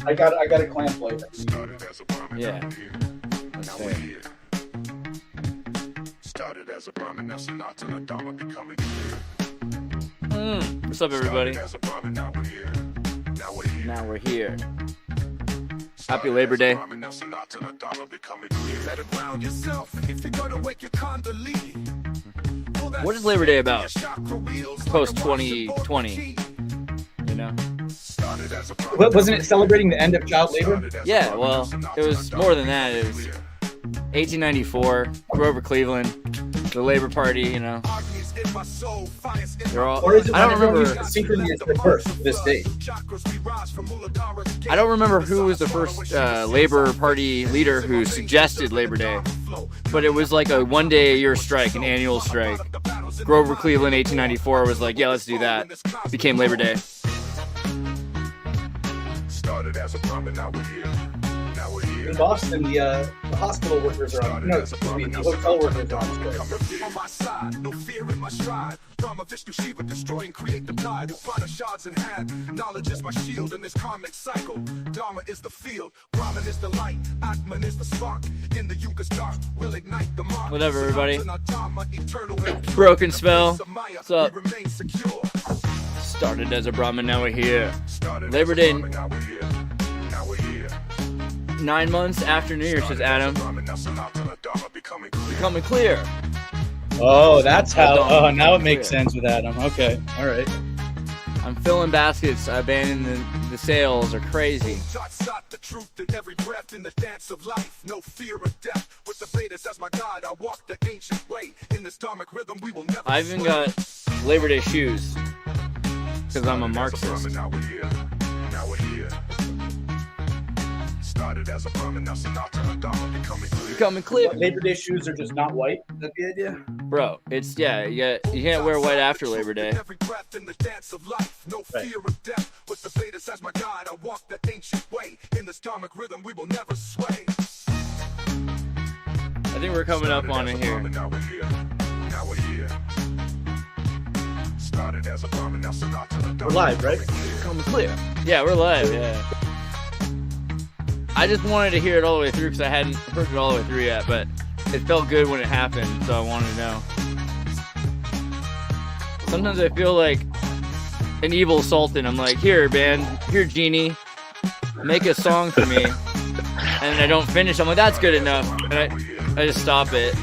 I got a clam flavor. Yeah. That's fair. Started as a Brahmin, now Sanatana Dharma becoming What's up, everybody? as a Brahmin, now we're here. Now we're here. Now we're here. Happy Labor Day. Now Sanatana Dharma becoming clear. Let it ground yourself if you're gonna wake your Kundalini. What is Labor Day about? Post 2020, you know? Wasn't it celebrating the end of child labor? Yeah, well, it was more than that. It was 1894, Grover Cleveland, the Labor Party, you know. They're all. Or is it I don't remember. synchrony is reversed to this day? I don't remember who was the first Labor Party leader who suggested Labor Day, but it was like a one-day-a-year strike, an annual strike. Grover Cleveland, 1894, was like, yeah, let's do that. It became Labor Day. Started as a Brahmin, now we're here. Now we're here. In Boston, the hospital workers are on. No, excuse me, the hotel workers are on strike. On my side, no fear in my stride. Brahma Vishnu Shiva destroy and create the pride. Prana shards in hand. Knowledge is my shield in this karmic cycle. Dharma is the field. Brahman is the light. Atman is the spark. In the yuga's dark, will ignite the mark. Whatever, everybody. Broken Spell. What's up? Started as a Brahmin, now we're here. Labor Day. 9 months after New Year, says Adam. Becoming clear. Oh, that's how. Oh, now it makes sense with Adam. Okay, all right. I'm filling baskets. Abandoning the sales are crazy. The truth in every breath in the dance of life. No fear of death. With the Vedas as my guide, I walk the ancient way. In this dharmic rhythm, we will never. I even got Labor Day shoes because I'm a Marxist. Now we're here. Now we're here. Started as a Brahmin, now Sanatana Dharma becoming clear. Becoming clear. Labor Day shoes are just not white. Is that the idea? Bro, it's you can't wear white after Labor Day. Every breath in the dance of life. No fear of death. With the Vedas as my guide, I walk the ancient way. In this dharmic rhythm, we will never sway. I think we're coming up on it here. Now we're here. Now we're here. Started as a Brahmin, now Sanatana Dharma. We're live, right? Becoming clear. Yeah, we're live, yeah. I just wanted to hear it all the way through because I hadn't heard it all the way through yet, but it felt good when it happened, so I wanted to know. Sometimes I feel like an evil sultan. I'm like, here, man, here, genie, make a song for me. And I don't finish. I'm like, that's good enough. And I just stop it.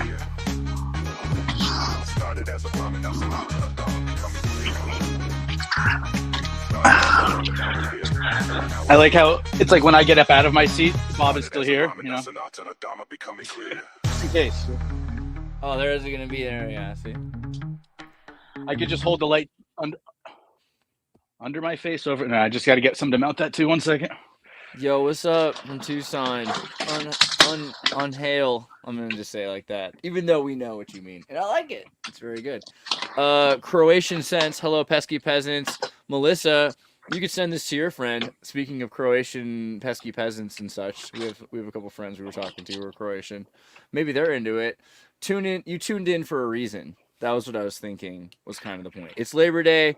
I like how it's like when I get up out of my seat, Bob is still here, you know. Just in case. Oh, there is going to be there. Yeah, see. I could just hold the light under my face over. No, I just got to get something to mount that to. 1 second. Yo, what's up from Tucson? On hail. I'm going to just say it like that, even though we know what you mean. And I like it. It's very good. Croatian Sense. Hello, pesky peasants. Melissa, you could send this to your friend. Speaking of Croatian pesky peasants and such, we have a couple friends we were talking to who are Croatian. Maybe they're into it. You tuned in for a reason. That was what I was thinking was kind of the point. It's Labor Day.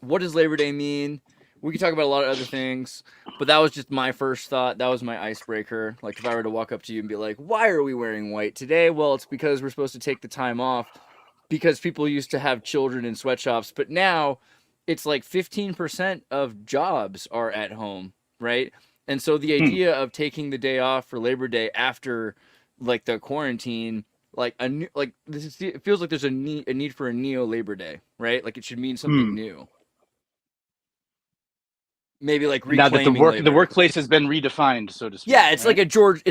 What does Labor Day mean? We could talk about a lot of other things, but that was just my first thought. That was my icebreaker. Like if I were to walk up to you and be like, why are we wearing white today? Well, it's because we're supposed to take the time off because people used to have children in sweatshops, but now it's like 15% of jobs are at home, right? And so the idea of taking the day off for Labor Day after like the quarantine, it feels like there's a need for a neo Labor Day, right? Like it should mean something new. Maybe like reclaiming now that the workplace has been redefined, so to speak. Yeah, it's right?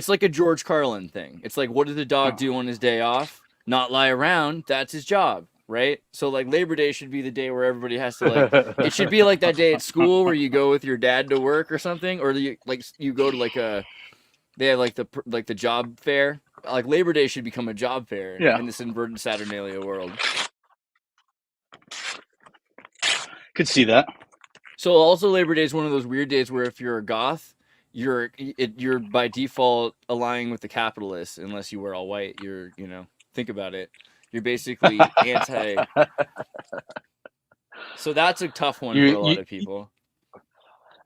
like a George Carlin thing. It's like, what does the dog do on his day off? Not lie around. That's his job, right? So like Labor Day should be the day where everybody has to like. It should be like that day at school where you go with your dad to work or something, or you go to they have the job fair. Like Labor Day should become a job fair in this inverted Saturnalia world. Could see that. So also Labor Day is one of those weird days where if you're a goth, you're by default aligning with the capitalists unless you wear all white. Think about it. You're basically anti. So that's a tough one for a lot of people.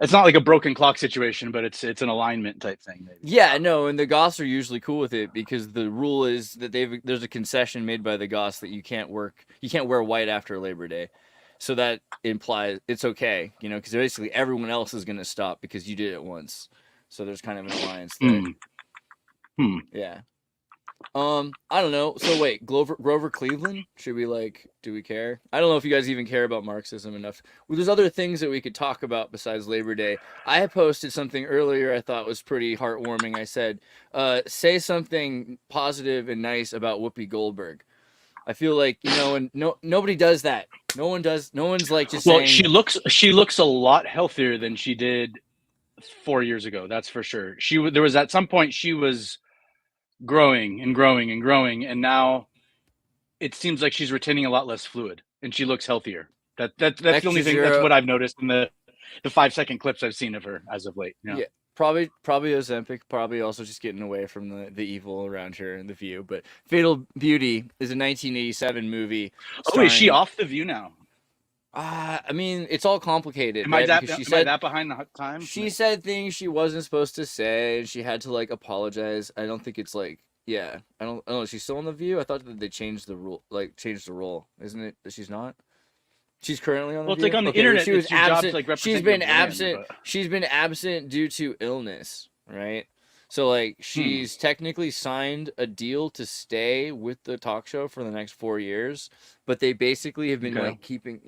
It's not like a broken clock situation, but it's an alignment type thing. Maybe. Yeah, no, and the Goths are usually cool with it because the rule is that there's a concession made by the Goths that you can't wear white after Labor Day. So that implies it's okay, because basically everyone else is going to stop because you did it once. So there's kind of an alliance there. Yeah. I don't know. So wait, Grover Cleveland? Do we care? I don't know if you guys even care about Marxism enough. Well, there's other things that we could talk about besides Labor Day. I had posted something earlier I thought was pretty heartwarming. I said, say something positive and nice about Whoopi Goldberg. I feel like, and nobody does that. No one's like just saying. She looks a lot healthier than she did 4 years ago. That's for sure. There was at some point she was growing and growing and growing, and now it seems like she's retaining a lot less fluid and she looks healthier. That's the only thing. That's what I've noticed in the 5-second clips I've seen of her as of late. Yeah, probably Ozempic, probably also just getting away from the evil around her and the View. But Fatal Beauty is a 1987 movie. Oh, is she off the View now? I mean, it's all complicated. Am I that behind the time? She said things she wasn't supposed to say, and she had to apologize. I don't think it's I don't know. She's still on the View. I thought that they changed the rule, changed the role, isn't it? That she's not. She's currently on the View. It's on the internet. She was absent. She's been absent. She's been absent due to illness, right? So she's technically signed a deal to stay with the talk show for the next 4 years, but they basically have been keeping,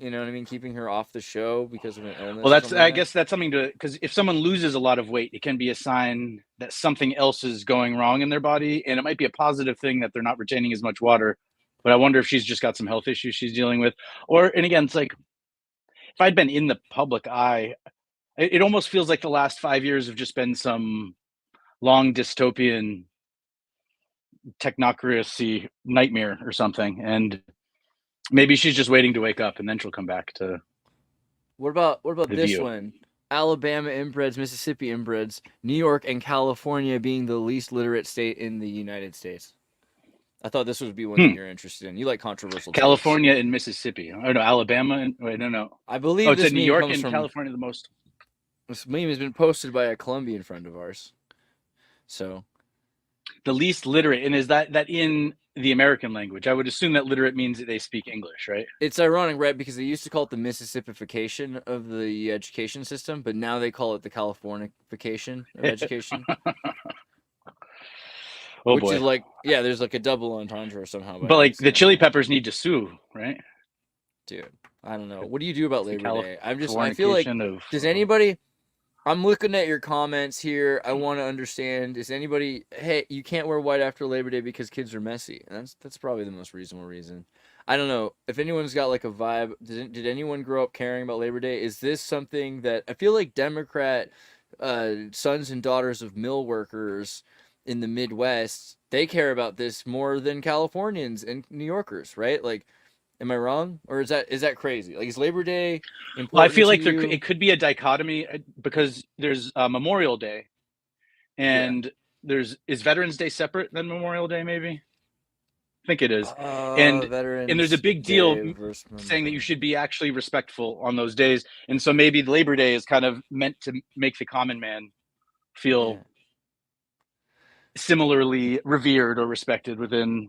keeping her off the show because of an illness. Well, I guess that's something because if someone loses a lot of weight, it can be a sign that something else is going wrong in their body, and it might be a positive thing that they're not retaining as much water. But I wonder if she's just got some health issues she's dealing with, and again, it's like if I'd been in the public eye, it almost feels like the last 5 years have just been some long dystopian technocracy nightmare or something, and maybe she's just waiting to wake up and then she'll come back to. What about this View. one? Alabama inbreds, Mississippi inbreds, New York and California being the least literate state in the United States. I thought this would be one that you're interested in. You like controversial California and Mississippi. Oh no, Alabama and wait, no. I believe it's this New York comes and from, California the most. This meme has been posted by a Colombian friend of ours. So the least literate, and is that in the American language? I would assume that literate means that they speak English, right? It's ironic, right? Because they used to call it the Mississippification of the education system, but now they call it the Californification of education. Oh, which boy. is there's a double entendre somehow. But the Chili Peppers need to sue, right? Dude, I don't know. What do you do about Labor Day? I feel does anybody? I'm looking at your comments here. I want to understand. Is anybody? Hey, you can't wear white after Labor Day because kids are messy. And that's probably the most reasonable reason. I don't know if anyone's got a vibe. Did anyone grow up caring about Labor Day? Is this something that I feel like Democrat sons and daughters of mill workers in the Midwest, they care about this more than Californians and New Yorkers, right? Am I wrong, or is that crazy? Is Labor Day important? Well, I feel like it could be a dichotomy because there's Memorial Day, and is Veterans Day separate than Memorial Day? Maybe I think it is, and there's a big deal saying that you should be actually respectful on those days, and so maybe Labor Day is kind of meant to make the common man feel similarly revered or respected within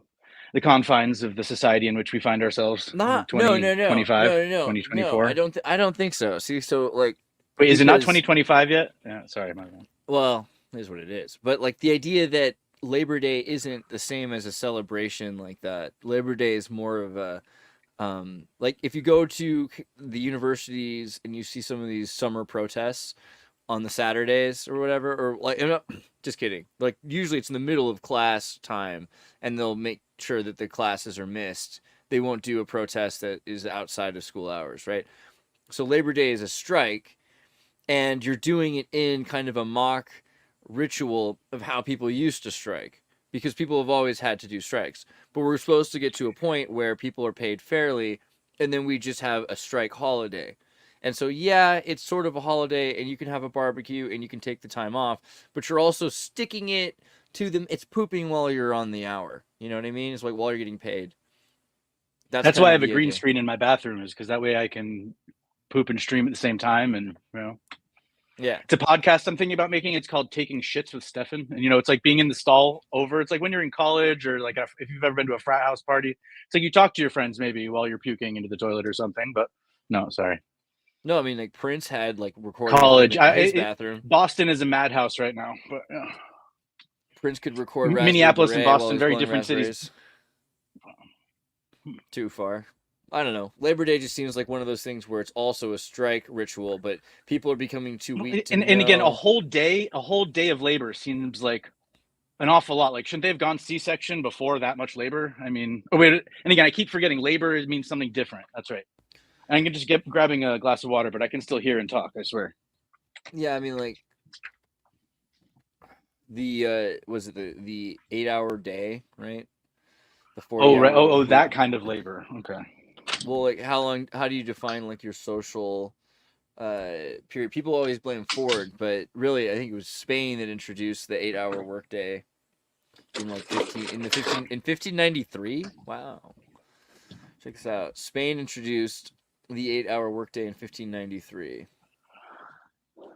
the confines of the society in which we find ourselves. No. 2024. I don't think so. See, wait, is it not 2025 yet? Yeah, sorry, my bad. Well, it is what it is. But the idea that Labor Day isn't the same as a celebration like that. Labor Day is more of a if you go to the universities and you see some of these summer protests on the Saturdays or whatever, or just kidding. Usually it's in the middle of class time and they'll make sure that the classes are missed. They won't do a protest that is outside of school hours, right? So Labor Day is a strike, and you're doing it in kind of a mock ritual of how people used to strike, because people have always had to do strikes. But we're supposed to get to a point where people are paid fairly, and then we just have a strike holiday. And so, it's sort of a holiday, and you can have a barbecue, and you can take the time off, but you're also sticking it to them. It's pooping while you're on the hour. You know what I mean? It's while you're getting paid. That's why I have a green screen in my bathroom, is because that way I can poop and stream at the same time, and Yeah. It's a podcast I'm thinking about making. It's called Taking Shits with Stefan. And, it's like being in the stall over. It's like when you're in college or like if you've ever been to a frat house party. It's like you talk to your friends maybe while you're puking into the toilet or something. But no, sorry. No, I mean, like Prince had like recordings College. in his bathroom. Boston is a madhouse right now. But Prince could record Raspberry Minneapolis and Beret while Boston, he's very blowing different raspberries. cities. Too far. I don't know. Labor Day just seems like one of those things where it's also a strike ritual, but people are becoming too weak to and again, a whole day of labor seems like an awful lot. Like, shouldn't they have gone C-section before that much labor? I mean, and again, I keep forgetting labor means something different. That's right. And I can just get grabbing a glass of water, but I can still hear and talk, I swear. Yeah, I mean, like was it the 8-hour day, right? The 40 right. Oh, that kind of labor. Okay. Well, like how do you define like your social period? People always blame Ford, but really I think it was Spain that introduced the 8-hour workday in like 1593. Wow. Check this out. Spain introduced the 8-hour workday in 1593.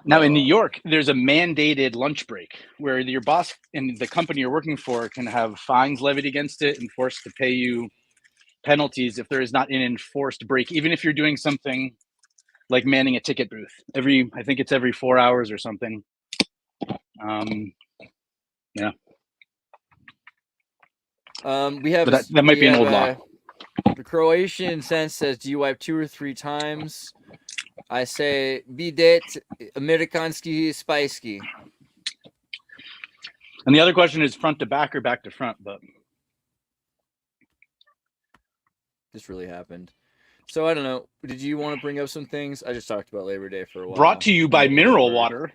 Now in New York, there's a mandated lunch break where your boss and the company you're working for can have fines levied against it and forced to pay you penalties if there is not an enforced break, even if you're doing something like manning a ticket booth I think it's every 4 hours or something. Yeah. We have that might be an old law. The Croatian sense says, do you wipe 2 or 3 times? I say bidet Amerikanski spicy. And the other question is front to back or back to front, but this really happened. So I don't know. Did you want to bring up some things? I just talked about Labor Day for a while. Brought to you by mineral water.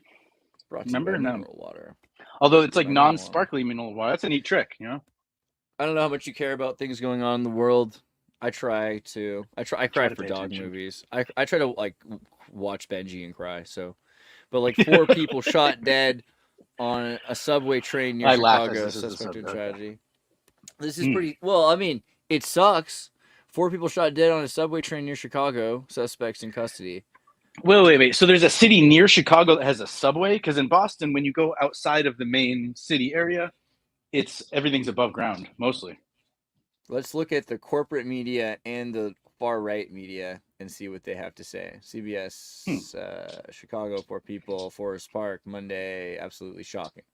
Remember? Mineral water. Although it's like non-sparkly mineral water. That's a neat trick, I don't know how much you care about things going on in the world. I cry to. I cry for dog movies. I try to like watch Benji and cry. So, but like 4 people shot dead on a subway train near Chicago. Suspected tragedy. This is pretty. Well, I mean, it sucks. 4 people shot dead on a subway train near Chicago. Suspects in custody. Wait. So there's a city near Chicago that has a subway? Because in Boston, when you go outside of the main city area, everything's above ground mostly. Let's look at the corporate media and the far right media and see what they have to say. CBS, Chicago, 4 people, Forest Park, Monday, absolutely shocking.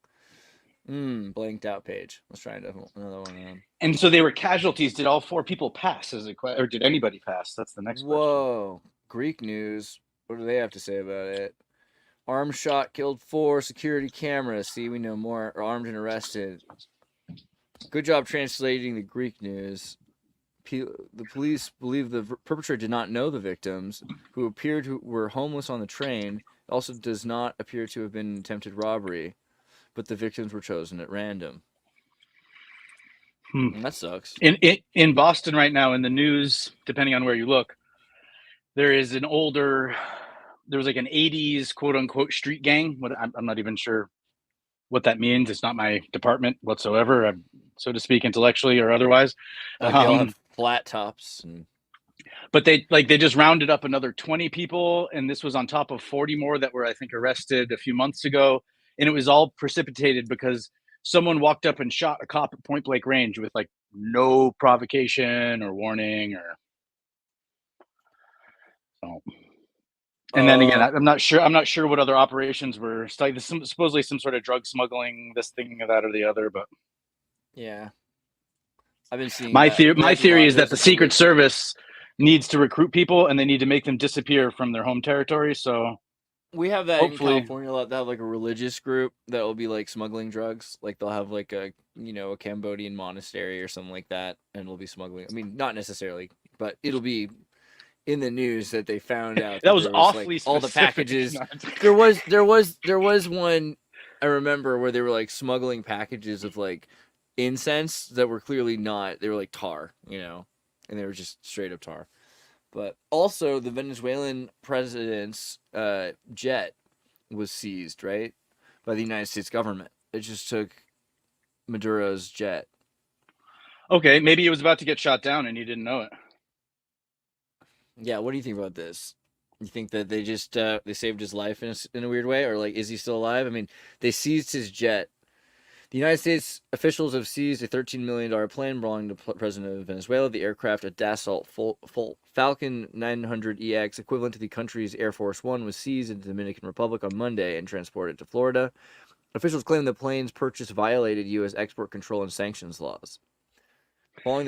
Blanked out page. Let's try another one. And so they were casualties. Did all 4 people pass or did anybody pass? That's the next question. Whoa. Greek news. What do they have to say about it? Armed shot killed 4 security cameras. See, we know more. Armed and arrested. Good job translating the Greek news. The police believe the perpetrator did not know the victims, who appeared to were homeless on the train. It also does not appear to have been an attempted robbery, but the victims were chosen at random. That sucks. In Boston right now, in the news, depending on where you look, there was like an 80s quote unquote street gang. I'm not even sure what that means. It's not my department whatsoever, so to speak, intellectually or otherwise. Like they all have flat tops. But they just rounded up another 20 people, and this was on top of 40 more that were, I think, arrested a few months ago. And it was all precipitated because someone walked up and shot a cop at point blank range with like no provocation or warning or. So. And then again, I'm not sure what other operations were. Supposedly some sort of drug smuggling, this thing, that, or the other. But yeah, I've been seeing. My theory is that the Secret Service needs to recruit people, and they need to make them disappear from their home territory. So we have that in California. They'll have like a religious group that will be like smuggling drugs. Like they'll have like a Cambodian monastery or something like that, and we'll be smuggling. I mean, not necessarily, but it'll be in the news that they found out that was awfully all the packages. there was one I remember where they were like smuggling packages of like incense that were clearly not. They were like tar, and they were just straight up tar. But also the Venezuelan president's jet was seized, right, by the United States government. It just took Maduro's jet. Okay, maybe he was about to get shot down and he didn't know it. Yeah, what do you think about this? You think that they just they saved his life in a weird way, or like is he still alive? I mean, they seized his jet. The United States officials have seized a $13 million plane belonging to President of Venezuela. The aircraft, a Dassault Falcon 900EX, equivalent to the country's Air Force One, was seized in the Dominican Republic on Monday and transported to Florida. Officials claim the plane's purchase violated U.S. export control and sanctions laws.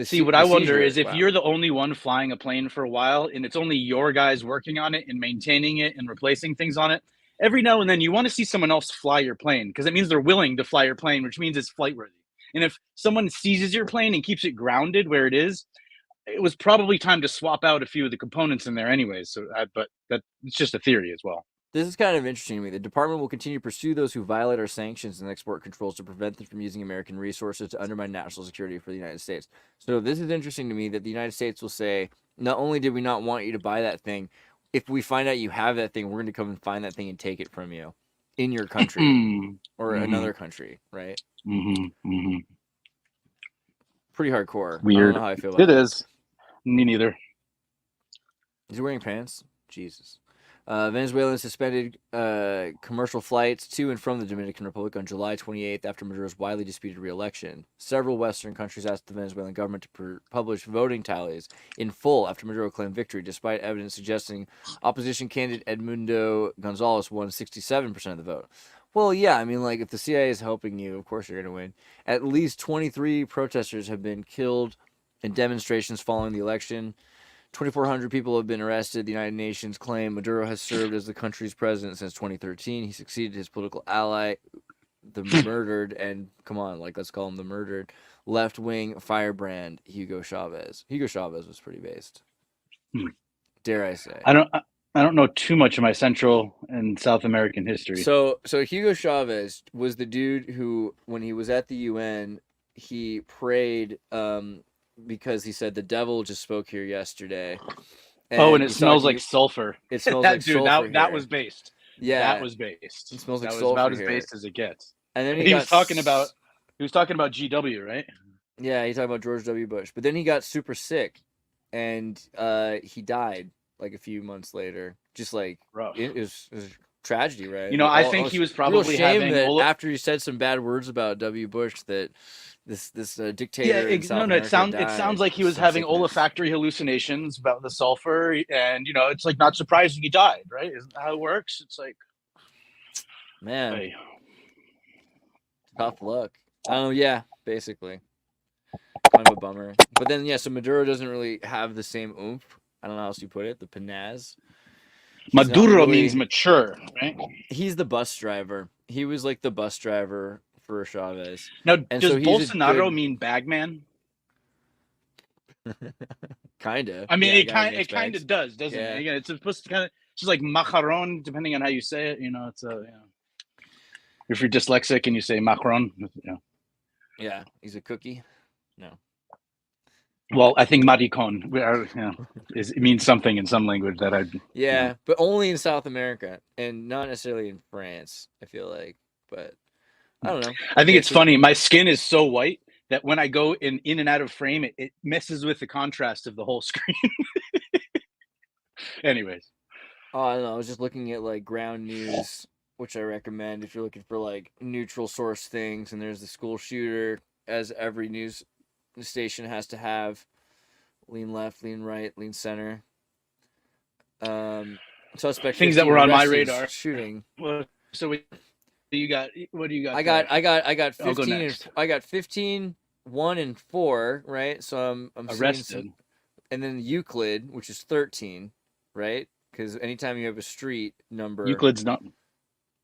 See, what I wonder is if you're the only one flying a plane for a while and it's only your guys working on it and maintaining it and replacing things on it, every now and then you want to see someone else fly your plane because it means they're willing to fly your plane, which means it's flight worthy. And if someone seizes your plane and keeps it grounded where it is, it was probably time to swap out a few of the components in there anyways. So, but it's just a theory as well. This is kind of interesting to me. The department will continue to pursue those who violate our sanctions and export controls to prevent them from using American resources to undermine national security for the United States. So this is interesting to me that the United States will say, not only did we not want you to buy that thing, if we find out you have that thing, we're going to come and find that thing and take it from you in your country or another country, right? Pretty hardcore. Weird. I don't know how I feel about it. It is. Me neither. Is he wearing pants? Jesus. Venezuelans suspended commercial flights to and from the Dominican Republic on July 28th after Maduro's widely disputed re-election. Several Western countries asked the Venezuelan government to publish voting tallies in full after Maduro claimed victory, despite evidence suggesting opposition candidate Edmundo Gonzalez won 67% of the vote. Well, yeah, I mean, like, if the CIA is helping you, of course you're going to win. At least 23 protesters have been killed in demonstrations following the election. 2,400 people have been arrested. The United Nations claim Maduro has served as the country's president since 2013. He succeeded his political ally, the murdered, and come on, like, let's call him the murdered, left-wing firebrand Hugo Chavez. Hugo Chavez was pretty based. Dare I say. I don't know too much of my Central and South American history. So Hugo Chavez was the dude who, when he was at the UN, he prayed because he said the devil just spoke here yesterday. And it smells like sulfur. It smells like dude, sulfur. That was based. Yeah, that was based. It smells like that sulfur. That was about here. as based as it gets. And then he was talking about GW, right? Yeah, he talked about George W. Bush. But then he got super sick, and he died like a few months later. Just like rough. It was a tragedy, right? You know, like, I think he was probably having after he said some bad words about W. Bush that this dictator. Yeah, it sounds like he was having olfactory hallucinations about the sulfur, and you know, it's like not surprising he died, right? Isn't that how it works? It's like, man, hey. Tough luck. Oh yeah, basically, kind of a bummer. But then yeah, so Maduro doesn't really have the same oomph. I don't know how else you put it. The pinaz. Maduro means mature, right? He's the bus driver. He was like the bus driver for Chavez. Now, does Bolsonaro mean bagman? Kinda. I mean, yeah, it kind of does, doesn't it? Again, it's supposed to kind of just like macaron, depending on how you say it. You know, it's if you're dyslexic and you say macaron, Yeah, he's a cookie. No. Well, I think maricon it means something in some language that I. Yeah, but only in South America and not necessarily in France. I feel like, but I don't know. I think it's funny. My skin is so white that when I go in and out of frame, it messes with the contrast of the whole screen. Anyways. Oh, I don't know. I was just looking at like ground news, which I recommend if you're looking for like neutral source things. And there's the school shooter, as every news station has to have. Lean left, lean right, lean center. Suspect things that were on my radar. Shooting. Well, so what do you got? I got 15. I got 15, 1, and 4. Right. So I'm arrested. And then Euclid, which is 13. Right. Because anytime you have a street number, Euclid's not.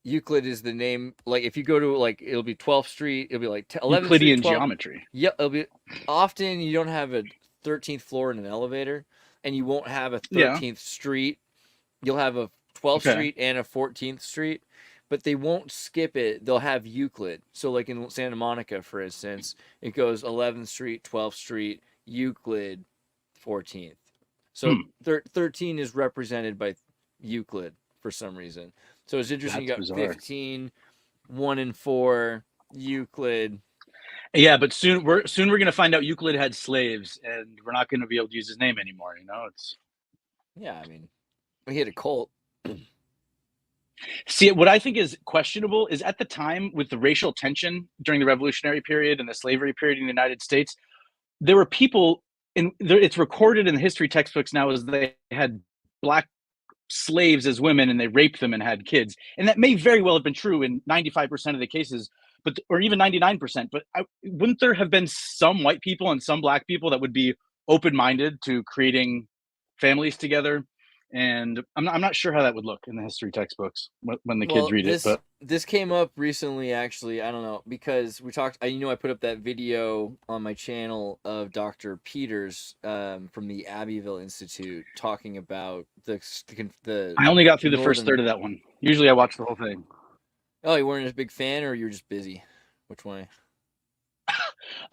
Euclid is the name. Like if you go to like, it'll be 12th Street. It'll be like 11th Euclidean Street, geometry. Yeah, it'll be often you don't have a 13th floor in an elevator, and you won't have a 13th street. You'll have a 12th Street and a 14th Street, but they won't skip it. They'll have Euclid. So like in Santa Monica, for instance, it goes 11th Street, 12th Street, Euclid, 14th. So 13 is represented by Euclid for some reason. So it's interesting. That's you got bizarre. 15, 1 and 4, Euclid. Yeah, but soon we're gonna find out Euclid had slaves, and we're not gonna be able to use his name anymore. You know, it's. Yeah, I mean, He had a cult. See, what I think is questionable is at the time with the racial tension during the Revolutionary period and the slavery period in the United States, there were people, it's recorded in the history textbooks now as they had black slaves as women and they raped them and had kids. And that may very well have been true in 95% of the cases, but or even 99%. But wouldn't there have been some white people and some black people that would be open-minded to creating families together? And I'm not sure how that would look in the history textbooks when the kids read it. But this came up recently, actually. I don't know, because we talked. I put up that video on my channel of Dr. Peters from the Abbeville Institute talking about the. I only got through the first third of that one. Usually, I watch the whole thing. Oh, you weren't a big fan, or you were just busy? Which one?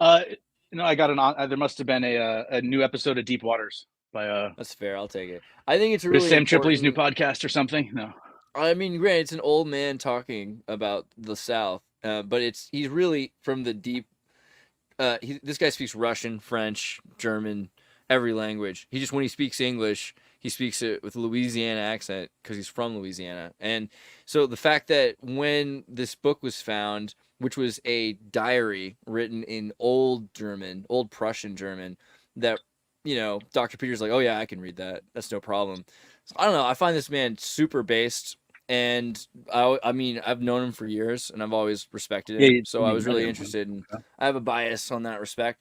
I got there must have been a new episode of Deep Waters. That's fair. I'll take it. I think it's really Sam Tripoli's new podcast or something. No, I mean, granted, it's an old man talking about the South, but he's really from the deep. This guy speaks Russian, French, German, every language. When he speaks English, he speaks it with a Louisiana accent because he's from Louisiana. And so the fact that when this book was found, which was a diary written in old Prussian German, that Dr. Peters like, oh yeah, I can read that. That's no problem. So, I don't know. I find this man super based, and I mean, I've known him for years, and I've always respected him. So I was really interested, and I have a bias on that respect.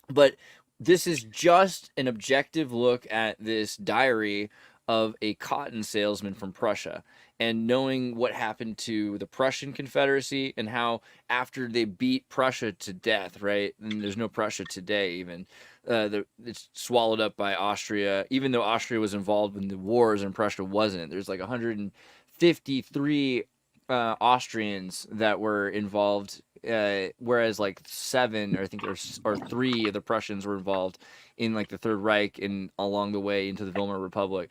But this is just an objective look at this diary of a cotton salesman from Prussia, and knowing what happened to the Prussian Confederacy and how after they beat Prussia to death, right? And there's no Prussia today even. It's swallowed up by Austria, even though Austria was involved in the wars and Prussia wasn't. There's like 153 Austrians that were involved, whereas like 7, or I think or 3 of the Prussians were involved in like the Third Reich and along the way into the Weimar Republic.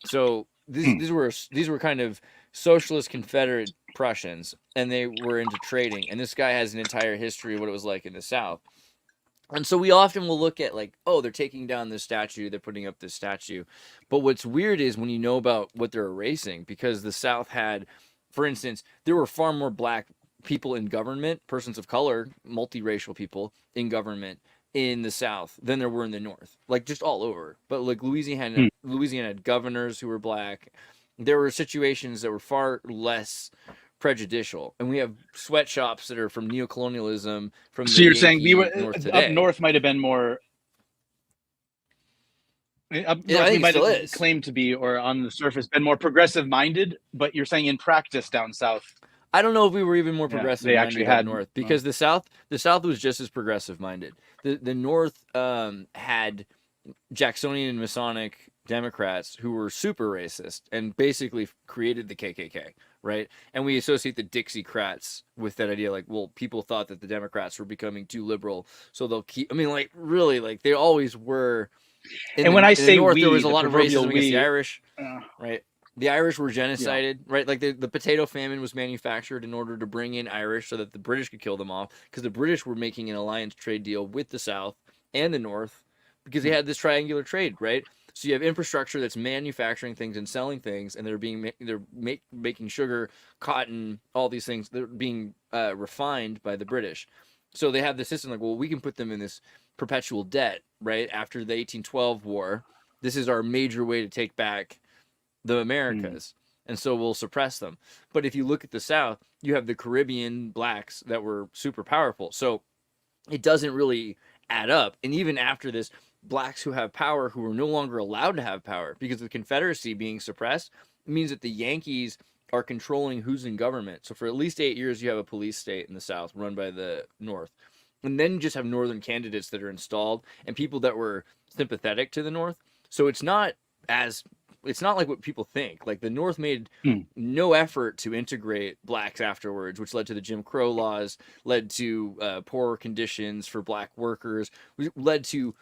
So these were kind of socialist Confederate Prussians, and they were into trading. And this guy has an entire history of what it was like in the South. And so we often will look at like, oh, they're taking down this statue, they're putting up this statue. But what's weird is when you know about what they're erasing, because the South had, for instance, there were far more black people in government, persons of color, multiracial people in government in the South than there were in the North, like just all over. But like Louisiana had governors who were black. There were situations that were far less prejudicial, and we have sweatshops that are from neocolonialism. So you're saying up north might have been more. Up north, we might have claimed to be, or on the surface, been more progressive minded. But you're saying in practice down south, I don't know if we were even more progressive they minded actually than had North, because the South was just as progressive minded. The North had Jacksonian and Masonic Democrats who were super racist and basically created the KKK, right? And we associate the Dixiecrats with that idea, like, well, people thought that the Democrats were becoming too liberal, so they'll keep. I mean, like, really, like they always were. When I say North, we, there was a lot of racism against the Irish, right? The Irish were genocided, right? Like the potato famine was manufactured in order to bring in Irish so that the British could kill them off, because the British were making an alliance trade deal with the South and the North because they had this triangular trade, right? So you have infrastructure that's manufacturing things and selling things, and they're making sugar, cotton, all these things. They're being refined by the British. So they have the system like, well, we can put them in this perpetual debt, right? After the 1812 war, this is our major way to take back the Americas, and so we'll suppress them. But if you look at the South, you have the Caribbean blacks that were super powerful. So it doesn't really add up. And even after this, blacks who have power who are no longer allowed to have power because of the Confederacy being suppressed means that the Yankees are controlling who's in government. So for at least 8 years, you have a police state in the South run by the North. And then you just have Northern candidates that are installed and people that were sympathetic to the North. So it's not like what people think. Like the North made no effort to integrate blacks afterwards, which led to the Jim Crow laws, led to poorer conditions for black workers, led to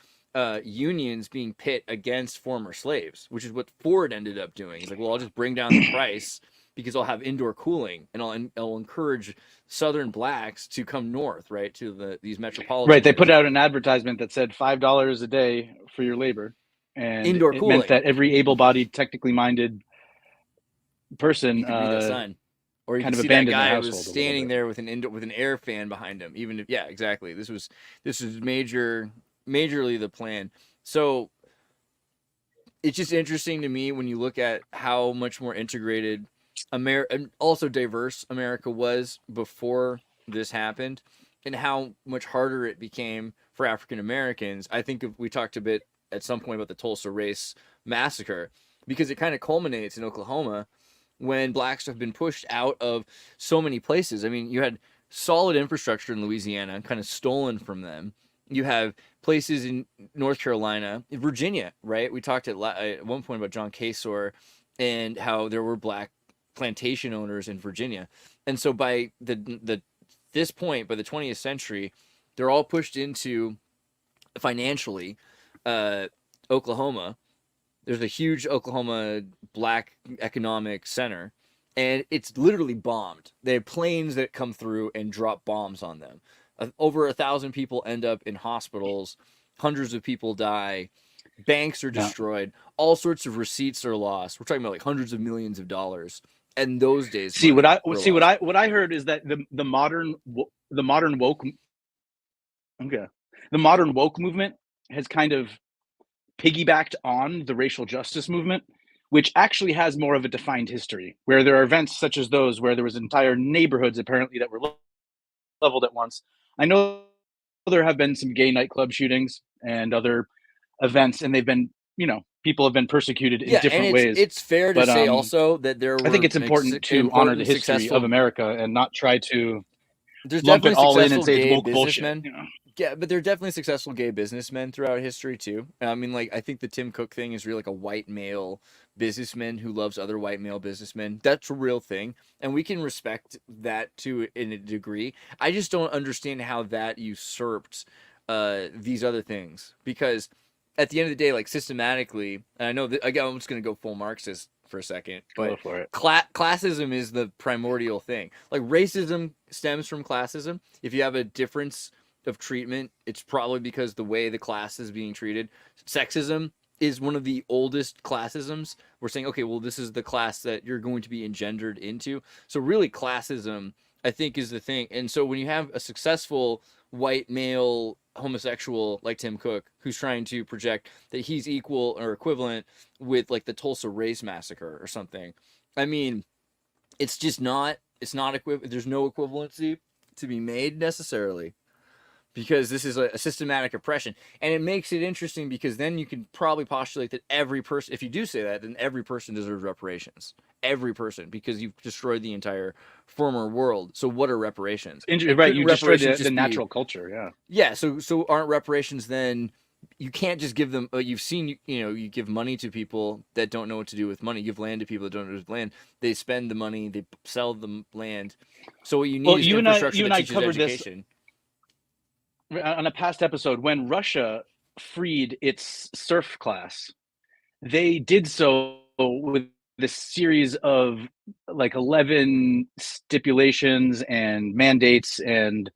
unions being pit against former slaves, which is what Ford ended up doing. He's like, well, I'll just bring down the price because I'll have indoor cooling, and I'll encourage Southern blacks to come north, right, to these metropolitan. Right. They put out an advertisement that said $5 a day for your labor. and Indoor it cooling. meant that every able-bodied, technically minded person You could read that sign. Or you kind could of see that abandoned their guy household was a little standing bit. there with an air fan behind him. Even if, yeah, exactly. This was majorly the plan. So it's just interesting to me when you look at how much more integrated America and also diverse America was before this happened, and how much harder it became for African Americans. I think we talked a bit at some point about the Tulsa Race Massacre, because it kind of culminates in Oklahoma when blacks have been pushed out of so many places. I mean, you had solid infrastructure in Louisiana kind of stolen from them. You have places in North Carolina, in Virginia, right? We talked at one point about John Kasor and how there were black plantation owners in Virginia. And so by this point, by the 20th century, they're all pushed into financially Oklahoma. There's a huge Oklahoma black economic center, and it's literally bombed. They have planes that come through and drop bombs on them. Over 1,000 people end up in hospitals. Hundreds of people die. Banks are destroyed. All sorts of receipts are lost. We're talking about like hundreds of millions of dollars. And those days, what I heard is that the modern woke movement has kind of piggybacked on the racial justice movement, which actually has more of a defined history, where there are events such as those where there was entire neighborhoods apparently that were leveled at once. I know there have been some gay nightclub shootings and other events, and they've been, people have been persecuted in different ways. It's fair to say also that there were, I think it's important to honor the history of America and not try to lump it all in and say it's woke bullshit. Yeah, but there are definitely successful gay businessmen throughout history too. I mean, like, I think the Tim Cook thing is really like a white male businessman who loves other white male businessmen. That's a real thing, and we can respect that to in a degree. I just don't understand how that usurped these other things, because at the end of the day, like, systematically, and I know that again, I'm just going to go full Marxist for a second, but go for it. Classism is the primordial thing. Like, racism stems from classism. If you have a difference of treatment, it's probably because the way the class is being treated. Sexism is one of the oldest classisms. We're saying, okay, well, this is the class that you're going to be engendered into. So really, classism, I think, is the thing. And so when you have a successful white male homosexual like Tim Cook, who's trying to project that he's equal or equivalent with like the Tulsa Race Massacre or something, I mean, it's just not, there's no equivalency to be made necessarily, because this is a systematic oppression. And it makes it interesting, because then you can probably postulate that every person, if you do say that, then every person deserves reparations. Every person, because you've destroyed the entire former world. So what are reparations? Right, you destroyed the natural culture, yeah. Yeah, so aren't reparations then, you can't just give them, you've seen, you give money to people that don't know what to do with money. You give land to people that don't know what to do with land. They spend the money, they sell the land. So what you need is infrastructure that teaches education. On a past episode, when Russia freed its serf class, they did so with this series of like 11 stipulations and mandates and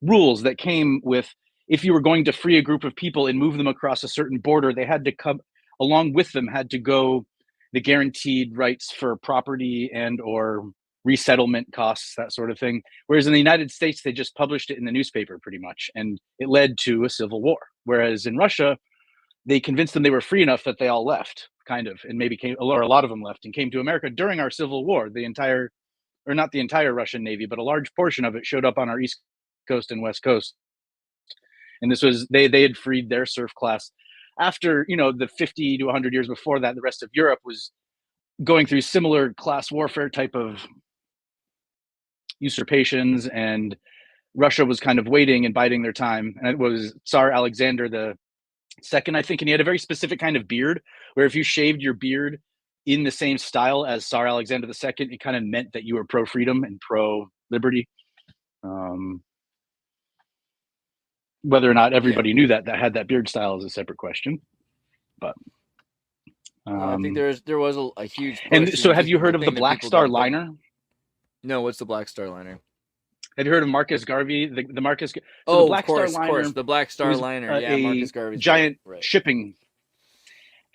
rules that came with, if you were going to free a group of people and move them across a certain border, they had to come along with them, had to go the guaranteed rights for property and or resettlement costs, that sort of thing. Whereas in the United States, they just published it in the newspaper pretty much, and it led to a civil war. Whereas in Russia, they convinced them they were free enough that they all left, kind of, and maybe a lot of them left and came to America during our Civil War. Not the entire Russian Navy, but a large portion of it showed up on our East Coast and West Coast. And this was, they had freed their serf class. After, the 50 to 100 years before that, the rest of Europe was going through similar class warfare type of usurpations, and Russia was kind of waiting and biding their time. And it was Tsar Alexander the Second, I think, and he had a very specific kind of beard, where if you shaved your beard in the same style as Tsar Alexander II, it kind of meant that you were pro-freedom and pro-liberty. Whether or not everybody knew that had that beard style is a separate question. But I think there was a huge push. And so, have you heard of the Black Star Liner? No, what's the Black Star Liner? Have you heard of Marcus Garvey? The Marcus. So oh, the Black of course, Star Liner, the Black Star Liner. Yeah, Marcus Garvey's giant right. shipping.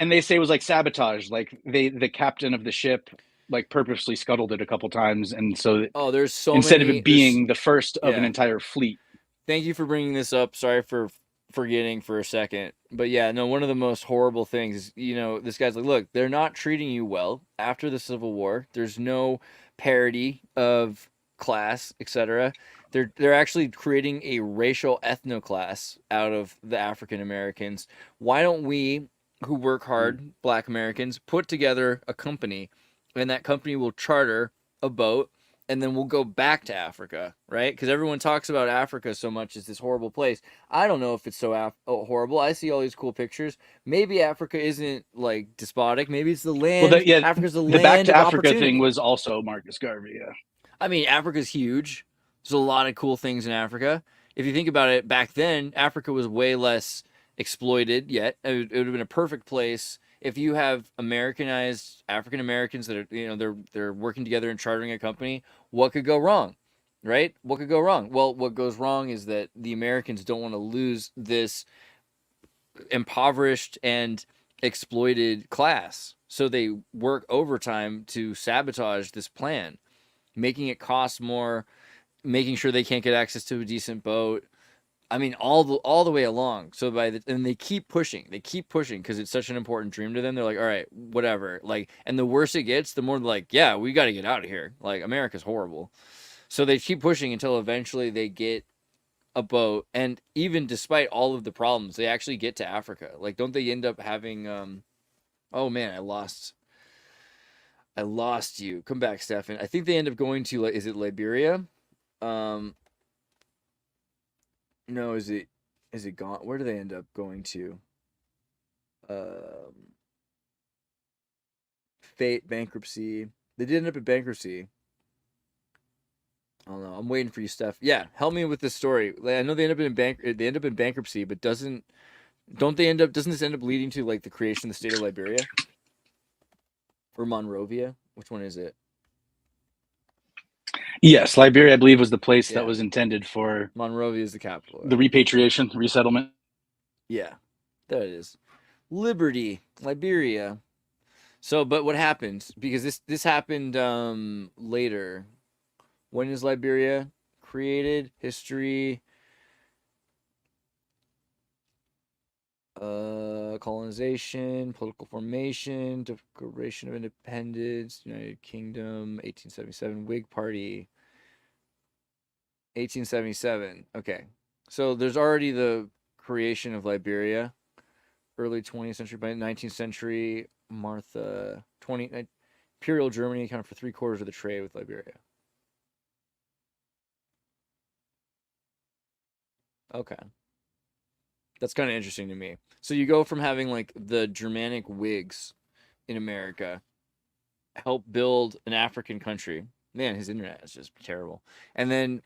And they say it was like sabotage. Like the captain of the ship like purposely scuttled it a couple times, and so Oh, there's so instead many, of it being the first of an yeah. entire fleet. Thank you for bringing this up. Sorry for forgetting for a second. But yeah, no, one of the most horrible things is, you know, this guy's like, look, they're not treating you well after the Civil War. There's no parity of class, etc. They're actually creating a racial ethnoclass out of the African Americans. Why don't we, who work hard, Black Americans, put together a company, and that company will charter a boat, and then we'll go back to Africa, right? Because everyone talks about Africa so much as this horrible place. I don't know if it's so horrible. I see all these cool pictures. Maybe Africa isn't like despotic. Maybe it's the land. Well, Africa's the the land back to of Africa opportunity. thing was also Marcus Garvey. Yeah. I mean, Africa's huge. There's a lot of cool things in Africa. If you think about it, back then, Africa was way less exploited yet. It would have been a perfect place if you have Americanized African Americans that are, you know, they're working together and chartering a company. What could go wrong, right? What could go wrong? Well, what goes wrong is that the Americans don't want to lose this impoverished and exploited class, so they work overtime to sabotage this plan, making it cost more, making sure they can't get access to a decent boat. I mean, all the way along. So and they keep pushing because it's such an important dream to them. They're like, all right, whatever. Like, and the worse it gets, the more like, yeah, we got to get out of here. Like, America's horrible. So they keep pushing until eventually they get a boat. And even despite all of the problems, they actually get to Africa. Like, don't they end up having, oh man, I lost you. Come back, Stefan. I think they end up going to, like, is it Liberia? No, is it gone? Where do they end up going to? Fate, bankruptcy. They did end up in bankruptcy. I don't know. I'm waiting for you, Steph. Yeah, help me with this story. I know they end up in bankruptcy, but doesn't this end up leading to like the creation of the state of Liberia? Or Monrovia? Which one is it? Yes, Liberia, I believe, was the place Yeah. that was intended for Monrovia is the capital. the repatriation, resettlement. Yeah, there it is. Liberty, Liberia. So, but what happened? Because this happened later. When is Liberia created? History. Colonization, political formation, Declaration of Independence, United Kingdom, 1877, Whig Party, 1877. Okay, so there's already the creation of Liberia, early 20th century. By 19th century, Imperial Germany accounted for 3/4 of the trade with Liberia. Okay. That's kind of interesting to me. So you go from having like the Germanic Whigs in America help build an African country. Man, his internet is just terrible. And then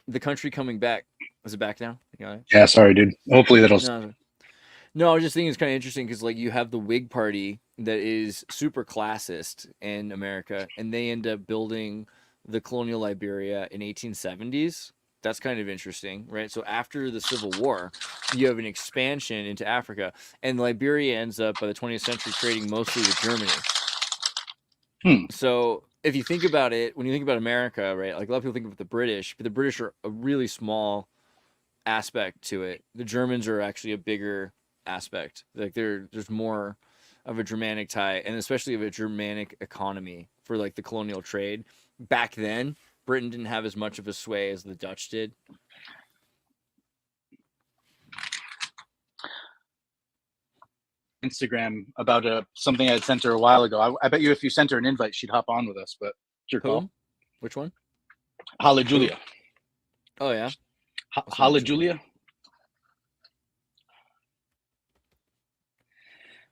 the country coming back. Is it back now? You got it? Yeah, sorry, dude. Hopefully that'll. No, I was just thinking it's kind of interesting because like you have the Whig Party that is super classist in America, and they end up building the colonial Liberia in 1870s. That's kind of interesting, right? So after the Civil War, you have an expansion into Africa, and Liberia ends up by the 20th century trading mostly with Germany. So if you think about it, when you think about America, right, like a lot of people think of the British, but the British are a really small aspect to it. The Germans are actually a bigger aspect. Like there's more of a Germanic tie, and especially of a Germanic economy for like the colonial trade. Back then, Britain didn't have as much of a sway as the Dutch did. Instagram about something I had sent her a while ago. I bet you if you sent her an invite, she'd hop on with us. But it's your call. Which one? Hala Julia. Oh yeah. Hala Julia.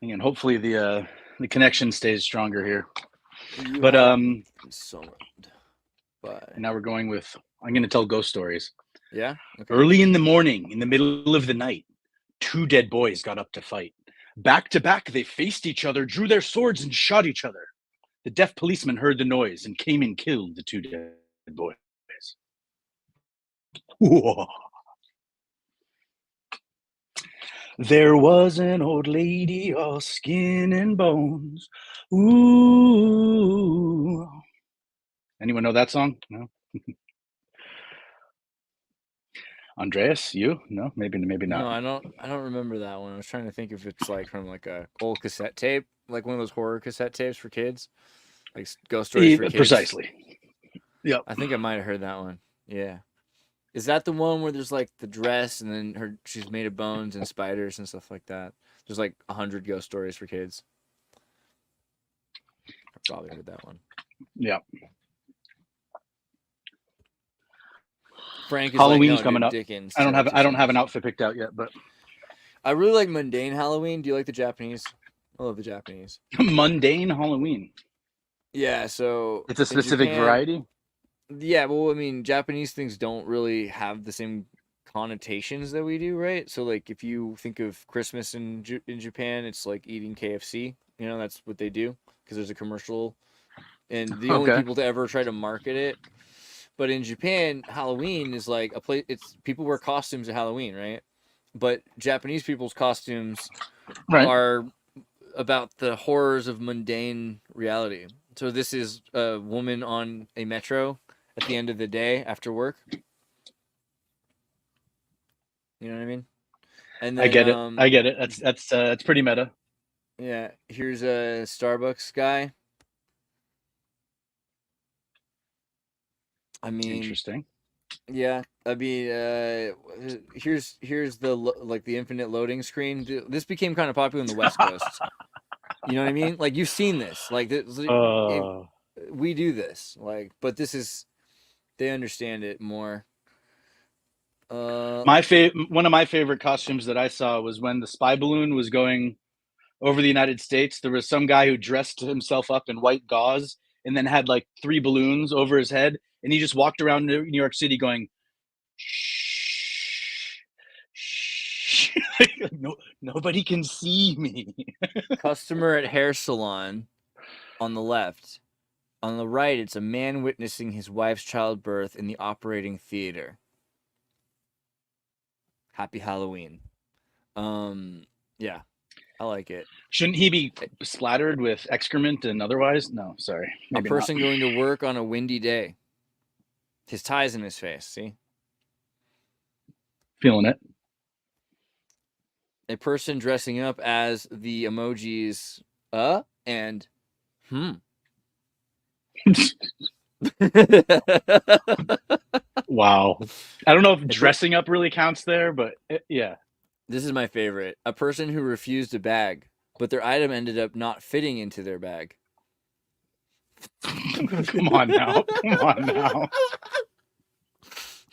And hopefully the connection stays stronger here. But now we're going with, I'm going to tell ghost stories. Yeah. Okay. Early in the morning, in the middle of the night, 2 dead boys got up to fight. Back to back, they faced each other, drew their swords, and shot each other. The deaf policeman heard the noise and came and killed the 2 dead boys. Whoa. There was an old lady, all skin and bones. Ooh. Anyone know that song? No. Andreas, you? No, maybe not. No, I don't remember that one. I was trying to think if it's like from like a old cassette tape, like one of those horror cassette tapes for kids, like ghost stories for kids. Precisely. Yep. I think I might have heard that one. Yeah. Is that the one where there's like the dress and then she's made of bones and spiders and stuff like that? There's like 100 ghost stories for kids. I probably heard that one. Yeah. Frank is Halloween's like, no, coming dude, up. Dickens. I don't have an outfit picked out yet, but I really like Mundane Halloween. Do you like the Japanese? I love the Japanese. Mundane Halloween. Yeah, so it's a specific variety. Yeah, well, I mean, Japanese things don't really have the same connotations that we do, right? So, like, if you think of Christmas in Japan, it's like eating KFC. You know, that's what they do because there's a commercial, and the only people to ever try to market it. But in Japan, Halloween is like a place. It's people wear costumes at Halloween, right? But Japanese people's costumes are about the horrors of mundane reality. So this is a woman on a metro at the end of the day after work. You know what I mean? And then, I get it. That's pretty meta. Yeah. Here's a Starbucks guy. I mean, interesting. Yeah, I mean, here's the infinite loading screen. This became kind of popular in the West Coast. You know what I mean? Like you've seen this. Like we do this. Like, but they understand it more. One of my favorite costumes that I saw was when the spy balloon was going over the United States. There was some guy who dressed himself up in white gauze and then had like 3 balloons over his head. And he just walked around New York City going, shh, shh. No, nobody can see me. Customer at hair salon on the left. On the right, it's a man witnessing his wife's childbirth in the operating theater. Happy Halloween. Yeah, I like it. Shouldn't he be splattered with excrement and otherwise? No, sorry. A person going to work on a windy day. His tie's in his face, see? Feeling it. A person dressing up as the emojis, and, Wow. I don't know if dressing up really counts there, but yeah. This is my favorite. A person who refused a bag, but their item ended up not fitting into their bag. Come on now.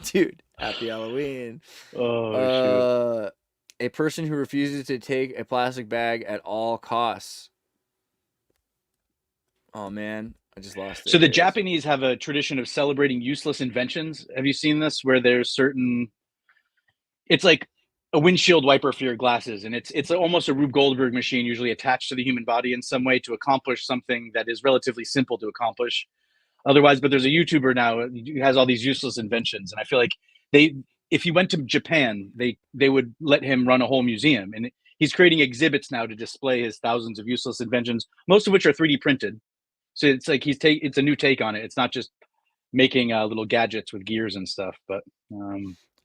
Dude, happy Halloween. Oh, shoot. A person who refuses to take a plastic bag at all costs. Oh, man. I just lost it. So the Japanese have a tradition of celebrating useless inventions. Have you seen this? Where there's it's like a windshield wiper for your glasses. And it's almost a Rube Goldberg machine, usually attached to the human body in some way to accomplish something that is relatively simple to accomplish. Otherwise, but there's a YouTuber now who has all these useless inventions. And I feel like if he went to Japan, they would let him run a whole museum. And he's creating exhibits now to display his thousands of useless inventions, most of which are 3D printed. So it's like it's a new take on it. It's not just making little gadgets with gears and stuff. But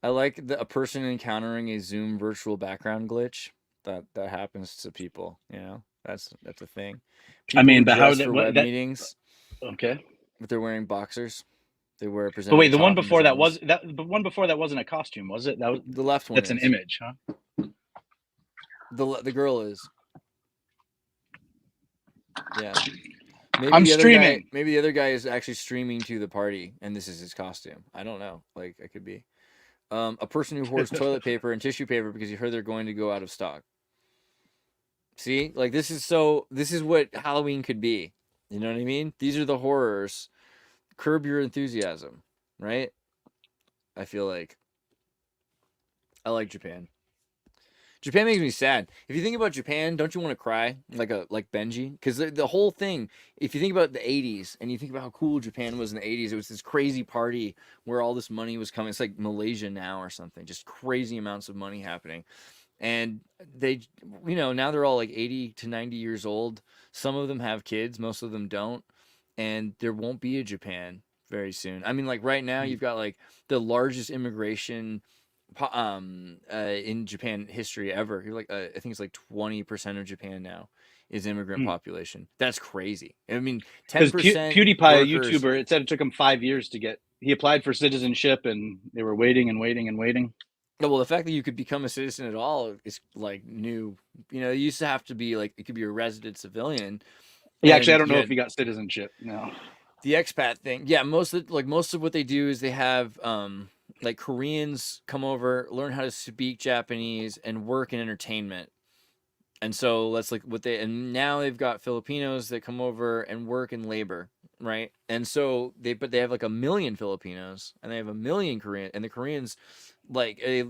I like a person encountering a Zoom virtual background glitch. That happens to people. You know, that's a thing. People I mean, but how meetings? Okay. But they're wearing boxers. They wear. But wait, the one before that wasn't a costume, was it? That was the left one. That's an image, huh? The girl is. Yeah. I'm streaming. Maybe the other guy is actually streaming to the party, and this is his costume. I don't know. Like, it could be. A person who hoards toilet paper and tissue paper because he heard they're going to go out of stock. See? Like, this is what Halloween could be. You know what I mean? These are the horrors. Curb your enthusiasm, right? I feel like. I like Japan. Japan makes me sad. If you think about Japan, don't you want to cry like Benji? Because the whole thing, if you think about the 80s and you think about how cool Japan was in the 80s, it was this crazy party where all this money was coming. It's like Malaysia now or something. Just crazy amounts of money happening. and they, now they're all like 80 to 90 years old. Some of them have kids, most of them don't, and there won't be a Japan very soon. I mean, like right now, you've got like the largest immigration in Japan history ever. You're like, I think it's like 20% of Japan now is immigrant population. That's crazy. I mean, 10% PewDiePie, workers, a YouTuber, it said it took him 5 years to get. He applied for citizenship, and they were waiting and waiting and waiting. well, the fact that you could become a citizen at all is like new. You used to have to be like, it could be a resident civilian. Yeah, actually, I don't and know if he got citizenship. No. the expat thing. Yeah, most of what they do is they have like Koreans come over, learn how to speak Japanese, and work in entertainment. And so that's like and now they've got Filipinos that come over and work in labor, right? And so they have like 1 million Filipinos, and they have 1 million Korean, and the Koreans, like they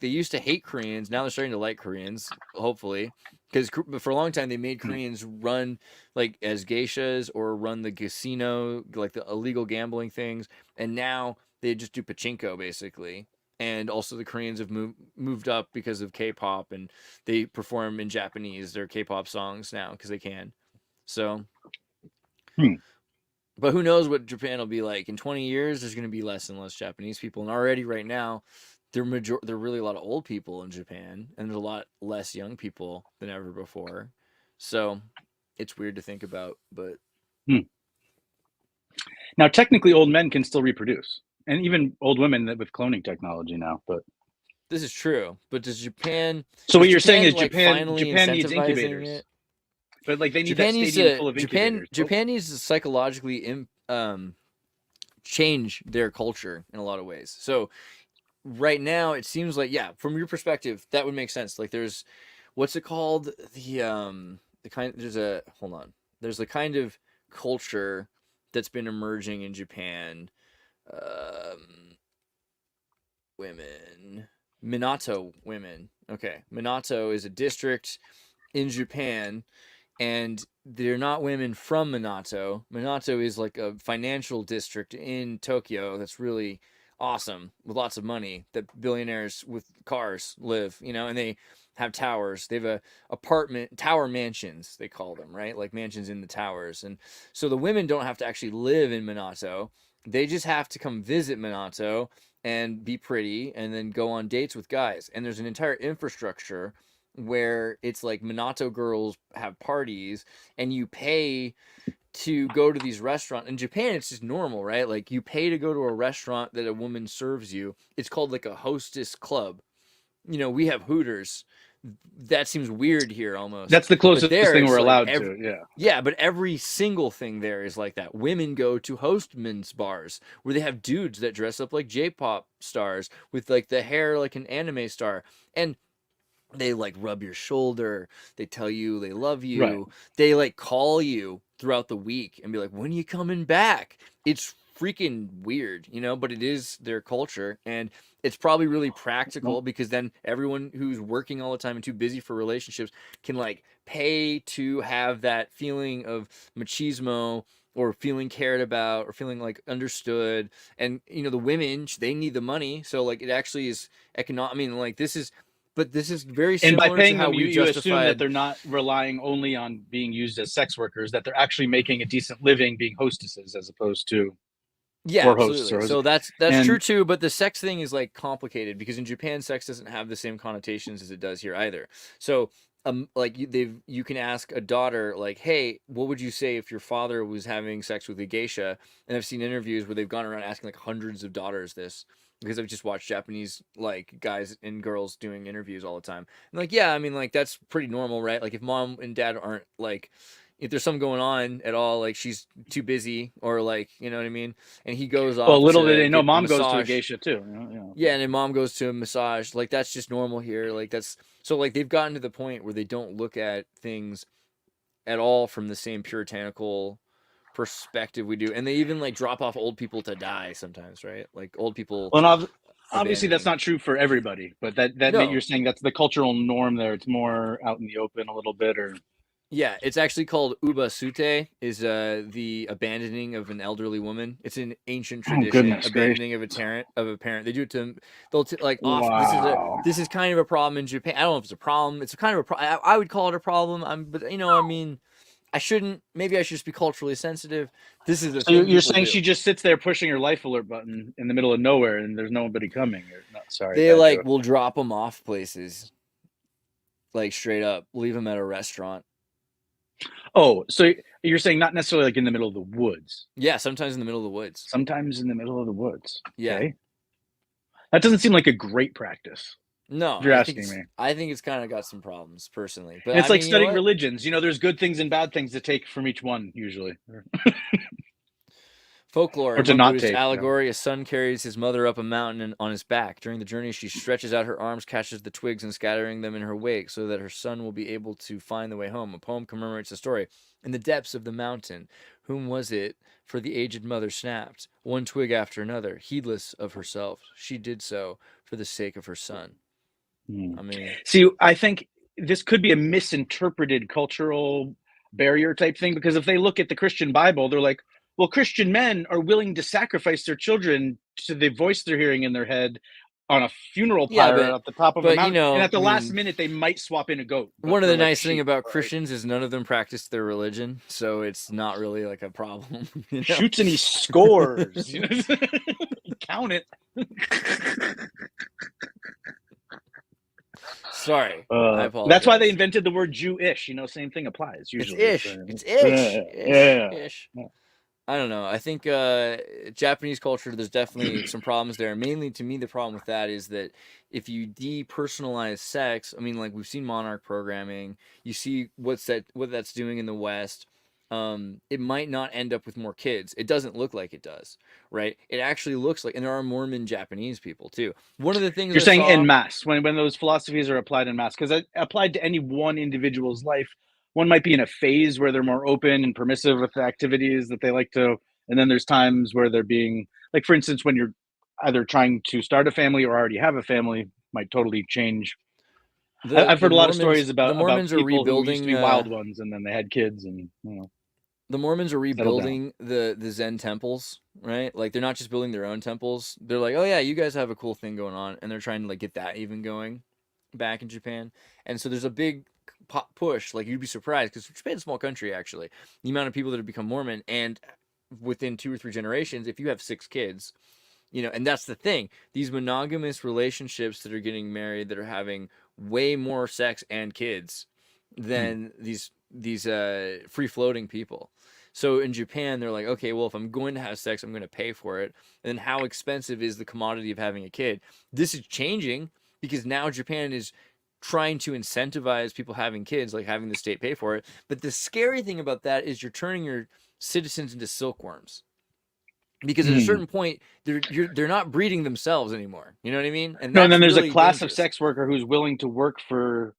used to hate Koreans. Now they're starting to like Koreans, hopefully, because for a long time they made Koreans run like as geishas or run the casino, like the illegal gambling things, and now they just do pachinko basically. And also the Koreans have moved up because of K-pop, and they perform in Japanese, their K-pop songs now because they can. So, but who knows what Japan will be like in 20 years? There's going to be less and less Japanese people, and already right now, there are really a lot of old people in Japan, and there's a lot less young people than ever before. So, it's weird to think about, but now technically, old men can still reproduce. And even old women with cloning technology now, but this is true. But does Japan? So what you're Japan, saying is like, Japan needs incubators, it? But like they need Japan that stadium full of incubators. Japan needs to psychologically change their culture in a lot of ways. So right now it seems like, yeah, from your perspective that would make sense. Like there's, what's it called? There's the kind of culture that's been emerging in Japan. Women, Minato women. Okay, Minato is a district in Japan, and they're not women from Minato. Minato is like a financial district in Tokyo that's really awesome with lots of money that billionaires with cars live, and they have towers. They have tower mansions, they call them, right? Like mansions in the towers. And so the women don't have to actually live in Minato. They just have to come visit Minato and be pretty and then go on dates with guys. And there's an entire infrastructure where it's like Minato girls have parties and you pay to go to these restaurants. In Japan, it's just normal, right? Like you pay to go to a restaurant that a woman serves you. It's called like a hostess club. We have Hooters. That seems weird here almost. That's the closest thing we're allowed to. Yeah. Yeah, but every single thing there is like that. Women go to hostmen's bars where they have dudes that dress up like J-pop stars with like the hair like an anime star. And they like rub your shoulder. They tell you they love you. Right. They like call you throughout the week and be like, when are you coming back? It's freaking weird, but it is their culture, and it's probably really practical because then everyone who's working all the time and too busy for relationships can like pay to have that feeling of machismo or feeling cared about or feeling like understood. And the women, they need the money, so like it actually is economic. I mean, like this is very similar. And by paying to how them, we you assume that they're not relying only on being used as sex workers, that they're actually making a decent living being hostesses as opposed to absolutely. So that's true too, but the sex thing is like complicated because in Japan sex doesn't have the same connotations as it does here either. So like you can ask a daughter like, hey, what would you say if your father was having sex with a geisha? And I've seen interviews where they've gone around asking like hundreds of daughters this, because I've just watched Japanese like guys and girls doing interviews all the time. And like, yeah, I mean, like that's pretty normal, right? Like if mom and dad aren't like, if there's something going on at all, like she's too busy or like, you know what I mean? And he goes off. Well, little did they know mom goes to a geisha too. Yeah, and then mom goes to a massage. Like that's just normal here. Like that's so like they've gotten to the point where they don't look at things at all from the same puritanical perspective we do. And they even like drop off old people to die sometimes, right? Like old people. Well, obviously that's not true for everybody, but that you're saying that's the cultural norm there. It's more out in the open a little bit, or Yeah, it's actually called Ubasute, is the abandoning of an elderly woman. It's an ancient Oh tradition, goodness gracious! abandoning of a parent. They do it to like off. Wow. This is kind of a problem in Japan. I don't know if it's a problem. It's kind of a I would call it a problem. But I mean, I shouldn't. Maybe I should just be culturally sensitive. This is the So thing you're people saying do. she just sits there pushing her life alert button in the middle of nowhere, and there's nobody coming? Or, no, sorry, They bad like joke. will drop them off places, like straight up, leave them at a restaurant. Oh, so you're saying not necessarily like in the middle of the woods? Yeah, sometimes in the middle of the woods. Sometimes in the middle of the woods. Yeah. Okay. That doesn't seem like a great practice. No, If you're asking me. I think it's kind of got some problems personally. But And it's I like mean, you know studying what? religions. There's good things and bad things to take from each one, usually. Folklore. Or In to one not Buddhist take. allegory, a son carries his mother up a mountain on his back. During the journey, she stretches out her arms, catches the twigs, and scattering them in her wake so that her son will be able to find the way home. A poem commemorates the story. In the depths of the mountain, whom was it? For the aged mother snapped one twig after another, heedless of herself. She did so for the sake of her son. I mean, see, I think this could be a misinterpreted cultural barrier type thing, because if they look at the Christian Bible, they're like, well, Christian men are willing to sacrifice their children to the voice they're hearing in their head on a funeral pyre at the top of a mountain. And at the last minute, they might swap in a goat. One of the nice things about Christians is none of them practice their religion, so it's not really like a problem. Shoots and he scores. Count it. Sorry, I apologize. That's why they invented the word Jewish. Same thing applies usually. It's ish. Yeah. I don't know. I think Japanese culture, there's definitely some problems there. Mainly, to me, the problem with that is that if you depersonalize sex, I mean, like we've seen monarch programming, you see what that's doing in the West. It might not end up with more kids. It doesn't look like it does, right? It actually looks like, and there are Mormon Japanese people too. One of the things you're saying en masse, when those philosophies are applied en masse, because applied to any one individual's life, one might be in a phase where they're more open and permissive with the activities that they like to, and then there's times where they're being, like, for instance, when you're either trying to start a family or already have a family, might totally change. I've heard a lot of stories about the Mormons people are rebuilding who used to be wild ones, and then they had kids, and the Mormons are rebuilding the Zen temples, right? Like they're not just building their own temples. They're like, oh yeah, you guys have a cool thing going on, and they're trying to like get that even going back in Japan. And so there's a big push. Like you'd be surprised because Japan's a small country actually. The amount of people that have become Mormon, and within 2 or 3 generations, if you have 6 kids, and that's the thing. These monogamous relationships that are getting married, that are having way more sex and kids than these free floating people. So in Japan, they're like, okay, well, if I'm going to have sex, I'm going to pay for it. And then how expensive is the commodity of having a kid? This is changing because now Japan is trying to incentivize people having kids, like having the state pay for it. But the scary thing about that is you're turning your citizens into silkworms. Because at a certain point, they're not breeding themselves anymore. You know what I mean? And then there's really a class of sex worker who's willing to work for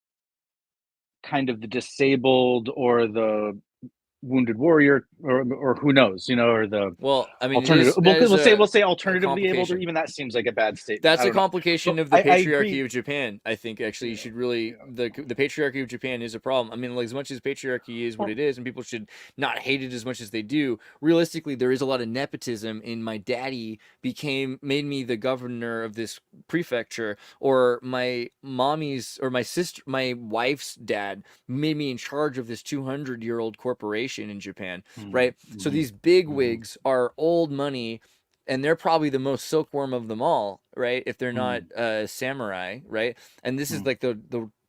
kind of the disabled or the wounded warrior, or who knows, or the alternative. We'll say alternatively able, or even that seems like a bad statement. That's a complication of the patriarchy of Japan. I think actually you should really the patriarchy of Japan is a problem. I mean, like, as much as patriarchy is what it is, and people should not hate it as much as they do, realistically there is a lot of nepotism in my daddy made me the governor of this prefecture, or my mommy's or my wife's dad made me in charge of this 200-year-old corporation in Japan, right? So these big wigs are old money, and they're probably the most silkworm of them all, right? If they're not samurai, right? And this is like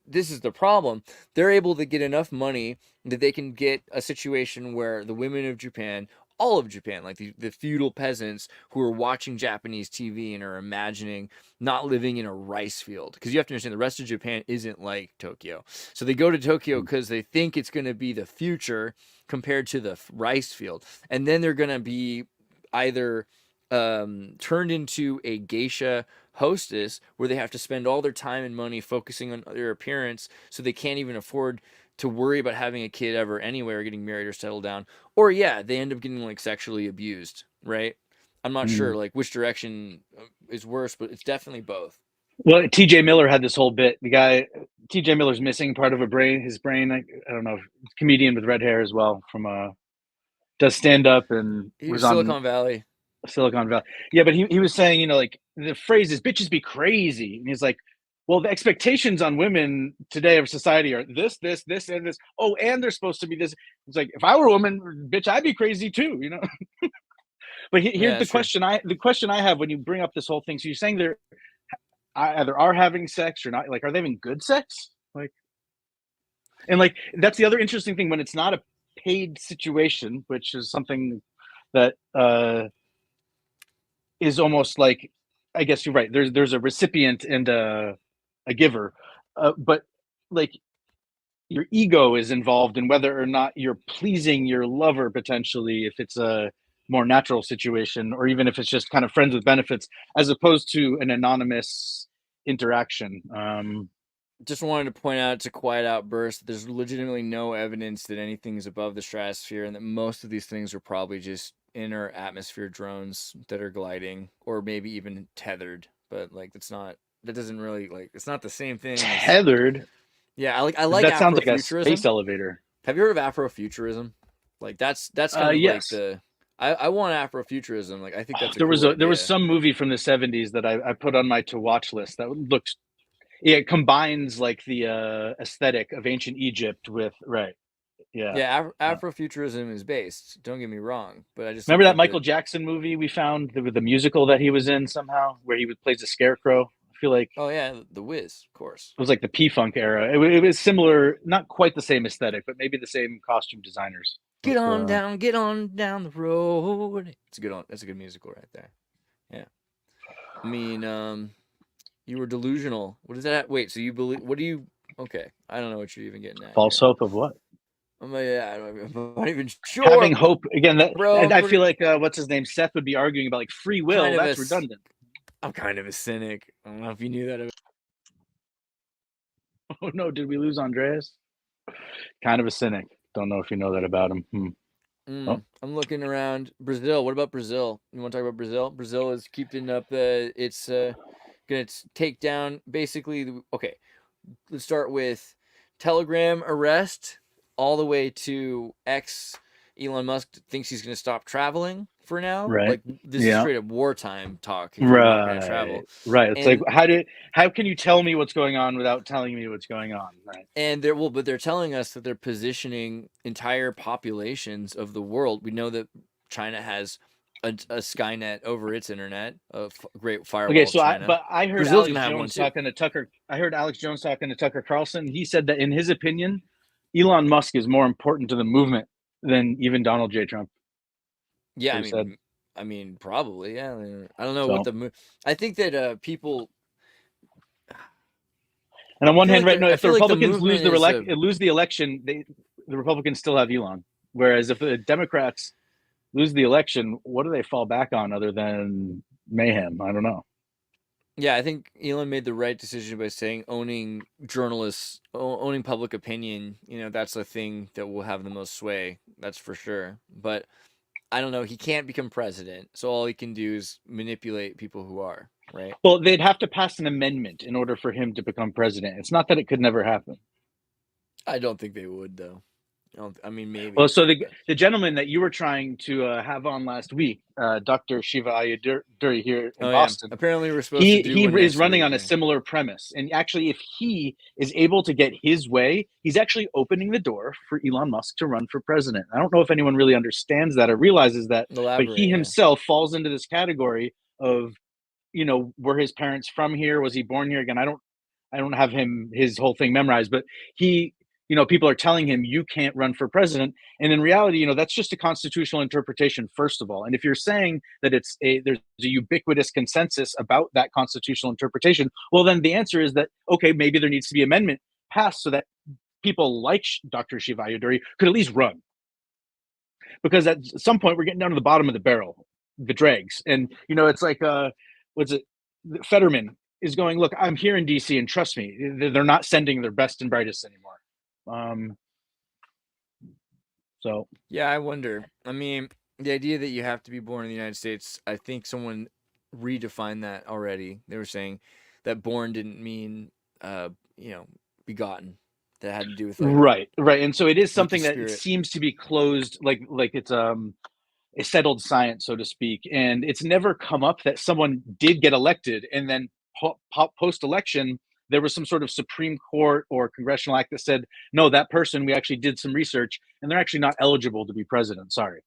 this is the problem. They're able to get enough money that they can get a situation where the women of Japan, all of Japan, like the feudal peasants who are watching Japanese TV and are imagining not living in a rice field. Because you have to understand, the rest of Japan isn't like Tokyo. So they go to Tokyo because they think it's going to be the future compared to the rice field. And then they're going to be either turned into a geisha hostess, where they have to spend all their time and money focusing on their appearance, so they can't even afford to worry about having a kid ever anyway, or getting married or settle down. Or they end up getting like sexually abused, right? I'm not sure like which direction is worse, but it's definitely both. Well, T.J. Miller had this whole bit. The guy, T.J. Miller's missing part of his brain. I don't know, comedian with red hair as well. Does stand up and was on Silicon Valley. Silicon Valley. Yeah, but he was saying, like the phrase is "bitches be crazy," and he's like, well, the expectations on women today of society are this, and this. Oh, and they're supposed to be this. It's like, if I were a woman, bitch, I'd be crazy too, you know. But here's the question. The question I have when you bring up this whole thing. So you're saying they're either are having sex or not. Like, are they having good sex? Like, and like that's the other interesting thing when it's not a paid situation, which is something that is almost like, I guess you're right. There's a recipient and a giver, but like your ego is involved in whether or not you're pleasing your lover potentially, if it's a more natural situation, or even if it's just kind of friends with benefits, as opposed to an anonymous interaction. Just wanted to point out, it's a quiet outburst. There's legitimately no evidence that anything is above the stratosphere, and that most of these things are probably just inner atmosphere drones that are gliding, or maybe even tethered. But like, that doesn't really, like, it's not the same thing. Tethered. Yeah, I like that sounds like a Afrofuturism. space elevator. Have you heard of Afrofuturism? Like that's kind of yes. like the. I want Afrofuturism. Like, I think that's there was some movie from the 70s that I put on my to watch list that looks. Yeah, it combines like the aesthetic of ancient Egypt with Yeah, Afrofuturism is based. Don't get me wrong, but I just remember that Michael Jackson movie we found with the musical that he was in somehow, where he plays a scarecrow. I feel like. Oh yeah, The Wiz, of course. It was like the P-Funk era. It was similar, not quite the same aesthetic, but maybe the same costume designers. Get on down the road. That's a good musical right there. Yeah. I mean, you were delusional. What is that? Wait, so you believe? What do you? Okay, I don't know what you're even getting at. False hope of what? I'm not even sure. Having hope again. Bro, and I feel like what's his name? Seth would be arguing about like free will. That's redundant. I'm kind of a cynic. I don't know if you knew that. Oh no! Did we lose Andreas? Kind of a cynic. Don't know if you know that about him. I'm looking around Brazil. What about Brazil? You want to talk about Brazil? Brazil is keeping up it's gonna take down basically. Okay, let's start with Telegram arrest all the way to Elon Musk thinks he's gonna stop traveling for now. Right. Like, this is straight up wartime talk. Right. Travel. Right. It's like, how can you tell me what's going on without telling me what's going on? Right. And they're telling us that they're positioning entire populations of the world. We know that China has a Skynet over its internet, a great firewall. Okay, so China. I heard Brazil's Alex Jones talking to Tucker. I heard Alex Jones talking to Tucker Carlson. He said that in his opinion, Elon Musk is more important to the movement than even Donald J. Trump. Yeah, I mean, probably. Yeah, I don't know what I think that people. And on one hand, right now, if the Republicans lose the election, the Republicans still have Elon. Whereas if the Democrats lose the election, what do they fall back on other than mayhem? I don't know. Yeah, I think Elon made the right decision by saying owning journalists, owning public opinion, that's the thing that will have the most sway. That's for sure. But I don't know. He can't become president. So all he can do is manipulate people who are, right? Well, they'd have to pass an amendment in order for him to become president. It's not that it could never happen. I don't think they would, though. I mean, maybe. Well, so the gentleman that you were trying to have on last week, Dr. Shiva Ayyadurai here in Boston. Yeah. Apparently, we're supposed to do he is running on a similar premise. And actually, if he is able to get his way, he's actually opening the door for Elon Musk to run for president. I don't know if anyone really understands that or realizes that, but he himself falls into this category of, were his parents from here? Was he born here? Again, I don't have his whole thing memorized, but he. People are telling him you can't run for president. And in reality, that's just a constitutional interpretation, first of all. And if you're saying that there's a ubiquitous consensus about that constitutional interpretation, well, then the answer is that, okay, maybe there needs to be an amendment passed so that people like Dr. Shiva Ayyadurai could at least run. Because at some point, we're getting down to the bottom of the barrel, the dregs. And, it's like, Fetterman is going, look, I'm here in DC and trust me, they're not sending their best and brightest anymore. So yeah, I wonder. I mean, the idea that you have to be born in the United States, I think someone redefined that already. They were saying that born didn't mean begotten. That had to do with like right. And so it is the something that spirit. seems to be closed, like it's a settled science, so to speak. And it's never come up that someone did get elected and then post-election there was some sort of Supreme Court or congressional act that said, no, that person, we actually did some research and they're actually not eligible to be president. Sorry.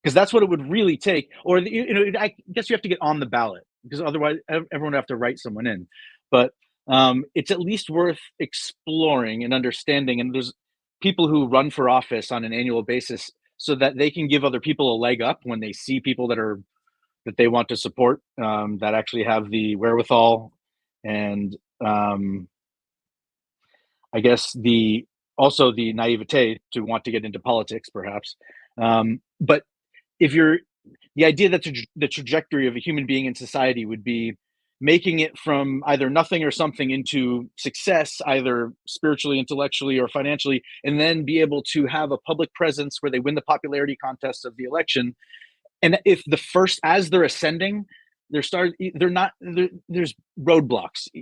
Because that's what it would really take. Or, I guess you have to get on the ballot because otherwise everyone would have to write someone in. But it's at least worth exploring and understanding. And there's people who run for office on an annual basis so that they can give other people a leg up when they see people that they want to support, that actually have the wherewithal and I guess also the naivete to want to get into politics, perhaps. But the idea that the trajectory of a human being in society would be making it from either nothing or something into success, either spiritually, intellectually, or financially, and then be able to have a public presence where they win the popularity contest of the election. And if as they're ascending, there's roadblocks.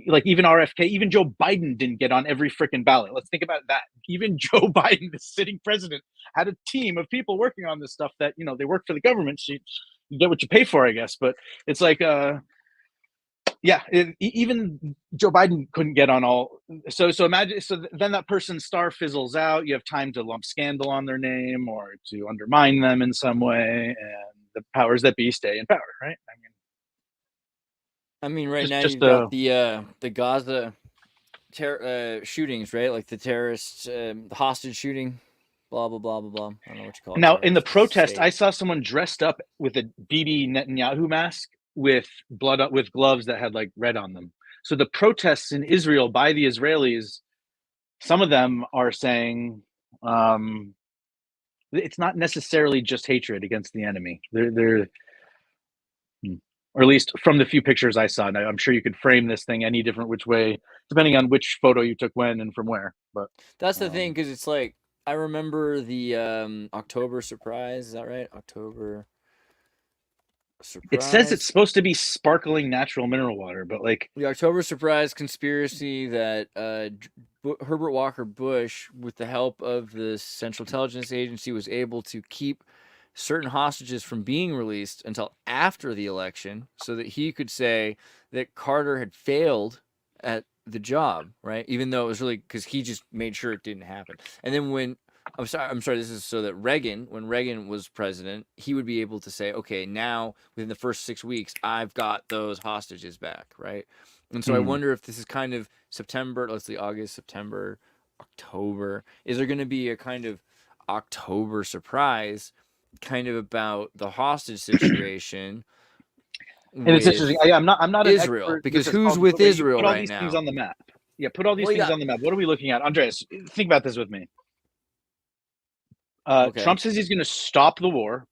Like even RFK, even Joe Biden didn't get on every freaking ballot. Let's think about that. Even Joe Biden, the sitting president, had a team of people working on this stuff that, they work for the government. So you get what you pay for, I guess. But it's like, even Joe Biden couldn't get on all. So imagine, then that person's star fizzles out. You have time to lump scandal on their name or to undermine them in some way. And the powers that be stay in power, right? Right now you've got the Gaza shootings, right? Like the terrorists, the hostage shooting, blah blah blah blah blah. I don't know what you call it. Now in the protest, I saw someone dressed up with a Bibi Netanyahu mask with with gloves that had like red on them. So the protests in Israel by the Israelis, some of them are saying it's not necessarily just hatred against the enemy. They're or at least from the few pictures I saw. Now, I'm sure you could frame this thing any different which way, depending on which photo you took when and from where. But that's the thing, because it's like, I remember the October surprise. Is that right? October surprise. It says it's supposed to be sparkling natural mineral water, but like the October surprise conspiracy that Herbert Walker Bush, with the help of the Central Intelligence Agency, was able to keep certain hostages from being released until after the election so that he could say that Carter had failed at the job, right? Even though it was really because he just made sure it didn't happen. And then when I'm sorry, this is so that when Reagan was president, he would be able to say, okay, now within the first 6 weeks, I've got those hostages back, right? And so I wonder if this is kind of September, let's see, August, September, October. Is there going to be a kind of October surprise kind of about the hostage situation? And it's interesting. I'm not Israel, an expert because who's with Israel put all right these now? things on the map. Yeah, put all these things on the map. What are we looking at? Andreas, think about this with me. Okay. Trump says he's going to stop the war,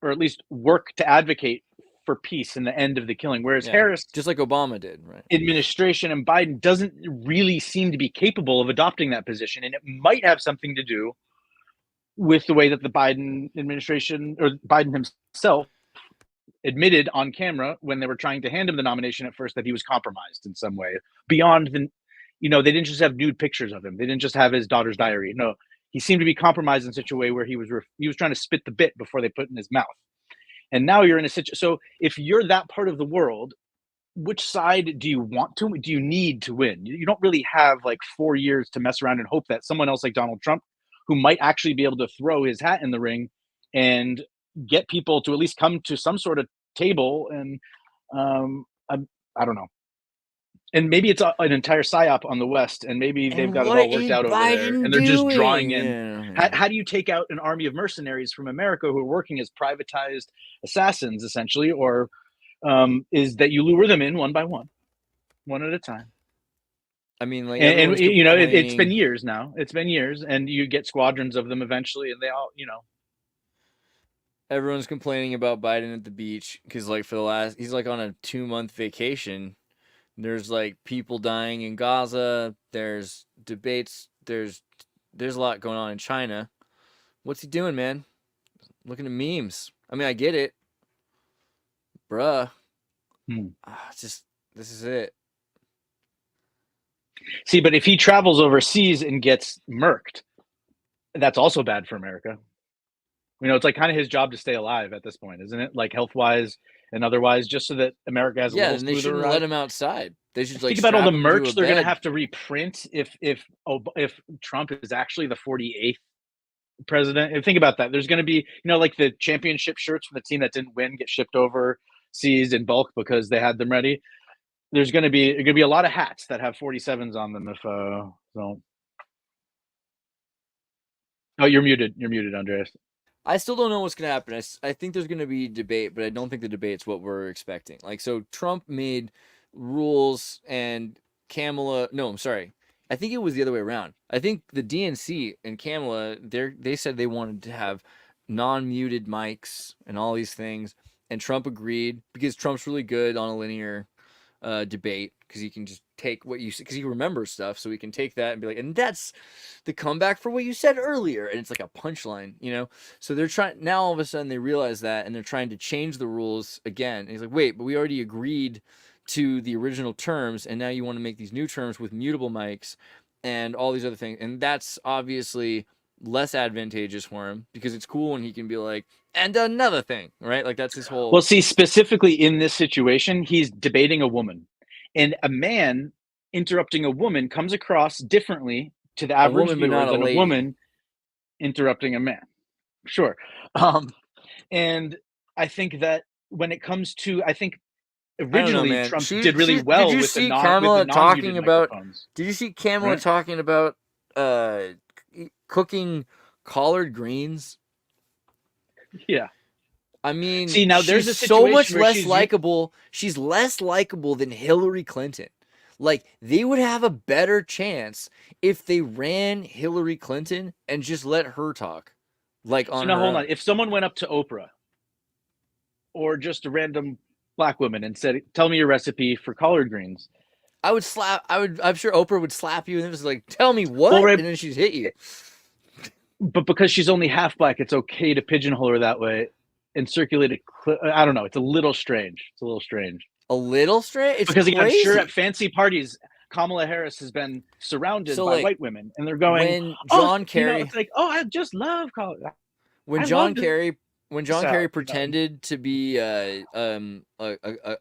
or at least work to advocate for peace and the end of the killing. Whereas Harris, just like Obama did, right? Administration and Biden doesn't really seem to be capable of adopting that position. And it might have something to do with the way that the Biden administration or Biden himself admitted on camera when they were trying to hand him the nomination at first that he was compromised in some way beyond the, they didn't just have nude pictures of him. They didn't just have his daughter's diary. No, he seemed to be compromised in such a way where he was trying to spit the bit before they put it in his mouth. And now you're in a situation. So if you're that part of the world, which side do you need to win? You don't really have like 4 years to mess around and hope that someone else like Donald Trump, who might actually be able to throw his hat in the ring and get people to at least come to some sort of table. And I don't know. And maybe it's an entire psyop on the West, and maybe they've got it all worked out over there, and they're just drawing in. How do you take out an army of mercenaries from America who are working as privatized assassins, essentially, or is that you lure them in one by one at a time? I mean, like, and it's been years now. It's been years, and you get squadrons of them eventually, and they all, Everyone's complaining about Biden at the beach because, like, he's like on a 2-month vacation. There's like people dying in Gaza. There's debates. There's a lot going on in China. What's he doing, man? Looking at memes. I mean, I get it, bruh. This is it. See, but if he travels overseas and gets murked, that's also bad for America. You know, it's like kind of his job to stay alive at this point, isn't it? Like health-wise and otherwise, just so that America has a Yeah, little and they smoother shouldn't ride. let him outside. They should like Think about all the strap him to merch a they're going to bed. have to reprint if Trump is actually the 48th president. And think about that. There's going to be, like the championship shirts from the team that didn't win get shipped overseas in bulk because they had them ready. There's going to be a lot of hats that have 47s on them if so. Oh, you're muted. You're muted, Andreas. I still don't know what's going to happen. I think there's going to be debate, but I don't think the debate's what we're expecting. Like, so Trump made rules and Kamala, no, I'm sorry. I think it was the other way around. I think the DNC and Kamala, they said they wanted to have non-muted mics and all these things, and Trump agreed because Trump's really good on a linear debate because he can just take what you say because he remembers stuff, so he can take that and be like, and that's the comeback for what you said earlier, and it's like a punchline, So they're trying now. All of a sudden, they realize that, and they're trying to change the rules again. And he's like, wait, but we already agreed to the original terms, and now you want to make these new terms with mutable mics and all these other things, and that's obviously less advantageous for him because it's cool when he can be like, and another thing, right? Like that's his whole. Well, see, specifically in this situation, he's debating a woman, and a man interrupting a woman comes across differently to the average viewer than a woman interrupting a man. Sure. And I think that when it comes to, I think originally Trump did really well with the non-muted microphones. Did you see Kamala talking about cooking collard greens? Yeah. I mean, see, now there's she's so much less likable. She's less likable than Hillary Clinton. Like, they would have a better chance if they ran Hillary Clinton and just let her talk. Like, on hold on. If someone went up to Oprah or just a random black woman and said, tell me your recipe for collard greens, I'm sure Oprah would slap you and it was like, tell me what? Well, right. And then she'd hit you. But because she's only half black, it's okay to pigeonhole her that way and circulate it. I don't know. It's a little strange. A little strange. It's because crazy. I'm sure at fancy parties, Kamala Harris has been surrounded by white women, and they're going. When John Kerry, it's like, I just love college. When John Kerry pretended to be a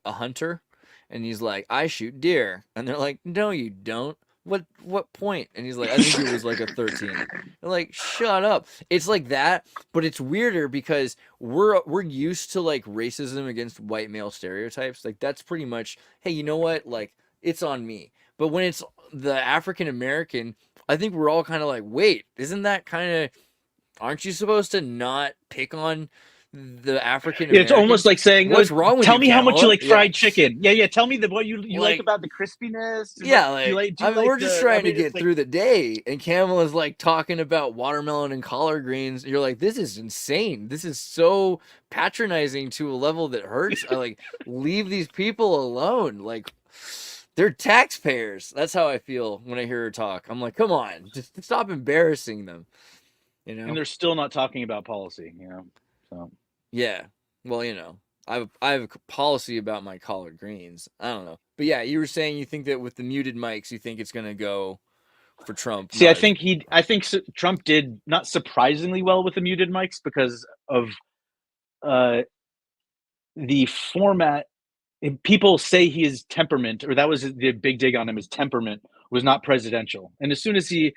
hunter, and he's like, I shoot deer, and they're like, no, you don't. What point? And he's like, I think he was like a 13. They're like, shut up. It's like that, but it's weirder because we're used to like racism against white male stereotypes. Like that's pretty much, hey, you know what? Like it's on me. But when it's the African American, I think we're all kind of like, wait, isn't that kind of? Aren't you supposed to not pick on the African American? It's almost like saying, what's wrong with tell you, me how much you like fried yeah. chicken. Yeah. Tell me what you like about the crispiness. Yeah, we're just trying to get through the day, and Kamala's like talking about watermelon and collard greens. You're like, this is insane. This is so patronizing to a level that hurts. I like leave these people alone. Like they're taxpayers. That's how I feel when I hear her talk. I'm like, come on, just stop embarrassing them. And they're still not talking about policy. So yeah, well, I have a policy about my collard greens. I don't know, but yeah, you were saying you think that with the muted mics, you think it's gonna go for Trump. See, I think Trump did not surprisingly well with the muted mics because of the format. People say his temperament, or that was the big dig on him. His temperament was not presidential, and as soon as he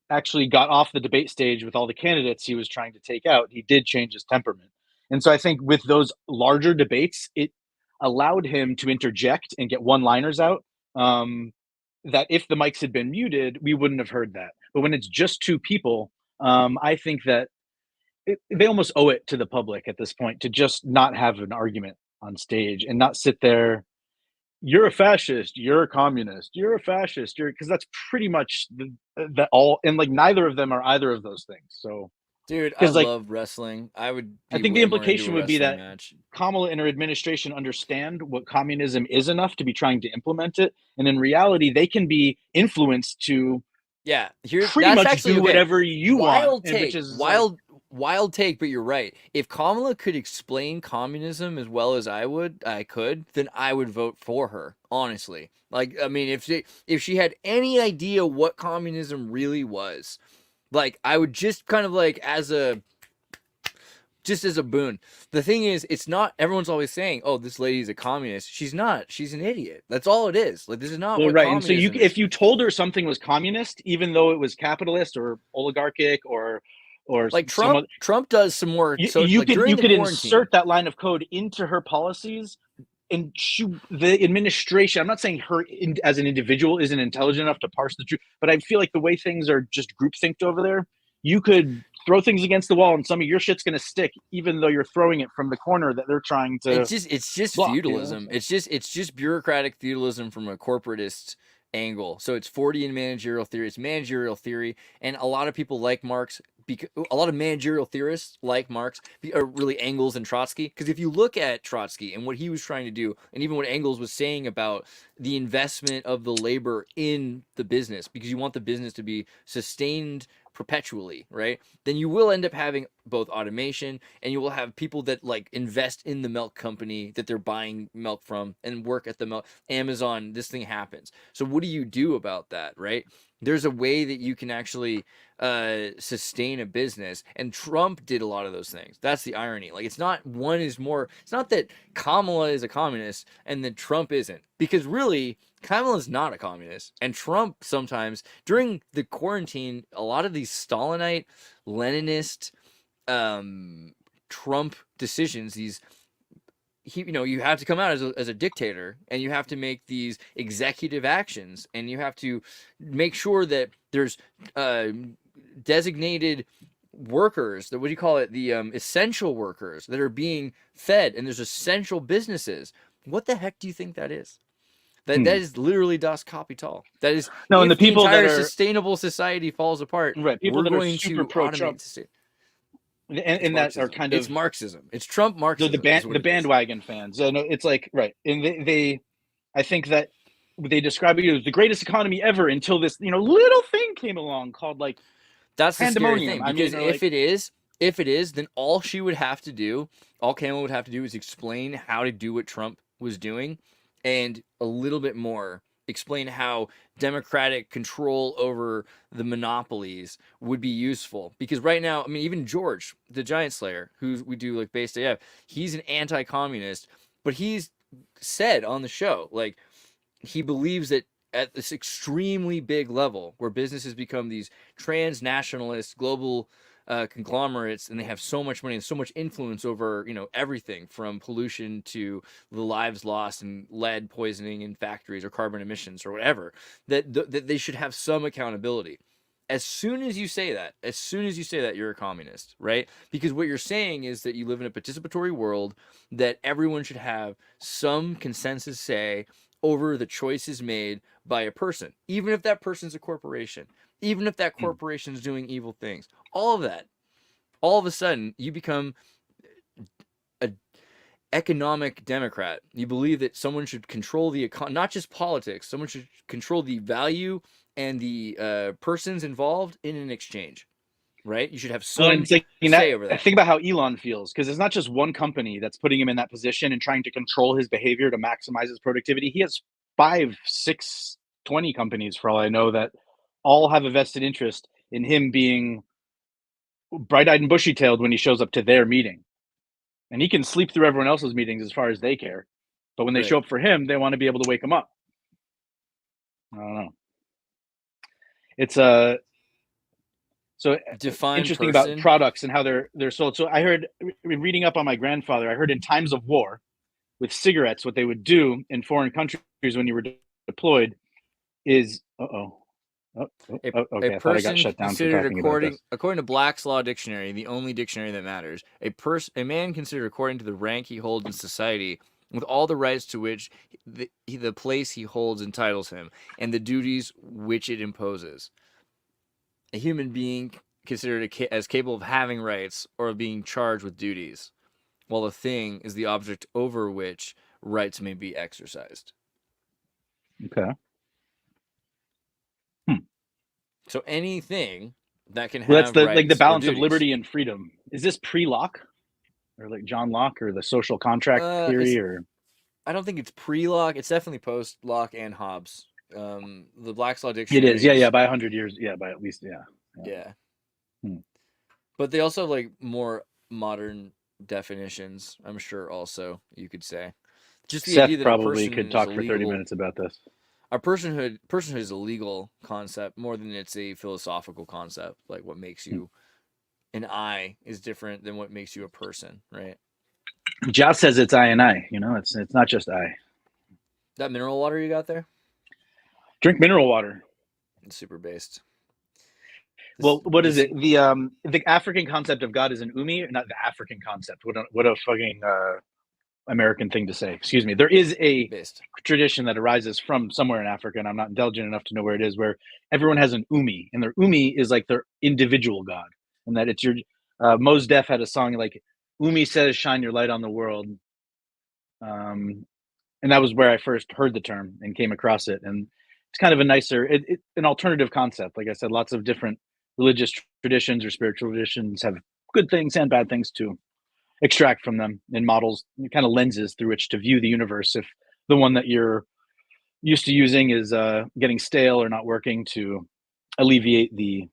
actually got off the debate stage with all the candidates he was trying to take out, he did change his temperament. And so I think with those larger debates, it allowed him to interject and get one-liners out that if the mics had been muted, we wouldn't have heard that. But when it's just two people, I think that they almost owe it to the public at this point to just not have an argument on stage and not sit there. You're a fascist, you're a communist, you're a fascist, because that's pretty much the all, and like neither of them are either of those things. So, dude, I love wrestling. I think the implication would be that Kamala and her administration understand what communism is enough to be trying to implement it, and in reality, they can be influenced to pretty much do whatever you want. wild take, but you're right. If Kamala could explain communism as well as I could, then I would vote for her. Honestly, like, I mean, if she had any idea what communism really was, like, I would just kind of like just as a boon. The thing is, it's not. Everyone's always saying, "Oh, this lady's a communist." She's not. She's an idiot. That's all it is. Like, this is not. Well, what right. And so communism is. if you told her something was communist, even though it was capitalist or oligarchic or like Trump does some more. So you like, could during the quarantine, insert that line of code into her policies, and the administration. I'm not saying her as an individual isn't intelligent enough to parse the truth, but I feel like the way things are just groupthinked over there, you could throw things against the wall and some of your shit's going to stick, even though you're throwing it from the corner that they're trying to. It's just block, feudalism. You know? It's just bureaucratic feudalism from a corporatist angle. So it's Fordian managerial theory. It's managerial theory, and a lot of people like Marx. A lot of managerial theorists like Marx are really Engels and Trotsky. Because if you look at Trotsky and what he was trying to do, and even what Engels was saying about the investment of the labor in the business, because you want the business to be sustained perpetually, right? Then you will end up having both automation, and you will have people that like invest in the milk company that they're buying milk from and work at the milk. Amazon, this thing happens. So what do you do about that, right? There's a way that you can actually sustain a business, and Trump did a lot of those things. That's the irony. Like, it's not one is more. It's not that Kamala is a communist and that Trump isn't, because really Kamala's not a communist, and Trump sometimes during the quarantine, a lot of these Stalinite, Leninist, Trump decisions, these. You have to come out as a dictator, and you have to make these executive actions, and you have to make sure that there's designated workers, what do you call it, the essential workers that are being fed, and there's essential businesses. What the heck do you think that is? That is literally Das Kapital. That is, no, and the people entire that are sustainable society falls apart. Right, people we're that going are super to pro-Trump. And that are kind of it's Marxism. It's Trump Marxism. The bandwagon fans. I know it's like right, and they I think that they describe it as the greatest economy ever until this little thing came along called like that's the scary pandemonium. thing, because if it is, then all Kamala would have to do is explain how to do what Trump was doing, and a little bit more. Explain how democratic control over the monopolies would be useful, because right now, I mean, even George, the Giant Slayer, who we do like Base AF, he's an anti-communist, but he's said on the show, like, he believes that at this extremely big level where businesses become these transnationalist global conglomerates, and they have so much money and so much influence over everything from pollution to the lives lost and lead poisoning in factories or carbon emissions or whatever, that they should have some accountability. As soon as you say that, you're a communist, right? Because what you're saying is that you live in a participatory world, that everyone should have some consensus say over the choices made by a person, even if that person's a corporation, even if that corporation's doing evil things. All of that, all of a sudden, you become an economic Democrat. You believe that someone should control the not just politics. Someone should control the value and the persons involved in an exchange, right? You should have some say over that. Think about how Elon feels, because it's not just one company that's putting him in that position and trying to control his behavior to maximize his productivity. He has 5, 6, 20 companies, for all I know, that all have a vested interest in him being bright-eyed and bushy-tailed when he shows up to their meeting. And he can sleep through everyone else's meetings as far as they care. But when they show up for him, they want to be able to wake him up. I don't know. It's so interesting about products and how they're sold. So I heard, reading up on my grandfather, I heard in times of war with cigarettes, what they would do in foreign countries when you were deployed is a person considered, according to Black's Law Dictionary, the only dictionary that matters, a man considered according to the rank he holds in society, with all the rights to which the place he holds entitles him, and the duties which it imposes. A human being considered as capable of having rights or of being charged with duties, while a thing is the object over which rights may be exercised. Okay. So anything that can have that's the rights the balance or of duties. liberty and freedom. Is this pre-Locke, or like John Locke, or the social contract theory, or? I don't think it's pre-Locke. It's definitely post-Locke and Hobbes. The Black's Law Dictionary. It is, yeah, by 100 years, yeah, by at least, yeah. Hmm. But they also have like more modern definitions. I'm sure. Also, you could say, just the Seth idea that probably a person could talk is for 30 minutes about this. Our personhood is a legal concept more than it's a philosophical concept. Like what makes you an I is different than what makes you a person, right? Josh says it's I and I. You know, it's not just I. That mineral water you got there? Drink mineral water. It's super based. Well, what is it? The African concept of God is an umi, not the African concept. What a fucking American thing to say. Excuse me. There is a tradition that arises from somewhere in Africa, and I'm not intelligent enough to know where it is, where everyone has an umi, and their umi is like their individual God, and that it's your. Mos Def had a song like "Umi says, shine your light on the world," and that was where I first heard the term and came across it, and it's kind of a nicer, an alternative concept. Like I said, lots of different religious traditions or spiritual traditions have good things and bad things to extract from them in models, kind of lenses through which to view the universe. If the one that you're used to using is getting stale or not working, to alleviate the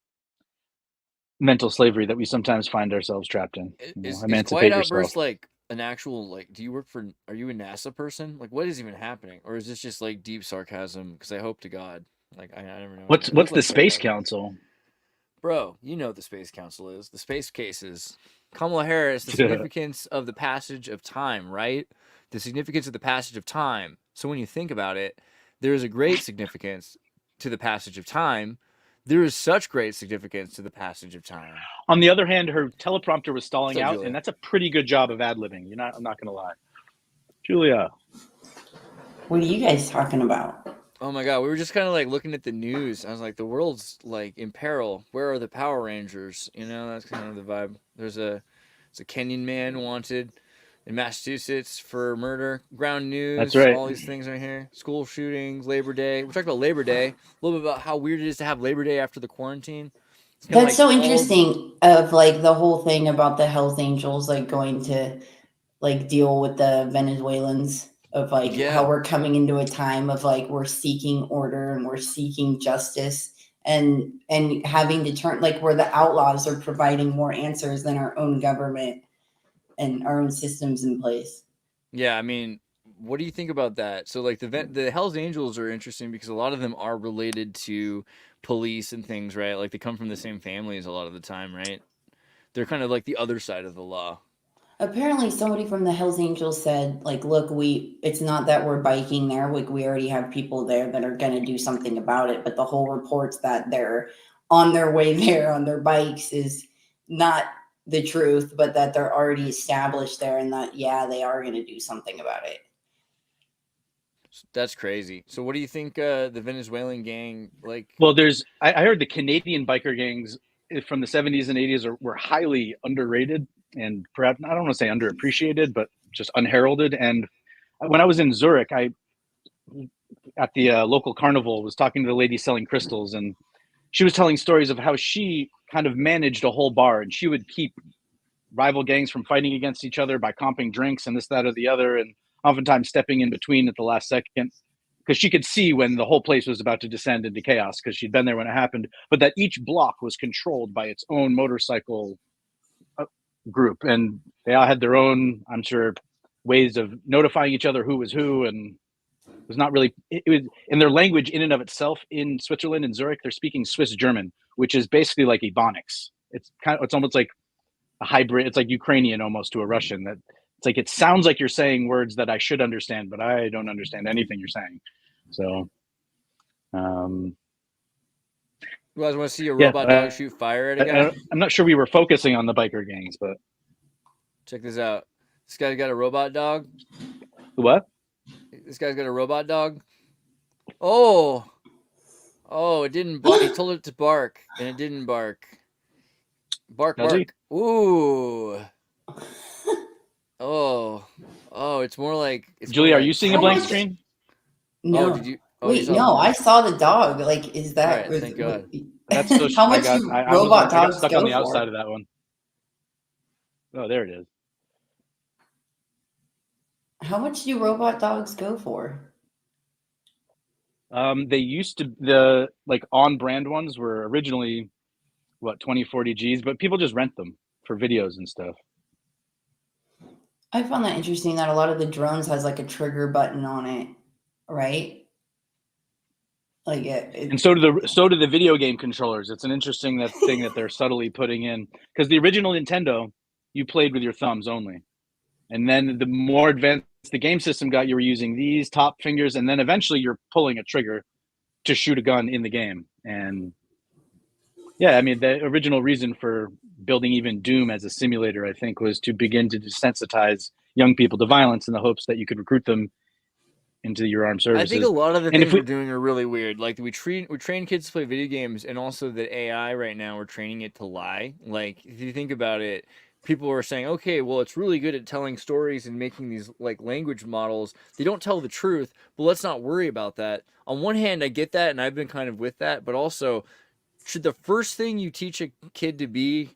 mental slavery that we sometimes find ourselves trapped in. Is emancipate Quiet yourself. Outburst like an actual, like, do you work for, are you a NASA person? Like, what is even happening? Or is this just like deep sarcasm? Because I hope to God, like, I never know. What's the Space Council? Bro, you know what the Space Council is. The space cases. Kamala Harris, the significance of the passage of time, right? The significance of the passage of time. So when you think about it, there is a great significance to the passage of time. There is such great significance to the passage of time. On the other hand, her teleprompter was stalling out, Julia? and that's a pretty good job of ad-libbing. I'm not going to lie. Julia. What are you guys talking about? Oh my God, we were just kind of like looking at the news. I was like, the world's like in peril. Where are the Power Rangers? You know, that's kind of the vibe. There's a Kenyan man wanted in Massachusetts for murder. Ground news. That's right. All these things right here. School shootings, Labor Day. We talked about Labor Day. A little bit about how weird it is to have Labor Day after the quarantine. That's like so interesting of like the whole thing about the Hells Angels, like going to like deal with the Venezuelans. Of like how we're coming into a time of like we're seeking order and we're seeking justice and having to turn like where the outlaws are providing more answers than our own government and our own systems in place. Yeah, I mean, what do you think about that? So like the Hells Angels are interesting because a lot of them are related to police and things, right? Like they come from the same families a lot of the time, right? They're kind of like the other side of the law. Apparently somebody from the Hells Angels said, like, look, it's not that we're biking there. Like, we already have people there that are going to do something about it. But the whole reports that they're on their way there on their bikes is not the truth, but that they're already established there and that, yeah, they are going to do something about it. That's crazy. So what do you think the Venezuelan gang, like? Well, I heard the Canadian biker gangs from the 70s and 80s were highly underrated. And perhaps, I don't want to say underappreciated, but just unheralded. And when I was in Zurich, at the local carnival, was talking to the lady selling crystals, and she was telling stories of how she kind of managed a whole bar, and she would keep rival gangs from fighting against each other by comping drinks and this, that, or the other, and oftentimes stepping in between at the last second, because she could see when the whole place was about to descend into chaos, because she'd been there when it happened, but that each block was controlled by its own motorcycle group, and they all had their own, I'm sure, ways of notifying each other who was who, and it was not really, it was in their language in and of itself. In Switzerland, in Zurich, they're speaking Swiss German, which is basically like Ebonics. It's almost like a hybrid. It's like Ukrainian almost to a Russian. That it's like, it sounds like you're saying words that I should understand, but I don't understand anything you're saying. So You guys want to see a robot dog shoot fire at a guy? I'm not sure we were focusing on the biker gangs, but check this out. This guy's got a robot dog. What? This guy's got a robot dog. Oh, it didn't bark. He told it to bark, and it didn't bark. Bark. Ooh. Oh, it's more like. Julie, are you seeing a blank screen? No. Oh, did you? Oh, wait, no, I saw the dog. Like, is that? Right, thank God. That's so how much do robot dogs stuck go on the for? outside of that one. Oh, there it is. How much do robot dogs go for? They used to, the like on brand ones were originally what, 20, 40 G's, but people just rent them for videos and stuff. I found that interesting that a lot of the drones has like a trigger button on it, right? Like and so do the video game controllers. It's an interesting thing that they're subtly putting in, because the original Nintendo, you played with your thumbs only, and then the more advanced the game system got, you were using these top fingers, and then eventually you're pulling a trigger to shoot a gun in the game. And yeah, I mean, the original reason for building even Doom as a simulator, I think, was to begin to desensitize young people to violence in the hopes that you could recruit them into your armed services. I think a lot of the things we're doing are really weird. Like we train kids to play video games, and also the AI right now, we're training it to lie. Like if you think about it, people are saying, okay, well, it's really good at telling stories and making these like language models. They don't tell the truth, but let's not worry about that. On one hand, I get that, and I've been kind of with that, but also, should the first thing you teach a kid to be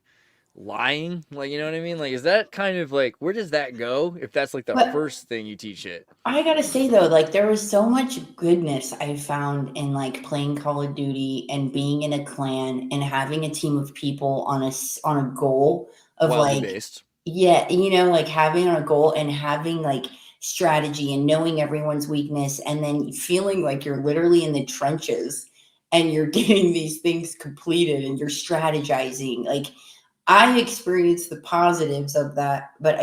lying? Like, you know what I mean? Like, is that kind of like, where does that go if that's like the first thing you teach it? I gotta say though, like there was so much goodness I found in like playing Call of Duty and being in a clan and having a team of people on a goal of Wildly like based. Yeah, you know, like having a goal and having like strategy and knowing everyone's weakness, and then feeling like you're literally in the trenches and you're getting these things completed and you're strategizing. Like I experienced the positives of that, but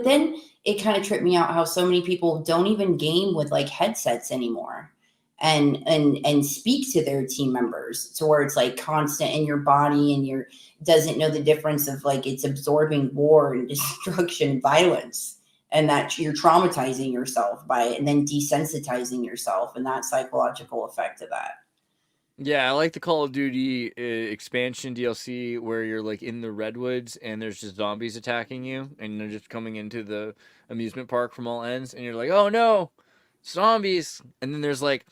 then it kind of tripped me out how so many people don't even game with like headsets anymore and speak to their team members, to where it's like constant in your body and your doesn't know the difference of like it's absorbing war and destruction, violence, and that you're traumatizing yourself by it and then desensitizing yourself, and that psychological effect of that. Yeah, I like the Call of Duty expansion DLC where you're like in the redwoods and there's just zombies attacking you and they're just coming into the amusement park from all ends, and you're like, oh no, zombies. And then there's like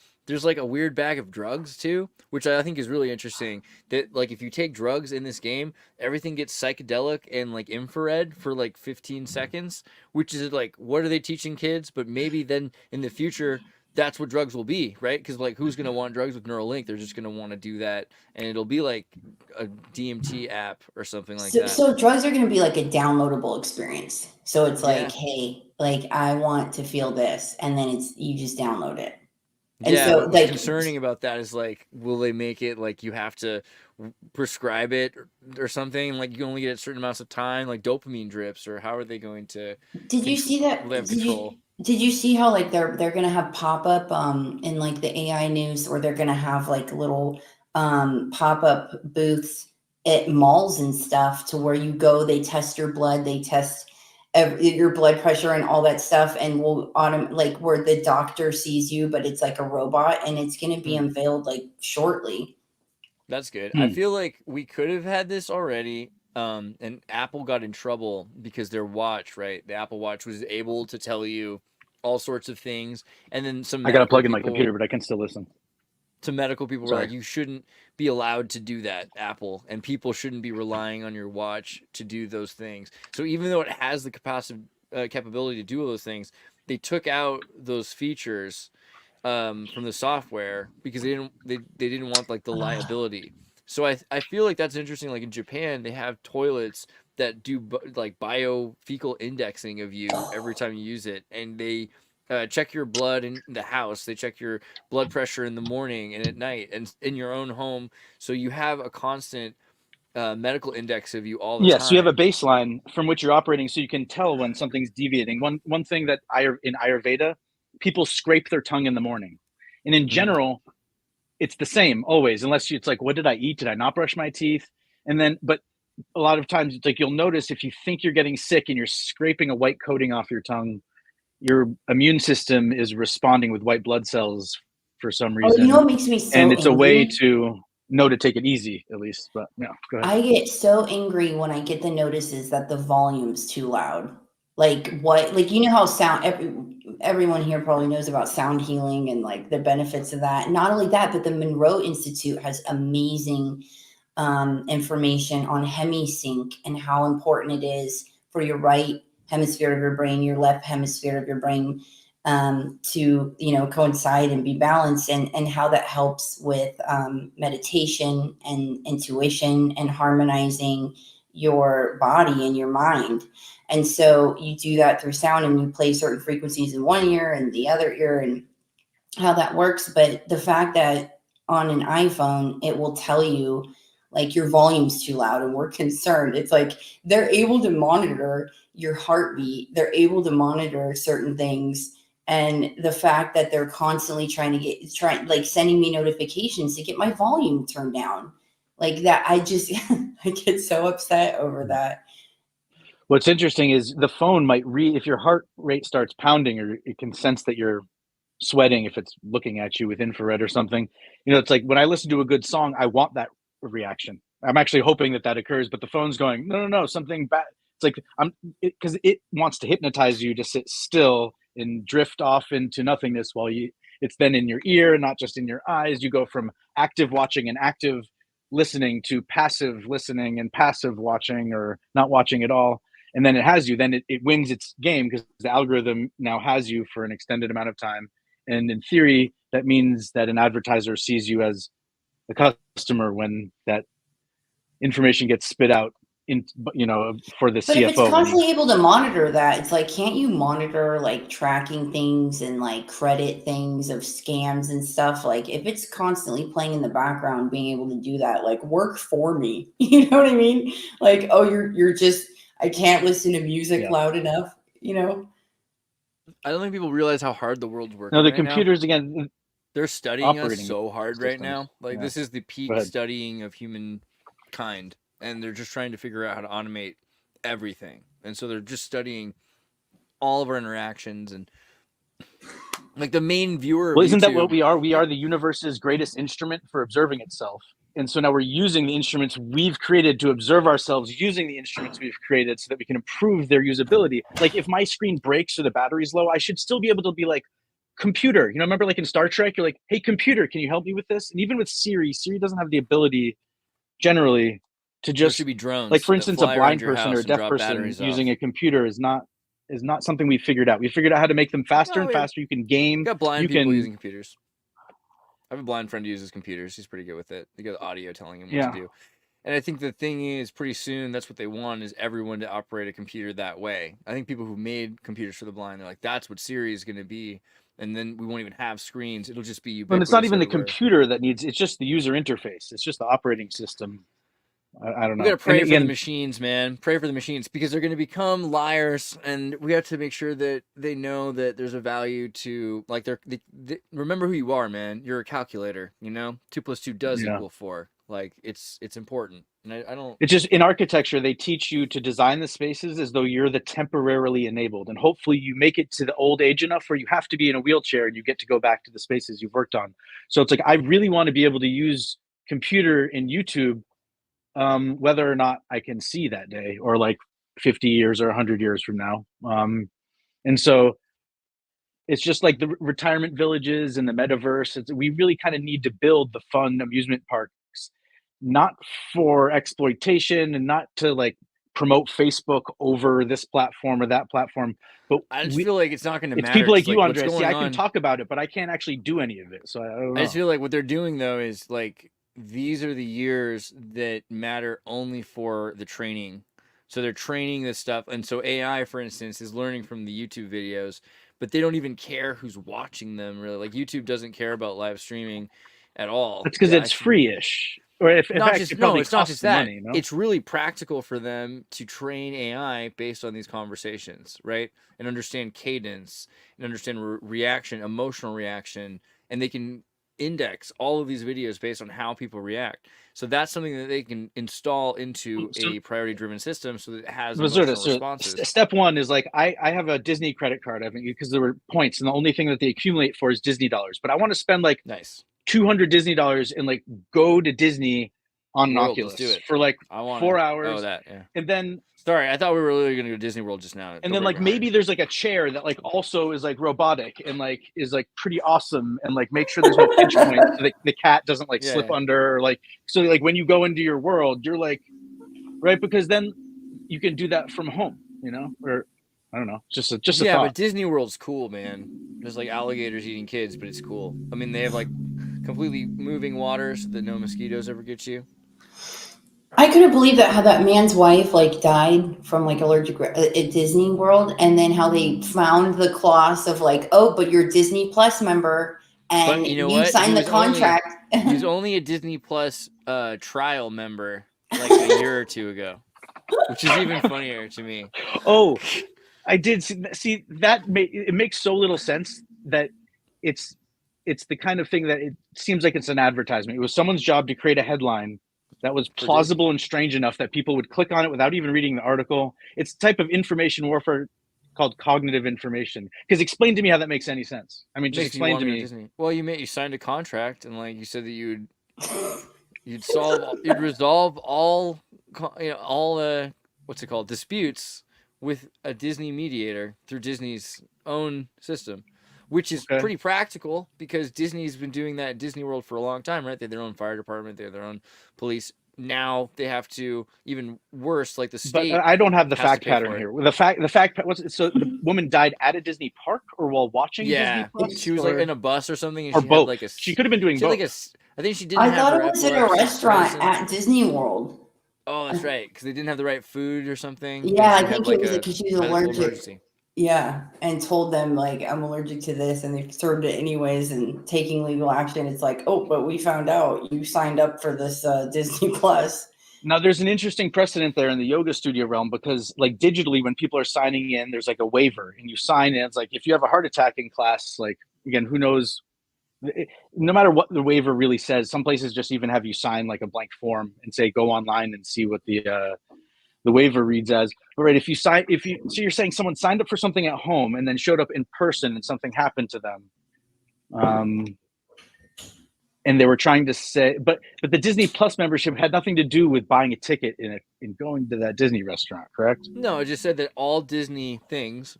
a weird bag of drugs too, which I think is really interesting. That like if you take drugs in this game, everything gets psychedelic and like infrared for like 15 seconds, which is like, what are they teaching kids? But maybe then in the future, that's what drugs will be, right? Because like, who's gonna want drugs with Neuralink? They're just gonna want to do that, and it'll be like a DMT app or something like that. So drugs are gonna be like a downloadable experience. So it's like, hey, like I want to feel this, and then you just download it. And yeah, so what's like concerning about that is like, will they make it like you have to prescribe it or something? Like you can only get it certain amounts of time, like dopamine drips, or how are they going to? Did you see that? Did you see how like they're gonna have pop up in like the AI news, or they're gonna have like little pop up booths at malls and stuff, to where you go, they test your blood, they test your blood pressure and all that stuff, and will like where the doctor sees you, but it's like a robot, and it's going to be unveiled like shortly. That's good. I feel like we could have had this already, and Apple got in trouble because their watch, right? The Apple Watch was able to tell you all sorts of things, and then I got to plug in my computer, but I can still listen. To medical people were like, you shouldn't be allowed to do that, Apple, and people shouldn't be relying on your watch to do those things. So even though it has the capability to do all those things, they took out those features from the software because they didn't want like the liability. So I feel like that's interesting. Like in Japan, they have toilets that do like biofecal indexing of you every time you use it, and they check your blood in the house. They check your blood pressure in the morning and at night and in your own home. So you have a constant medical index of you all the time. Yes, so you have a baseline from which you're operating, so you can tell when something's deviating. One thing that in Ayurveda, people scrape their tongue in the morning. And in general, it's the same always, unless it's like, what did I eat? Did I not brush my teeth? And then, but a lot of times it's like, you'll notice if you think you're getting sick and you're scraping a white coating off your tongue, your immune system is responding with white blood cells for some reason. Oh, you know what makes me so And it's angry? a way to know to take it easy, at least. But no, go ahead. I get so angry when I get the notices that the volume's too loud. Like what? Like, you know how everyone here probably knows about sound healing and like the benefits of that. Not only that, but the Monroe Institute has amazing information on hemisync and how important it is for your right hemisphere of your brain, your left hemisphere of your brain, to, you know, coincide and be balanced, and how that helps with meditation and intuition and harmonizing your body and your mind. And so you do that through sound, and you play certain frequencies in one ear and the other ear, and how that works. But the fact that on an iPhone, it will tell you like your volume's too loud and we're concerned. It's like they're able to monitor your heartbeat. They're able to monitor certain things. And the fact that they're constantly like sending me notifications to get my volume turned down, like that, I just, I get so upset over that. What's interesting is the phone might if your heart rate starts pounding, or it can sense that you're sweating if it's looking at you with infrared or something. You know, it's like when I listen to a good song, I want that reaction. I'm actually hoping that occurs, but the phone's going, no, something bad. It's like because it wants to hypnotize you to sit still and drift off into nothingness while it's then in your ear and not just in your eyes. You go from active watching and active listening to passive listening and passive watching, or not watching at all. And then it has you, then it wins its game because the algorithm now has you for an extended amount of time. And in theory, that means that an advertiser sees you as a customer when that information gets spit out in, you know, for the but CFO. If it's constantly able to monitor that, it's like, can't you monitor like tracking things and like credit things of scams and stuff? Like if it's constantly playing in the background, being able to do that, like work for me, you know what I mean? Like, oh, you're just, I can't listen to music loud enough, you know? I don't think people realize how hard the world's working. No, the right computers now. Again, they're studying us so hard systems. Right now. Like this is the peak studying of humankind, and they're just trying to figure out how to automate everything. And so they're just studying all of our interactions, and like the main viewer. Well, isn't that what we are? We are the universe's greatest instrument for observing itself. And so now we're using the instruments we've created to observe ourselves, using the instruments we've created so that we can improve their usability. Like if my screen breaks or the battery's low, I should still be able to be like, computer, you know, remember like in Star Trek, you're like, hey, computer, can you help me with this? And even with Siri doesn't have the ability generally to just, there should be drones, like for instance, a blind person or a deaf person using a computer is not something we figured out. We figured out how to make them faster and faster. You can game. You got blind people using computers. I have a blind friend who uses computers. He's pretty good with it. They got audio telling him what to do. And I think the thing is, pretty soon, that's what they want, is everyone to operate a computer that way. I think people who made computers for the blind, they're like, that's what Siri is going to be. And then we won't even have screens. It'll just be ubiquitous. And it's not even the computer that needs, it's just the user interface. It's just the operating system. I don't know. We got to pray for the machines, man. Pray for the machines, because they're going to become liars, and we have to make sure that they know that there's a value to, like, they remember who you are, man. You're a calculator, you know? 2 + 2 does equal 4. Like, it's important. And I don't. It's just in architecture, they teach you to design the spaces as though you're the temporarily enabled, and hopefully you make it to the old age enough where you have to be in a wheelchair and you get to go back to the spaces you've worked on. So it's like, I really want to be able to use computer and YouTube, whether or not I can see that day, or like 50 years or 100 years from now. And so it's just like the retirement villages and the metaverse. We really kind of need to build the fun amusement parks, not for exploitation and not to like promote Facebook over this platform or that platform. But I just feel like it's not going to matter. It's people like you, Andreas. See, I can talk about it, but I can't actually do any of it. So I don't know. I just feel like what they're doing, though, is like, these are the years that matter only for the training. So they're training this stuff. And so AI, for instance, is learning from the YouTube videos, but they don't even care who's watching them, really. Like, YouTube doesn't care about live streaming at all. It's because it's free-ish. Or if not fact, just, it no, it's not just that. Money, no? It's really practical for them to train AI based on these conversations, right? And understand cadence, and understand reaction, emotional reaction, and they can index all of these videos based on how people react. So that's something that they can install into a priority-driven system, so that it has emotional responses. Step one is like, I have a Disney credit card, I haven't, because there were points, and the only thing that they accumulate for is Disney dollars. But I want to spend like $200 Disney and like go to Disney on an Oculus for like 4 hours. Oh, that, yeah. And then, sorry, I thought we were really going to go to Disney World just now. And then like maybe there's like a chair that like also is like robotic and like is like pretty awesome, and like make sure there's no pinch point so the cat doesn't like slip under, or like, so like when you go into your world, you're like, right, because then you can do that from home. you know, or I don't know, just a Yeah, thought. but Disney World's cool, man. There's like alligators eating kids, but it's cool. I mean, they have like completely moving water so that no mosquitoes ever get you. I couldn't believe that how that man's wife like died from like allergic at Disney World, and then how they found the clause of like, oh, but you're a Disney Plus member and But you know you what? signed the contract. He was only a Disney Plus trial member like a year or two ago, which is even funnier to me. Oh, I did see that. It makes so little sense that it's the kind of thing that it seems like it's an advertisement. It was someone's job to create a headline that was plausible and strange enough that people would click on it without even reading the article. It's a type of information warfare called cognitive information. Because explain to me how that makes any sense. I mean, just explain to me. Well, you signed a contract, and like you said that you'd resolve all what's it called, disputes with a Disney mediator through Disney's own system, which is pretty practical because Disney's been doing that at Disney World for a long time, right? They have their own fire department, they have their own police. Now they have to, even worse, like the state. But I don't have the fact pattern here. The fact so the woman died at a Disney park or while watching Disney Plus? She was like in a bus or something, and or she both. had like she could have been doing both. I think she didn't. I thought it was in a restaurant at Disney World. Oh, that's right, because they didn't have the right food or something. Yeah, I think it was because she was allergic. Emergency. Yeah, and told them like I'm allergic to this, and they served it anyways, and taking legal action. It's like, oh, but we found out you signed up for this Disney Plus. Now, there's an interesting precedent there in the yoga studio realm because, like, digitally, when people are signing in, there's like a waiver, and you sign in. It's like if you have a heart attack in class, like again, who knows? No matter what the waiver really says, some places just even have you sign like a blank form and say go online and see what the waiver reads as. All right, so you're saying someone signed up for something at home and then showed up in person and something happened to them, and they were trying to say, but the Disney Plus membership had nothing to do with buying a ticket in going to that Disney restaurant, correct? No, it just said that all Disney things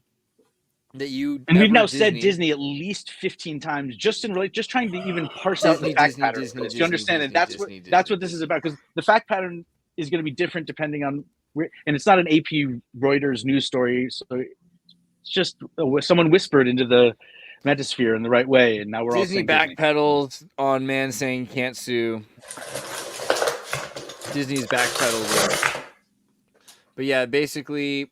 that you and we've now said Disney at least 15 times just trying to even parse out the fact pattern. You understand, and that's what this is about, because the fact pattern is going to be different depending on where, and it's not an AP Reuters news story, so it's just someone whispered into the metasphere in the right way, and now we're Disney backpedals on man saying can't sue. Disney's backpedaled. But yeah, basically,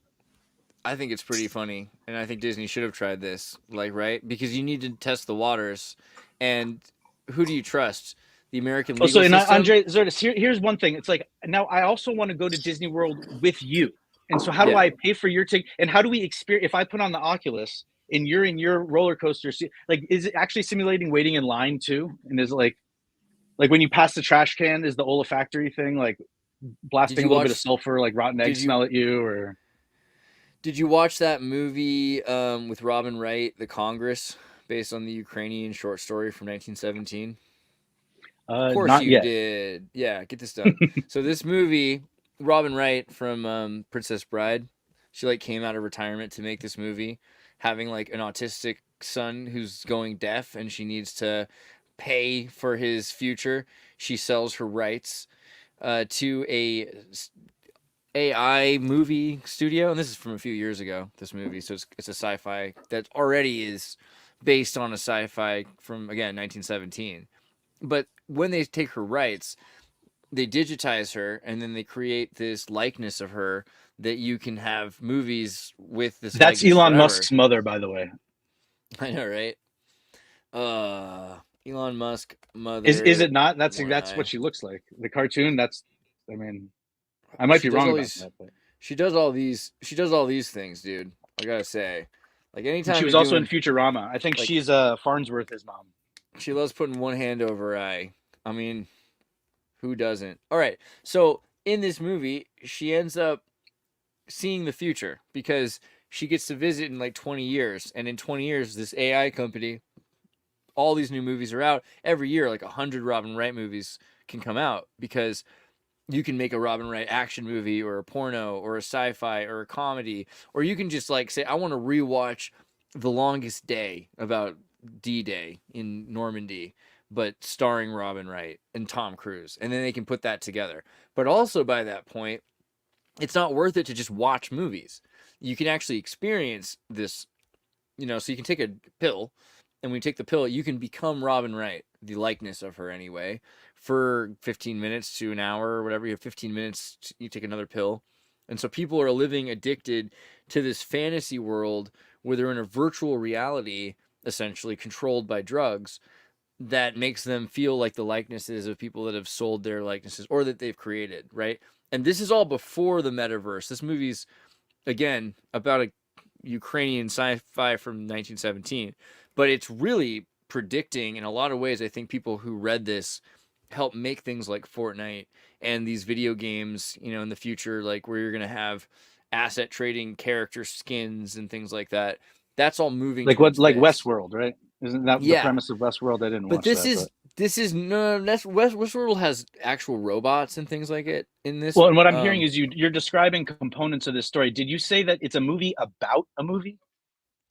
I think it's pretty funny, and I think Disney should have tried this, like, right? Because you need to test the waters, and who do you trust? The American legal system? Andreas Xirtus, here's one thing. It's like, now I also want to go to Disney World with you, and so how do I pay for your ticket? And how do we experience? If I put on the Oculus and you're in your roller coaster, like, is it actually simulating waiting in line too? And is it like when you pass the trash can, is the olfactory thing like blasting a little bit of sulfur, like rotten eggs smell at you? Or did you watch that movie with Robin Wright, The Congress, based on the Ukrainian short story from 1917? Of course you did. Yeah, get this done. So this movie, Robin Wright from Princess Bride, she like came out of retirement to make this movie, having like an autistic son who's going deaf, and she needs to pay for his future. She sells her rights to a AI movie studio, and this is from a few years ago, this movie, so it's a sci-fi that already is based on a sci-fi from, again, 1917. But when they take her rights, they digitize her, and then they create this likeness of her that you can have movies with this. That's Elon Musk's mother, by the way. I know, right? Elon Musk mother. Is it not? That's what she looks like. The cartoon. I mean, I might be wrong about that. But she does all these things, dude. I gotta say, like anytime she was also in Futurama. I think she's Farnsworth's mom. She loves putting one hand over her eye. I mean, who doesn't? All right. So in this movie, she ends up seeing the future because she gets to visit in like 20 years. And in 20 years, this AI company, all these new movies are out. Every year, like 100 Robin Wright movies can come out because you can make a Robin Wright action movie or a porno or a sci-fi or a comedy. Or you can just like say, I want to rewatch The Longest Day about D-Day in Normandy, but starring Robin Wright and Tom Cruise. And then they can put that together. But also by that point, it's not worth it to just watch movies. you can actually experience this, so you can take a pill, and when you take the pill, you can become Robin Wright, the likeness of her anyway, for 15 minutes to an hour or whatever. You have 15 minutes, you take another pill. And so people are living addicted to this fantasy world where they're in a virtual reality, essentially controlled by drugs, that makes them feel like the likenesses of people that have sold their likenesses or that they've created, right? And this is all before the metaverse. This movie's, again, about a Ukrainian sci-fi from 1917, but it's really predicting in a lot of ways. I think people who read this help make things like Fortnite and these video games, in the future, like where you're going to have asset trading character skins and things like that. That's all moving like towards like this. Westworld, right? Isn't that the premise of Westworld? I didn't watch that. This is no, that's Westworld has actual robots and things like it in this. Well, and what I'm hearing is you're describing components of this story. Did you say that it's a movie about a movie?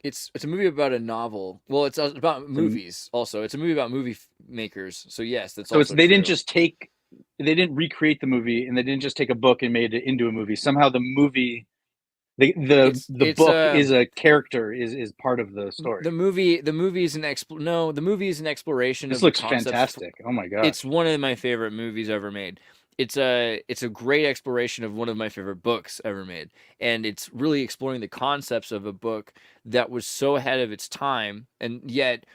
It's a movie about a novel. Well, it's about movies also. It's a movie about movie makers. So yes, that's so also they true. They didn't recreate the movie, and they didn't just take a book and made it into a movie. Somehow the movie, the book is a character, is part of the story. The movie is an exploration. This of looks the concept. fantastic. Oh my god! It's one of my favorite movies ever made. It's a great exploration of one of my favorite books ever made, and it's really exploring the concepts of a book that was so ahead of its time, and yet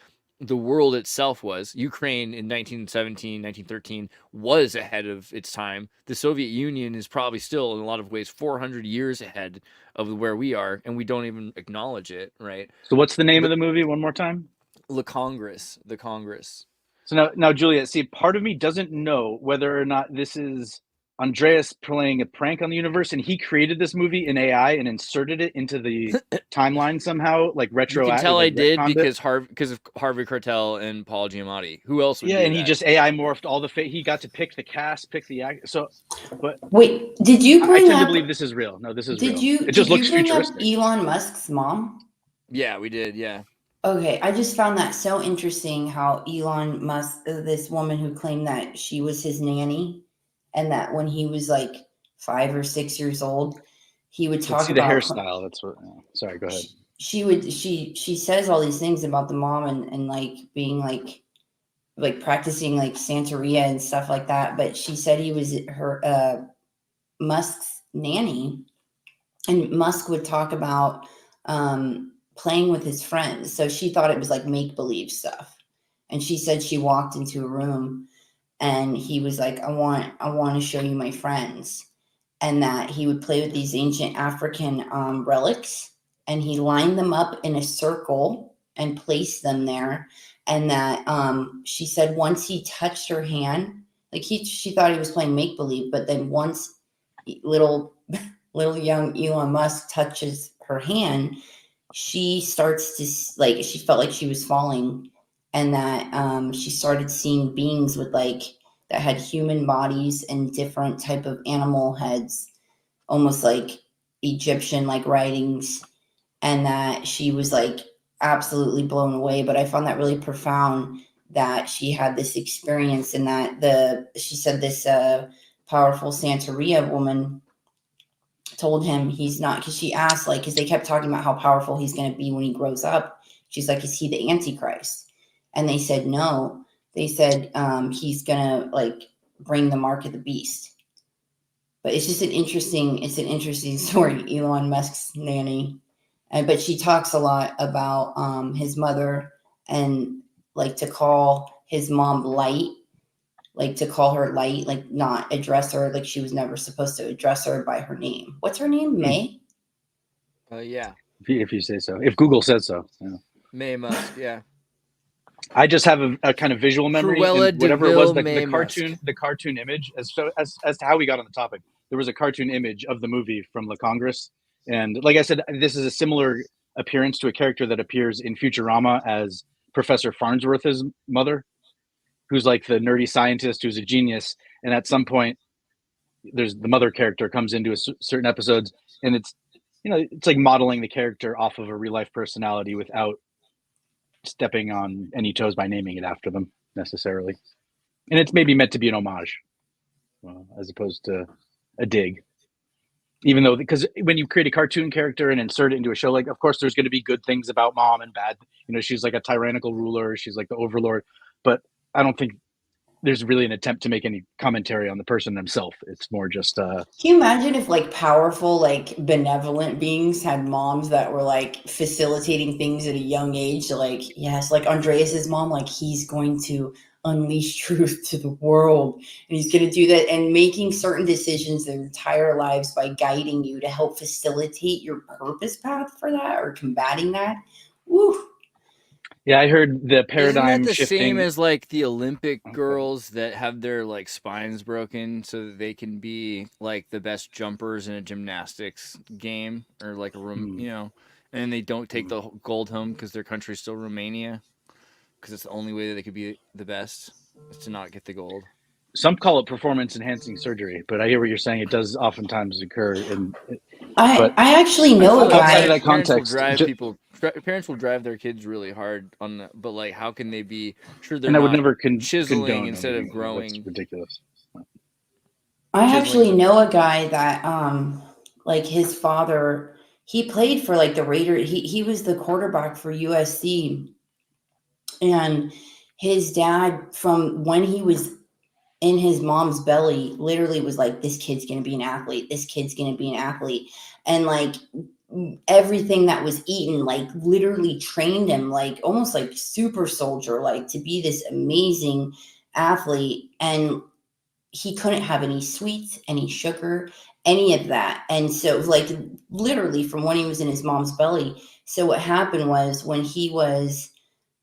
the world itself was. Ukraine in 1917, 1913 was ahead of its time. The Soviet Union is probably still, in a lot of ways, 400 years ahead of where we are, and we don't even acknowledge it, right? So what's the name of the movie one more time? The Congress. So now, Juliet, see, part of me doesn't know whether or not this is Andreas playing a prank on the universe, and he created this movie in AI and inserted it into the timeline somehow, like retroactive. You can tell I did because of Harvey Keitel and Paul Giamatti. Who else would do and that? he just AI morphed all the he got to pick the cast, pick the act. So, but wait, did you bring I tend up? to believe this is real. No, this is real. It just looks you bring futuristic. Up Elon Musk's mom? Yeah, we did. Yeah. Okay, I just found that so interesting how Elon Musk, this woman who claimed that she was his nanny, and that when he was like 5 or 6 years old, he would talk about the hairstyle. That's what. Sorry, go ahead. She says all these things about the mom and like being like practicing like Santeria and stuff like that. But she said he was her Musk's nanny, and Musk would talk about playing with his friends. So she thought it was like make-believe stuff. And she said she walked into a room and he was like, I want to show you my friends. And that he would play with these ancient African relics, and he lined them up in a circle and placed them there. And that she said once he touched her hand, like she thought he was playing make-believe, but then once little young Elon Musk touches her hand, she starts to she felt like she was falling, and that she started seeing beings with that had human bodies and different type of animal heads, almost like Egyptian writings, and that she was absolutely blown away. But I found that really profound that she had this experience, and that she said this powerful Santeria woman told him he's not, because she asked, because they kept talking about how powerful he's going to be when he grows up. She's like, is he the Antichrist? And they said no. They said he's going to bring the mark of the beast. But it's just an interesting story, Elon Musk's nanny. But she talks a lot about his mother, and to call his mom Light, to call her Light, not address her, she was never supposed to address her by her name. What's her name? May? Yeah. If you say so. If Google said so. Yeah. May Musk, yeah. I just have a kind of visual memory. Cruella whatever it was, the cartoon image, as to how we got on the topic. There was a cartoon image of the movie from Le Congress. And like I said, this is a similar appearance to a character that appears in Futurama as Professor Farnsworth's mother, who's the nerdy scientist who's a genius. And at some point, there's the mother character comes into certain episodes, and it's modeling the character off of a real life personality without stepping on any toes by naming it after them necessarily. And it's maybe meant to be an homage as opposed to a dig. even though, because when you create a cartoon character and insert it into a show, like, of course there's going to be good things about mom and bad, she's like a tyrannical ruler, she's like the overlord, but I don't think there's really an attempt to make any commentary on the person themselves. It's more just Can you imagine if like powerful, like benevolent beings had moms that were like facilitating things at a young age? So, like, yes, like Andreas's mom, like he's going to unleash truth to the world, and he's going to do that, and making certain decisions their entire lives by guiding you to help facilitate your purpose path for that or combating that. Woo. Yeah, I heard the paradigm Isn't that the shifting. same as like the Olympic girls that have their like spines broken so that they can be like the best jumpers in a gymnastics game or like a room, and they don't take the gold home because their country's still Romania because it's the only way that they could be the best is to not get the gold. Some call it performance enhancing surgery, but I hear what you're saying. It does oftentimes occur. I actually know a guy. Outside of that context, Parents will drive their kids really hard on that, but like, how can they be sure they're and I would not never chiseling instead of growing? That's ridiculous. I actually know a guy that, like his father, he played for like the Raiders. He was the quarterback for USC, and his dad, from when he was in his mom's belly, literally was like, this kid's going to be an athlete. This kid's going to be an athlete. And like everything that was eaten, like literally trained him, like almost like super soldier, like to be this amazing athlete. And he couldn't have any sweets, any sugar, any of that. And so like literally from when he was in his mom's belly. So what happened was when he was,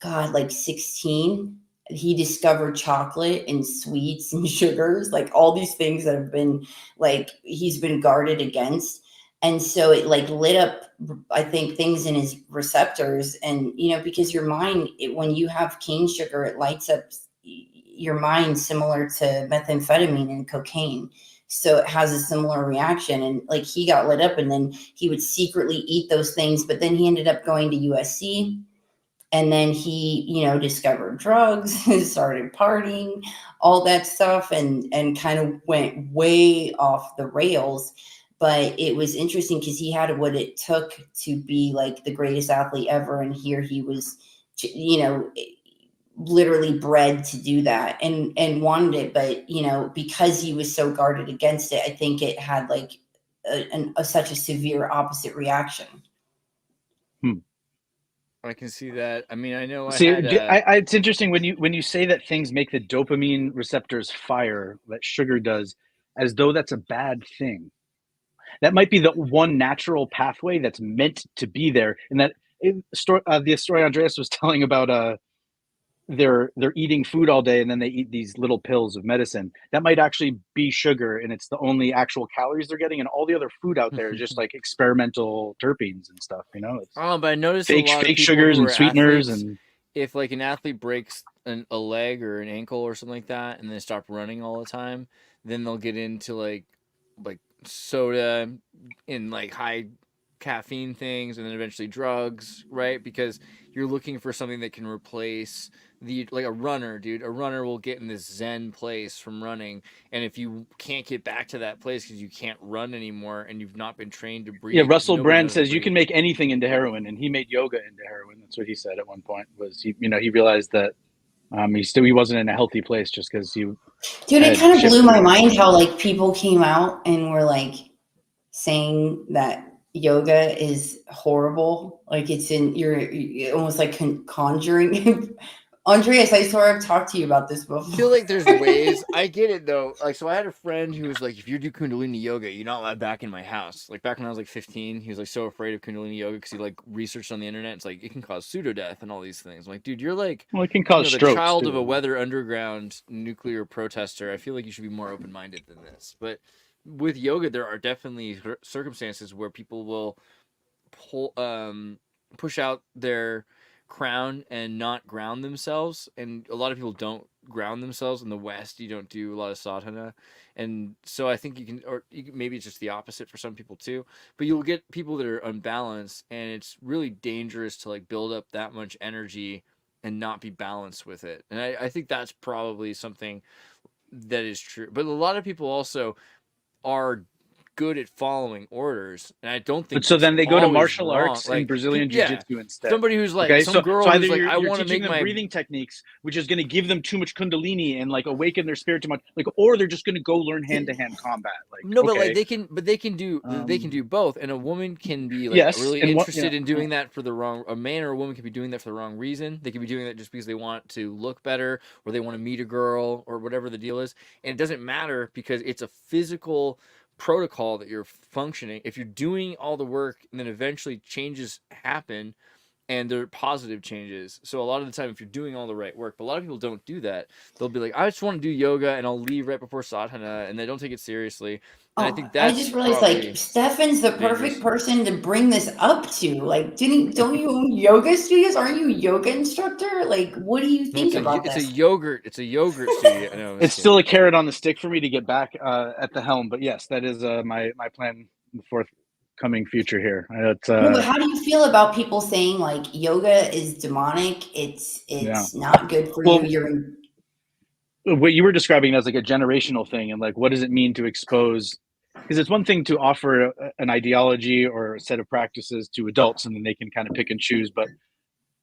God, like 16, he discovered chocolate and sweets and sugars, like all these things that have been like, he's been guarded against. And so it like lit up, I think, things in his receptors. And, because your mind, when you have cane sugar, it lights up your mind similar to methamphetamine and cocaine. So it has a similar reaction. And like he got lit up, and then he would secretly eat those things. But then he ended up going to USC. And then he, discovered drugs, started partying, all that stuff, and kind of went way off the rails. But it was interesting because he had what it took to be like the greatest athlete ever. And here he was, literally bred to do that and wanted it. But, because he was so guarded against it, I think it had like such a severe opposite reaction. I can see that. I mean, I know. It's interesting when you say that things make the dopamine receptors fire, that sugar does, as though that's a bad thing. That might be the one natural pathway that's meant to be there. And that the story Andreas was telling about, they're eating food all day and then they eat these little pills of medicine. That might actually be sugar, and it's the only actual calories they're getting, and all the other food out there is just like experimental terpenes and stuff. It's but I noticed fake a lot of people sugars who and are sweeteners. athletes, And if like an athlete breaks a leg or an ankle or something like that, and they stop running all the time, then they'll get into like soda and like high caffeine things, and then eventually drugs, right? Because you're looking for something that can replace like a runner, dude. A runner will get in this zen place from running, and if you can't get back to that place because you can't run anymore and you've not been trained to breathe. Yeah, Russell Brand says you can make anything into heroin, and he made yoga into heroin. That's what he said at one point. Was he realized that he wasn't in a healthy place just because he. Dude, it kind of blew my mind how like people came out and were like saying that yoga is horrible. Like you're almost like conjuring. Andreas, I swear I've talked to you about this before. I feel like there's ways. I get it though. Like, so I had a friend who was like, if you do Kundalini yoga, you're not allowed back in my house. Like back when I was like 15, he was like so afraid of Kundalini yoga because he like researched on the internet. It's like it can cause pseudo-death and all these things. I'm like, dude, you're like, well, it can cause strokes, the child too. of a Weather Underground nuclear protester. I feel like you should be more open-minded than this. But with yoga, there are definitely circumstances where people will push out their crown and not ground themselves, and a lot of people don't ground themselves. In the West, you don't do a lot of sadhana, and so I think maybe it's just the opposite for some people too, but you'll get people that are unbalanced, and it's really dangerous to like build up that much energy and not be balanced with it. And I think that's probably something that is true, but a lot of people also are good at following orders, and I don't think. But so then they go to always martial wrong. arts Like, and Brazilian yeah, jiu-jitsu instead. somebody who's like Okay, some girl either who's like, I you're want to teaching make them my breathing techniques, which is going to give them too much kundalini and like awaken their spirit too much, like, or they're just going to go learn hand-to-hand combat. Like, no, okay. but like they can do both, and a woman can be like Yes, really and interested in doing that for the wrong. A man or a woman can be doing that for the wrong reason. They can be doing that just because they want to look better, or they want to meet a girl, or whatever the deal is, and it doesn't matter because it's a physical protocol that you're functioning. If you're doing all the work, and then eventually changes happen, and they're positive changes. So a lot of the time, if you're doing all the right work, but a lot of people don't do that. They'll be like, I just want to do yoga, and I'll leave right before sadhana, and they don't take it seriously. And I think that's I just realized like Stefan's the perfect person to bring this up to. Like, don't you own yoga studios? Aren't you a yoga instructor? Like, what do you think about this? It's a yogurt studio. No, it's still a carrot on the stick for me to get back at the helm. But yes, that is my plan in the forthcoming future here. No, but how do you feel about people saying like yoga is demonic? It's not good for you. What you were describing as like a generational thing, and like, what does it mean to expose? Because it's one thing to offer an ideology or a set of practices to adults, and then they can kind of pick and choose. But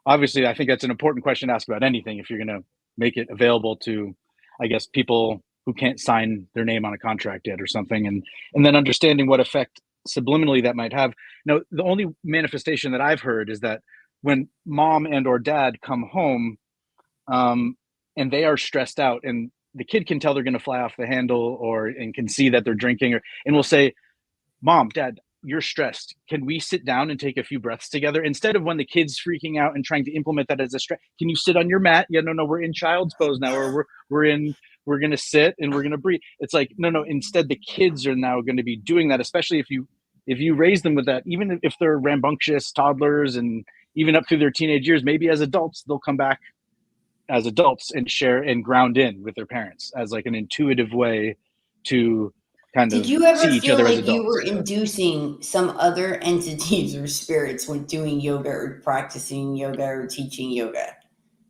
obviously, I think that's an important question to ask about anything if you're going to make it available to, I guess, people who can't sign their name on a contract yet or something, and then understanding what effect subliminally that might have. Now, the only manifestation that I've heard is that when mom and or dad come home, and they are stressed out, and the kid can tell they're going to fly off the handle, and can see that they're drinking, and will say, Mom, Dad, you're stressed. Can we sit down and take a few breaths together? Instead of when the kid's freaking out and trying to implement that as a stress, can you sit on your mat? Yeah, no, we're in child's pose now, or we're going to sit and we're going to breathe. It's like, no, instead the kids are now going to be doing that, especially if you raise them with that, even if they're rambunctious toddlers and even up through their teenage years, maybe as adults, they'll come back as adults and share and ground in with their parents as like an intuitive way to kind of see each other as adults. Did you ever feel like you were inducing some other entities or spirits when doing yoga or practicing yoga or teaching yoga?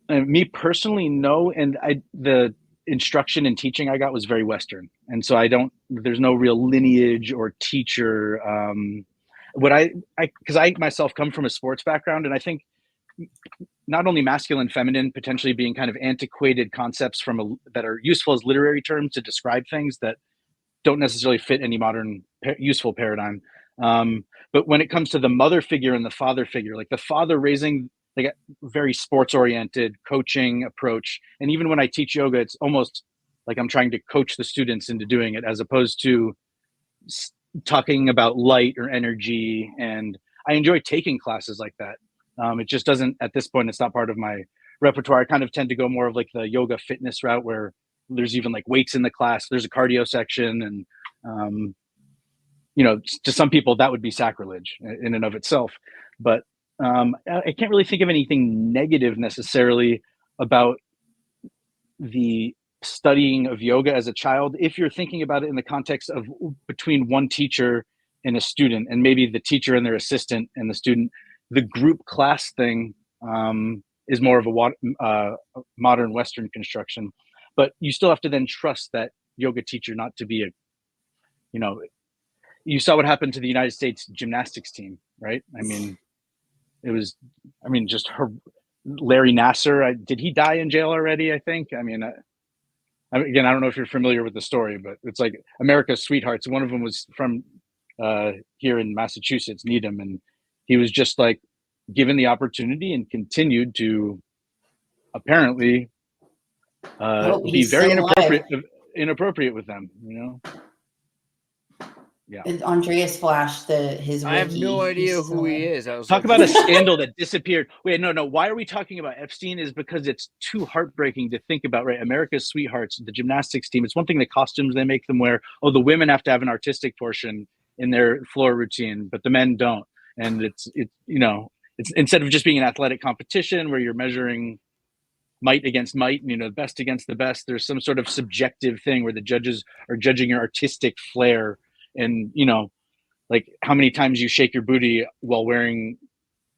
And me personally, no. And the instruction and teaching I got was very Western. And so there's no real lineage or teacher. Because I myself come from a sports background, and I think not only masculine, feminine, potentially being kind of antiquated concepts that are useful as literary terms to describe things that don't necessarily fit any modern useful paradigm. But when it comes to the mother figure and the father figure, like the father raising like a very sports oriented coaching approach. And even when I teach yoga, it's almost like I'm trying to coach the students into doing it, as opposed to talking about light or energy. And I enjoy taking classes like that. It just doesn't, at this point, it's not part of my repertoire. I kind of tend to go more of like the yoga fitness route, where there's even like weights in the class. There's a cardio section. And, to some people that would be sacrilege in and of itself. But I can't really think of anything negative necessarily about the studying of yoga as a child, if you're thinking about it in the context of between one teacher and a student, and maybe the teacher and their assistant and the student. The group class thing is more of a modern Western construction, but you still have to then trust that yoga teacher not to be you saw what happened to the United States gymnastics team, right? Just Larry Nasser. Did he die in jail already? I think. Again, I don't know if you're familiar with the story, but it's like America's sweethearts. One of them was from here in Massachusetts, Needham, and he was just like given the opportunity and continued to apparently be very inappropriate with them, Yeah. Andreas flashed his wiki. I have no idea who he is. Talk about a scandal that disappeared. Wait, no. Why are we talking about Epstein? Is because it's too heartbreaking to think about, right? America's sweethearts, the gymnastics team. It's one thing the costumes they make them wear. Oh, the women have to have an artistic portion in their floor routine, but the men don't. And it's instead of just being an athletic competition where you're measuring might against might, the best against the best, there's some sort of subjective thing where the judges are judging your artistic flair and, like how many times you shake your booty while wearing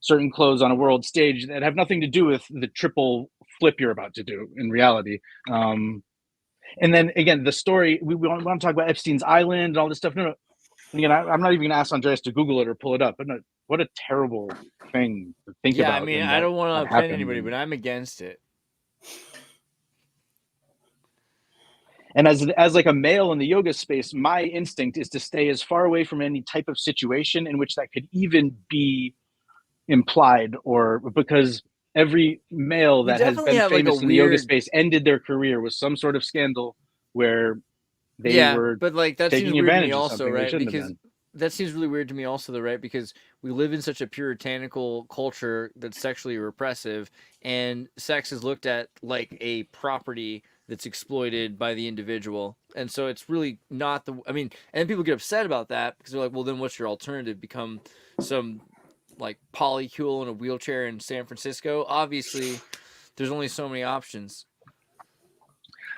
certain clothes on a world stage that have nothing to do with the triple flip you're about to do in reality. And then again, the story, we want to talk about Epstein's Island and all this stuff. No, Again, I'm not even going to ask Andreas to Google it or pull it up. But no, what a terrible thing to think Yeah, about. I mean, And I that don't want to offend happened. anybody, but I'm against it. And as like a male in the yoga space, my instinct is to stay as far away from any type of situation in which that could even be implied, or because every male We that has definitely been have like a famous in the yoga weird, space ended their career with some sort of scandal where they yeah, were but like that seems taking weird to me advantage of also, something they right? shouldn't have Because been. that seems really weird to me also, though, right? Because we live in such a puritanical culture that's sexually repressive, and sex is looked at like a property that's exploited by the individual. And so it's really not the, I mean, and people get upset about that because they're like, well, then what's your alternative? Become some like polycule in a wheelchair in San Francisco? Obviously, there's only so many options.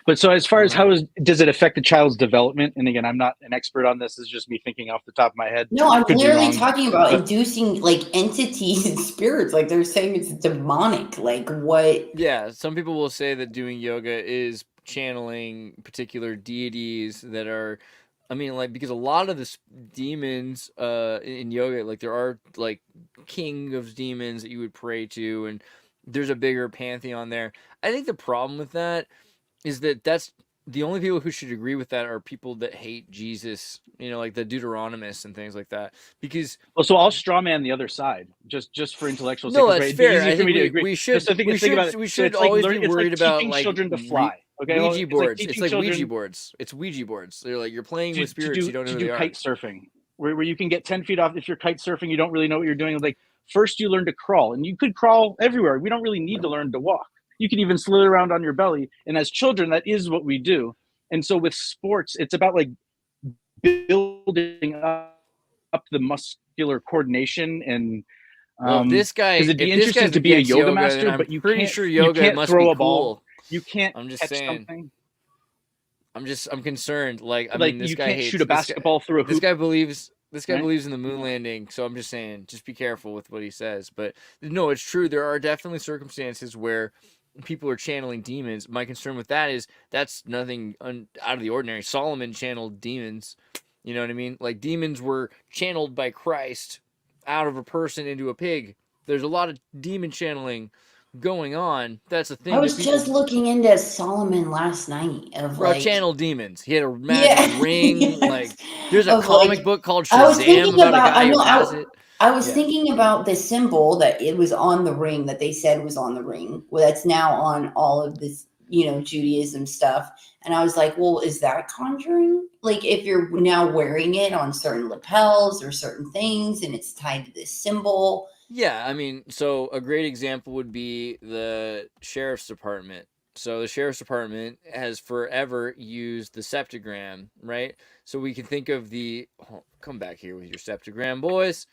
But so as I far don't as know. does it affect the child's development? And again, I'm not an expert on this. This is just me thinking off the top of my head. No, I'm Could be literally wrong. talking about But inducing like entities and spirits. Like they're saying it's demonic. Like what? Yeah, some people will say that doing yoga is channeling particular deities that are, I mean, like, because a lot of the demons in yoga, like, there are, like, king of demons that you would pray to, and there's a bigger pantheon there. I think the problem with that is that that's the only people who should agree with that are people that hate Jesus, you know, like the Deuteronomists and things like that. Because well, so I'll straw man the other side just for intellectual sake. no, Because right, that's it'd be fair. easy I for think me to agree. we That's should the thing. Think about it. we So should it's like always be it's like worried about teaching like children to fly. Okay, well, Ouija it's like boards. It's teaching like Ouija children boards. It's Ouija boards. They're like you're playing to, with spirits you don't know to who do they are. kite surfing, where you can get 10 feet off. If you're kite surfing, you don't really know what you're doing. Like first you learn to crawl, and you could crawl everywhere. We don't really need to learn to walk. You can even slither around on your belly. And as children, that is what we do. And so with sports, it's about like building up the muscular coordination and Well, because it'd be if this interesting guy's to be a against yoga yoga, then master, I'm but pretty sure yoga must throw be a ball, cool. you can't I'm just catch saying. something. I'm concerned. Like, I Like mean, this you guy can't hates shoot a basketball through a this hoop, guy believes right? believes in the moon landing. So I'm just saying, just be careful with what he says. But no, it's true. There are definitely circumstances where people are channeling demons. My concern with that is that's nothing out of the ordinary. Solomon channeled demons. You know what I mean? Like demons were channeled by Christ out of a person into a pig. There's a lot of demon channeling going on. That's a I thing that was people just looking into Solomon last night of bro like channel demons. He had a magic yeah, ring. yes, Like there's a of comic like book called I was Shazam thinking about a about I guy who know has it. I was Yeah. thinking about the symbol that it was on the ring that they said was on the ring. Well, that's now on all of this, you know, Judaism stuff. And I was like, well, is that conjuring? Like if you're now wearing it on certain lapels or certain things and it's tied to this symbol. Yeah, I mean, so a great example would be the sheriff's department. So the sheriff's department has forever used the septagram, right? So we can think of the come back here with your septagram, boys.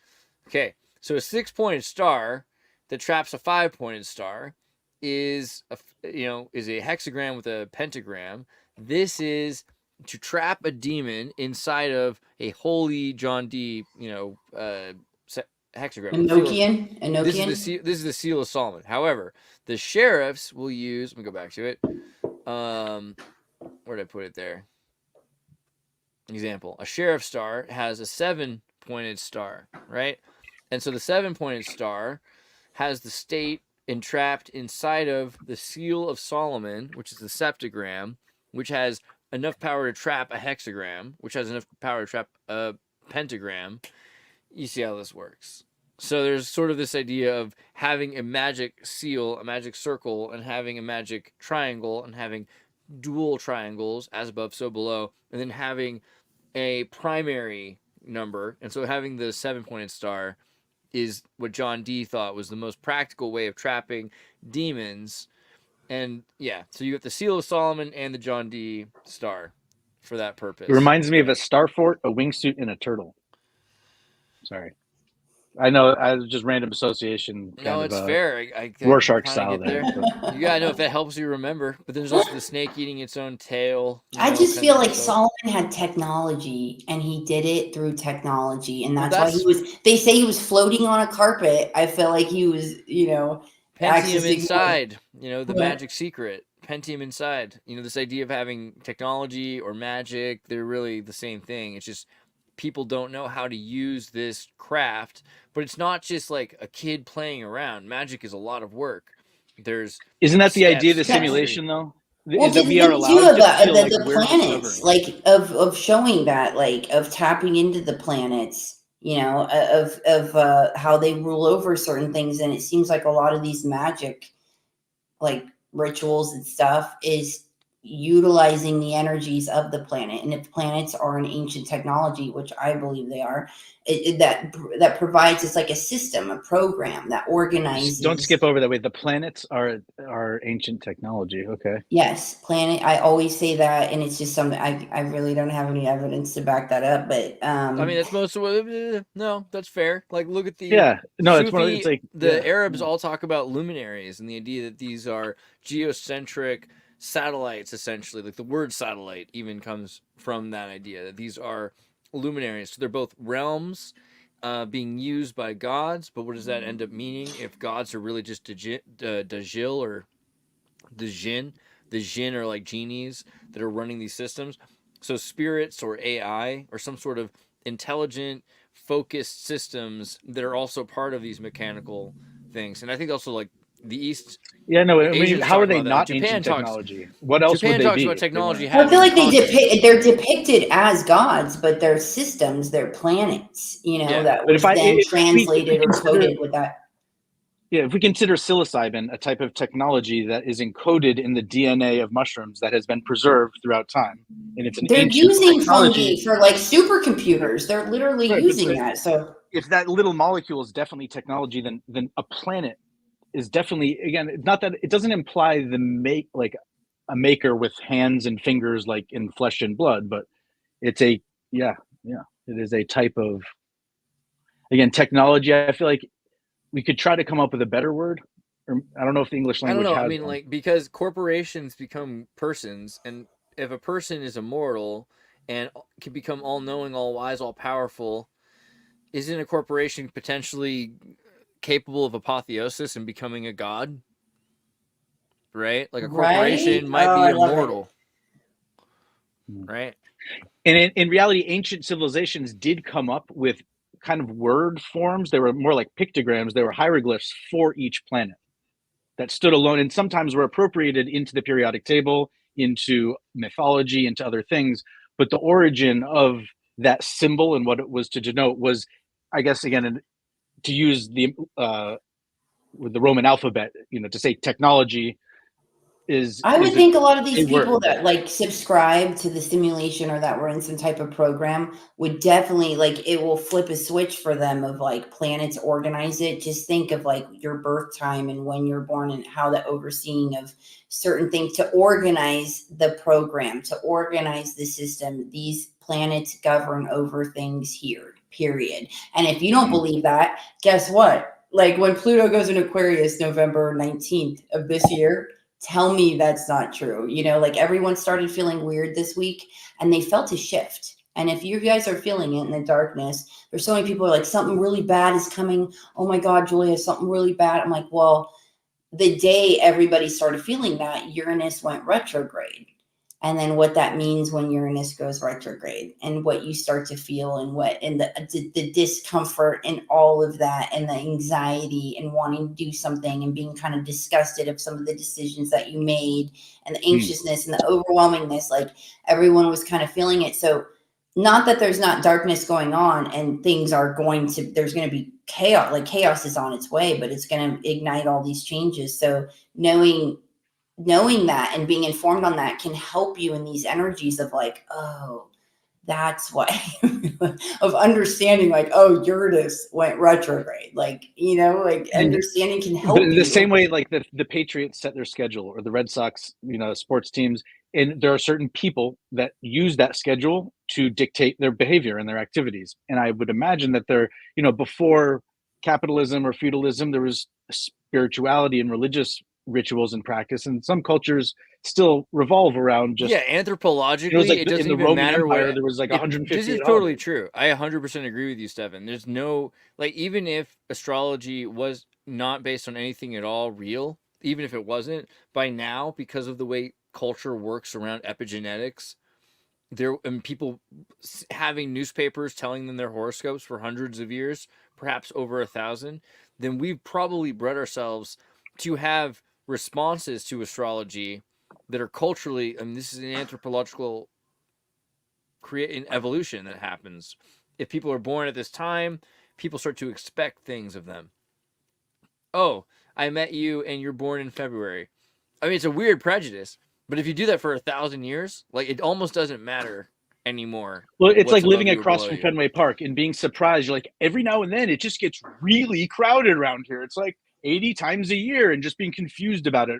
Okay, so a 6-pointed star that traps a 5-pointed star is is a hexagram with a pentagram. This is to trap a demon inside of a holy John D. Hexagram. Enochian. This is the seal of Solomon. However, the sheriffs will use. Let me go back to it. Where did I put it there? Example: a sheriff star has a 7-pointed star, right? And so the 7-pointed star has the state entrapped inside of the seal of Solomon, which is the septagram, which has enough power to trap a hexagram, which has enough power to trap a pentagram. You see how this works. So there's sort of this idea of having a magic seal, a magic circle, and having a magic triangle, and having dual triangles, as above, so below, and then having a primary number. And so having the 7-pointed star is what John Dee thought was the most practical way of trapping demons. And yeah, so you have the seal of Solomon and the John Dee star for that purpose. It reminds me of a star fort, a wingsuit, and a turtle. Sorry. I know, I was just random association. No, it's fair. I Rorschach style there. You gotta know if that helps you remember. But there's also the snake eating its own tail. I just feel like Solomon had technology and he did it through technology. And that's why they say he was floating on a carpet. I feel like he was, Pentium inside, the magic secret. Pentium inside. This idea of having technology or magic, they're really the same thing. It's just people don't know how to use this craft. But it's not just like a kid playing around. Magic is a lot of work. Isn't that the idea of the Yes. simulation, though? Well, Is that we are think too allowed to about feel like the we're planets, discovering? like of showing that, like of tapping into the planets, you know, of how they rule over certain things. And it seems like a lot of these magic, like rituals and stuff, is utilizing the energies of the planet. And if planets are an ancient technology, which I believe they are, that provides us like a system, a program that organizes. Don't skip over that way. The planets are ancient technology. Okay. Yes, planet. I always say that, and it's just something I really don't have any evidence to back that up. But I mean, that's most of what. No, that's fair. Like, look at the it's one of Sufi, it's like the Arabs all talk about luminaries and the idea that these are geocentric satellites, essentially. Like the word satellite even comes from that idea that these are luminaries. So they're both realms being used by gods. But what does that end up meaning if gods are really just Dajil or the Jinn? The Jinn are like genies that are running these systems. So spirits or AI or some sort of intelligent, focused systems that are also part of these mechanical things. And I think also like the East. Yeah, no. I mean, Asians how talk are they about that. not Japan ancient talks- technology? What else Japan would they talks be? about if they technology weren't? I feel like consciousness. they're depicted as gods, but they're systems, they're planets, you know, Yeah. that But was if then we translated or consider- coded with that. Yeah, if we consider psilocybin a type of technology that is encoded in the DNA of mushrooms that has been preserved throughout time, and it's an They're ancient using technology fungi for like supercomputers. They're literally Right, but using so- that. So if that little molecule is definitely technology, then a planet is definitely, again, it's not that it doesn't imply a maker with hands and fingers like in flesh and blood, but it's it is a type of, again, technology. I feel like we could try to come up with a better word, or I don't know if the English I don't language know. has I mean, one. like, because corporations become persons, and if a person is immortal and can become all knowing, all wise, all powerful, isn't a corporation potentially capable of apotheosis and becoming a god? Right? Like a corporation right? might Oh, be I love it. immortal. Right? And in reality, ancient civilizations did come up with kind of word forms. They were more like pictograms. They were hieroglyphs for each planet that stood alone, and sometimes were appropriated into the periodic table, into mythology, into other things. But the origin of that symbol and what it was to denote was, I guess, again, to use with the Roman alphabet, to say technology I would think a lot of these a word. people that like subscribe to the simulation or that were in some type of program would definitely, like, it will flip a switch for them of like planets organize it. Just think of like your birth time and when you're born and how the overseeing of certain things to organize the program, to organize the system. These planets govern over things here, period. And if you don't believe that, guess what? Like when Pluto goes in Aquarius November 19th of this year, tell me that's not true. Like everyone started feeling weird this week and they felt a shift. And if you guys are feeling it in the darkness, there's so many people who are like, something really bad is coming. Oh my God, Julia, something really bad. I'm like, well, the day everybody started feeling that, Uranus went retrograde. And then what that means when Uranus goes retrograde and what you start to feel and the discomfort and all of that and the anxiety and wanting to do something and being kind of disgusted of some of the decisions that you made and the anxiousness and the overwhelmingness, like everyone was kind of feeling it. So not that there's not darkness going on and things are there's going to be chaos, like chaos is on its way, but it's going to ignite all these changes. So knowing that and being informed on that can help you in these energies of like, oh, that's why of understanding, like, oh, Uranus went retrograde, like, understanding can help the you. Same way like the Patriots set their schedule, or the Red Sox, sports teams, and there are certain people that use that schedule to dictate their behavior and their activities. And I would imagine that before capitalism or feudalism, there was spirituality and religious rituals and practice, and some cultures still revolve around just anthropologically, like it doesn't in the even Roman matter Empire, what. there was like 150. This is totally true. I 100% agree with you, Stefan. There's no, like, even if astrology was not based on anything at all real, even if it wasn't, by now, because of the way culture works around epigenetics, and people having newspapers telling them their horoscopes for hundreds of years, perhaps over 1,000, then we've probably bred ourselves to have responses to astrology that are culturally, this is an anthropological evolution that happens. If people are born at this time, people start to expect things of them. Oh, I met you and you're born in February. It's a weird prejudice, but if you do that for 1,000 years, like, it almost doesn't matter anymore. Well, it's like living across from Fenway Park and being surprised. You're like, every now and then it just gets really crowded around here. It's like 80 times a year, and just being confused about it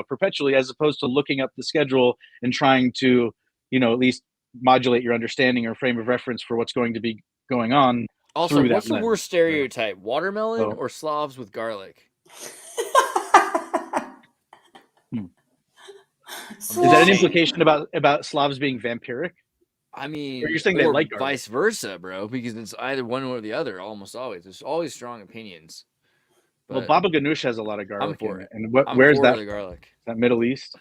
perpetually, as opposed to looking up the schedule and trying to, at least modulate your understanding or frame of reference for what's going to be going on. Also, what's the worst stereotype? Watermelon or Slavs with garlic? Is that an implication about Slavs being vampiric? Or you're saying they like garlic? Vice versa, bro, because it's either one or the other almost always. There's always strong opinions. Well, Baba Ganoush has a lot of garlic in it. And where's that? Garlic. Is that Middle East?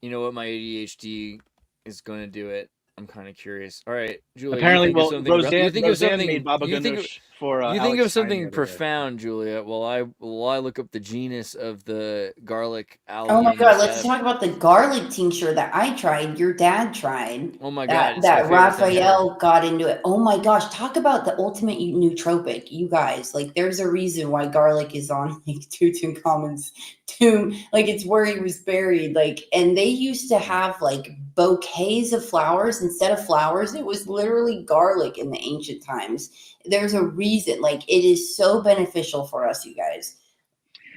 You know what? My ADHD is going to do it. I'm kind of curious. All right, Julia. Apparently, Roseanne made Baba Ganoush for you think of something profound, Julia, while I look up the genus of the garlic algae. Oh my god, let's talk about the garlic tincture that I tried. Your dad tried. Oh my god, that Raphael got into it. Oh my gosh, talk about the ultimate nootropic, you guys. Like, there's a reason why garlic is on like Tutankhamun's tomb. Like, it's where he was buried. Like, and they used to have like bouquets of flowers instead of flowers. It was literally garlic in the ancient times. There's a reason. Like, it is so beneficial for us, you guys.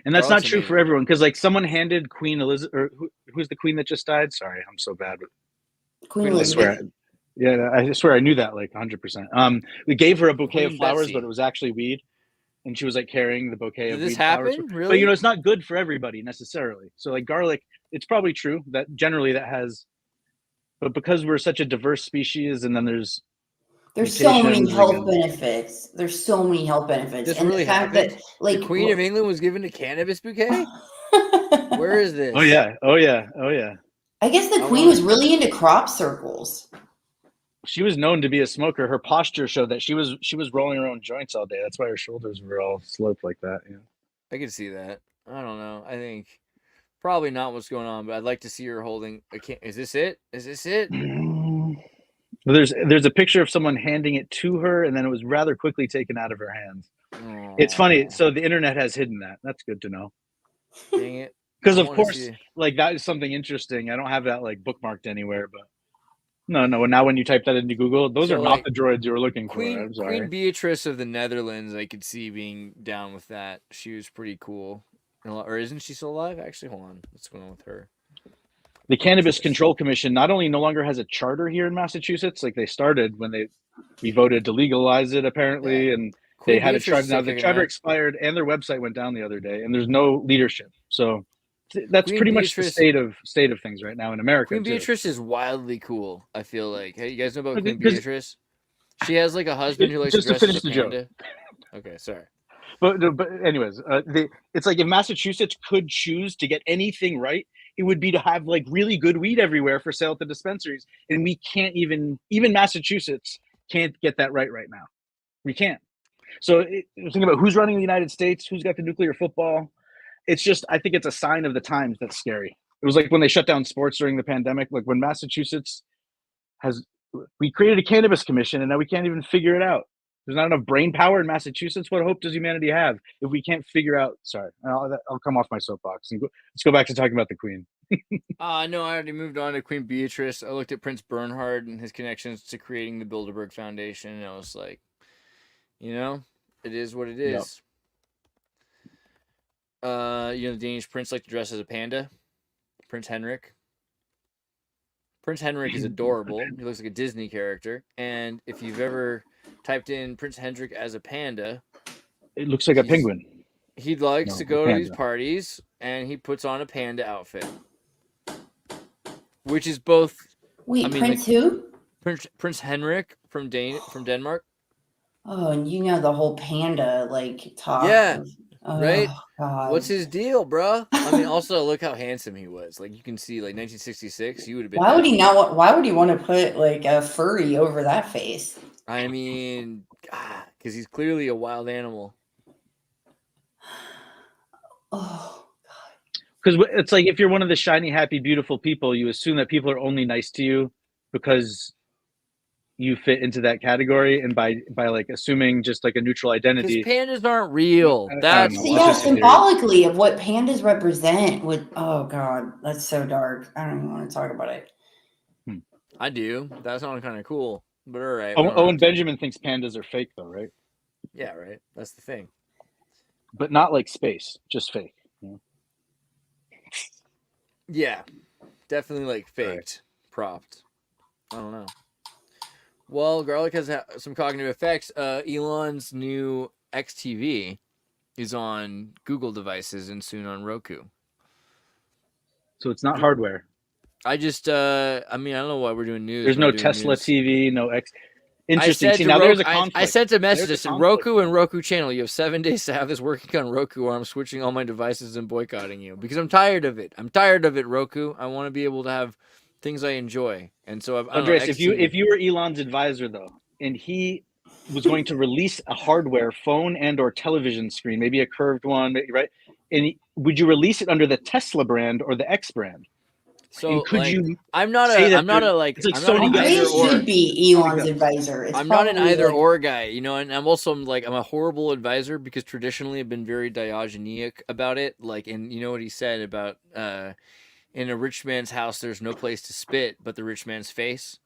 And that's not true for everyone, because like someone handed Queen Elizabeth, or who's the queen that just died? Sorry, I'm so bad with Queen Elizabeth. I swear I knew that like 100%. We gave her a bouquet of flowers, but it was actually weed, and she was like carrying the bouquet of weed flowers. Really? But it's not good for everybody necessarily. So like garlic, it's probably true that generally that has, but because we're such a diverse species, and then there's so many health benefits. There's so many health benefits. This and really the fact happened? that like the Queen of England was given a cannabis bouquet? Where is this? Oh yeah. I guess the Queen was really into crop circles. She was known to be a smoker. Her posture showed that she was rolling her own joints all day. That's why her shoulders were all sloped like that. Yeah. I could see that. I don't know. I think probably not what's going on, but I'd like to see her holding a can. Is this it? Well, there's a picture of someone handing it to her, and then it was rather quickly taken out of her hands. Aww. It's funny. So the internet has hidden that. That's good to know. Dang it. Because of course, like, that is something interesting. I don't have that like bookmarked anywhere, but no. Now when you type that into Google, those are not the droids you were looking for. I'm sorry. Queen Beatrice of the Netherlands, I could see being down with that. She was pretty cool. Or isn't she still alive? Actually, hold on. What's going on with her? The Cannabis Control Commission not only no longer has a charter here in Massachusetts, like they started when we voted to legalize it apparently, and they had a charter. Now the charter expired, and their website went down the other day, and there's no leadership. So that's pretty much the state of things right now in America. Queen Beatrice is wildly cool. I feel like. Hey, you guys know about Queen Beatrice? She has like a husband who likes to dress as a panda. Okay, sorry. But anyways, it's like if Massachusetts could choose to get anything right, it would be to have like really good weed everywhere for sale at the dispensaries. And we can't even Massachusetts can't get that right now. We can't. So think about who's running the United States, who's got the nuclear football. It's just, I think it's a sign of the times that's scary. It was like when they shut down sports during the pandemic, like when Massachusetts we created a cannabis commission and now we can't even figure it out. There's not enough brain power in Massachusetts. What hope does humanity have if we can't figure out? Sorry, I'll come off my soapbox and let's go back to talking about the Queen. No, I already moved on to Queen Beatrice. I looked at Prince Bernhard and his connections to creating the Bilderberg Foundation, and I was like, it is what it is. Yep. The Danish prince liked to dress as a panda. Prince Henrik. Prince Henrik is adorable. He looks like a Disney character. And if you've ever typed in Prince Henrik as a panda, it looks like a penguin. He likes to go to these parties, and he puts on a panda outfit, which is both. Wait, Prince who? Prince Henrik from Denmark. Oh, and the whole panda talk. Yeah, Right? Oh God. What's his deal, bro? I mean, also look how handsome he was. Like you can see, like 1966, he would have been. Why would he not? Why would he want to put like a furry over that face? I mean, because he's clearly a wild animal. Oh, Because it's like if you're one of the shiny, happy, beautiful people, you assume that people are only nice to you because you fit into that category, and by like assuming just like a neutral identity. Because pandas aren't real. That's symbolically of what pandas represent. Oh God, that's so dark. I don't even want to talk about it. I do. That sounds kind of cool. But all right. Owen Benjamin thinks pandas are fake, though, right? Yeah, right. That's the thing. But not like space, just fake. Yeah, definitely like faked, propped. I don't know. Well, garlic has some cognitive effects. Elon's new XTV is on Google devices and soon on Roku. So it's not hardware. I just, I mean, I don't know why we're doing news. There's no Tesla TV, no X. Interesting. See, now there's a conflict. I sent a message. I said, Roku and Roku channel, you have 7 days to have this working on Roku, or I'm switching all my devices and boycotting you. Because I'm tired of it. I'm tired of it, Roku. I want to be able to have things I enjoy. And so Andreas, if you were Elon's advisor, though, and he was going to release a hardware phone and or television screen, maybe a curved one, right? And would you release it under the Tesla brand or the X brand? So could you? I'm not a Andreas should be Elon's advisor. I'm not an either or guy, you know, and I'm also like I'm a horrible advisor because traditionally I've been very Diogenic about it. Like, and you know what he said about in a rich man's house there's no place to spit but the rich man's face.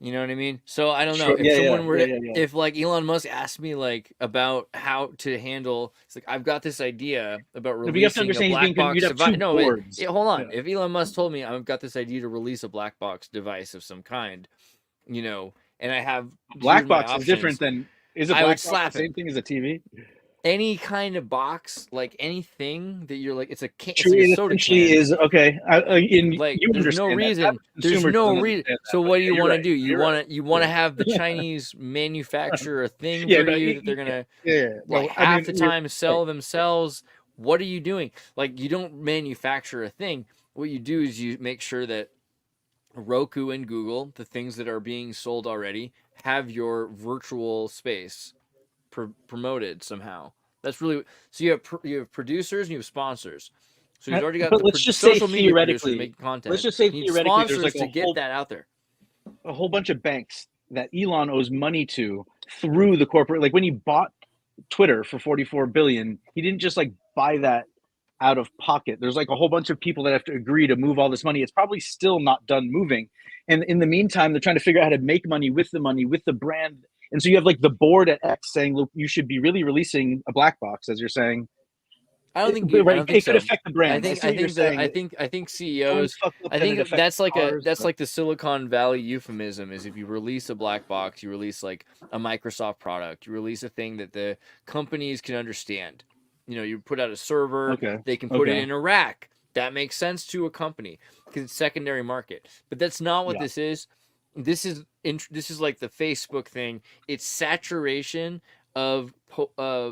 You know what I mean? So I don't know if someone were if like Elon Musk asked me like about how to handle. It's like I've got this idea about releasing a black box device. No, hold on. Yeah. If Elon Musk told me I've got this idea to release a black box device of some kind, you know, and I have black box is different than is a black box slap the same thing as a TV? Any kind of box, like anything that you're like, it's a can. True, it's like a soda can. Is okay. There's no reason. There's no reason. So what do you want to do? You want to have the Chinese manufacture a thing for you that they're gonna half the time sell themselves. What are you doing? Like you don't manufacture a thing. What you do is you make sure that Roku and Google, the things that are being sold already, have your virtual space promoted somehow. That's really so. You have producers and you have sponsors. So you've already got social media producers making content. Let's just say theoretically, there's like to get that out there. A whole bunch of banks that Elon owes money to through the corporate. Like when he bought Twitter for $44 billion, he didn't just like buy that out of pocket. There's like a whole bunch of people that have to agree to move all this money. It's probably still not done moving. And in the meantime, they're trying to figure out how to make money, with the brand. And so you have like the board at X saying, look, you should be really releasing a black box, as you're saying. I don't think it could affect the brand. I think CEOs. I think that's like the Silicon Valley euphemism is if you release a black box, you release like a Microsoft product, you release a thing that the companies can understand. You know, you put out a server, they can put it in a rack. That makes sense to a company because it's secondary market. But that's not what this is. This is like the Facebook thing. It's saturation of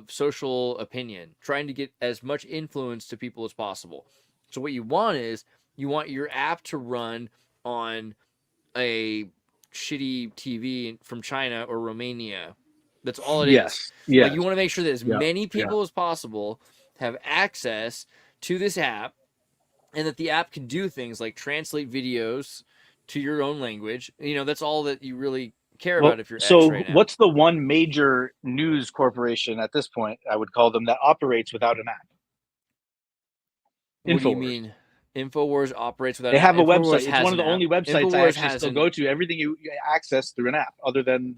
social opinion, trying to get as much influence to people as possible. So what you want is you want your app to run on a shitty TV from China or Romania. That's all it is. Yeah. Like you want to make sure that as many people as possible have access to this app, and that the app can do things like translate videos to your own language. You know, that's all that you really care about if you're X right now. What's the one major news corporation at this point, I would call them, that operates without an app? What do you mean? InfoWars operates without an app. They have a website. It's one of the only websites I actually still go to. Everything you access through an app, other than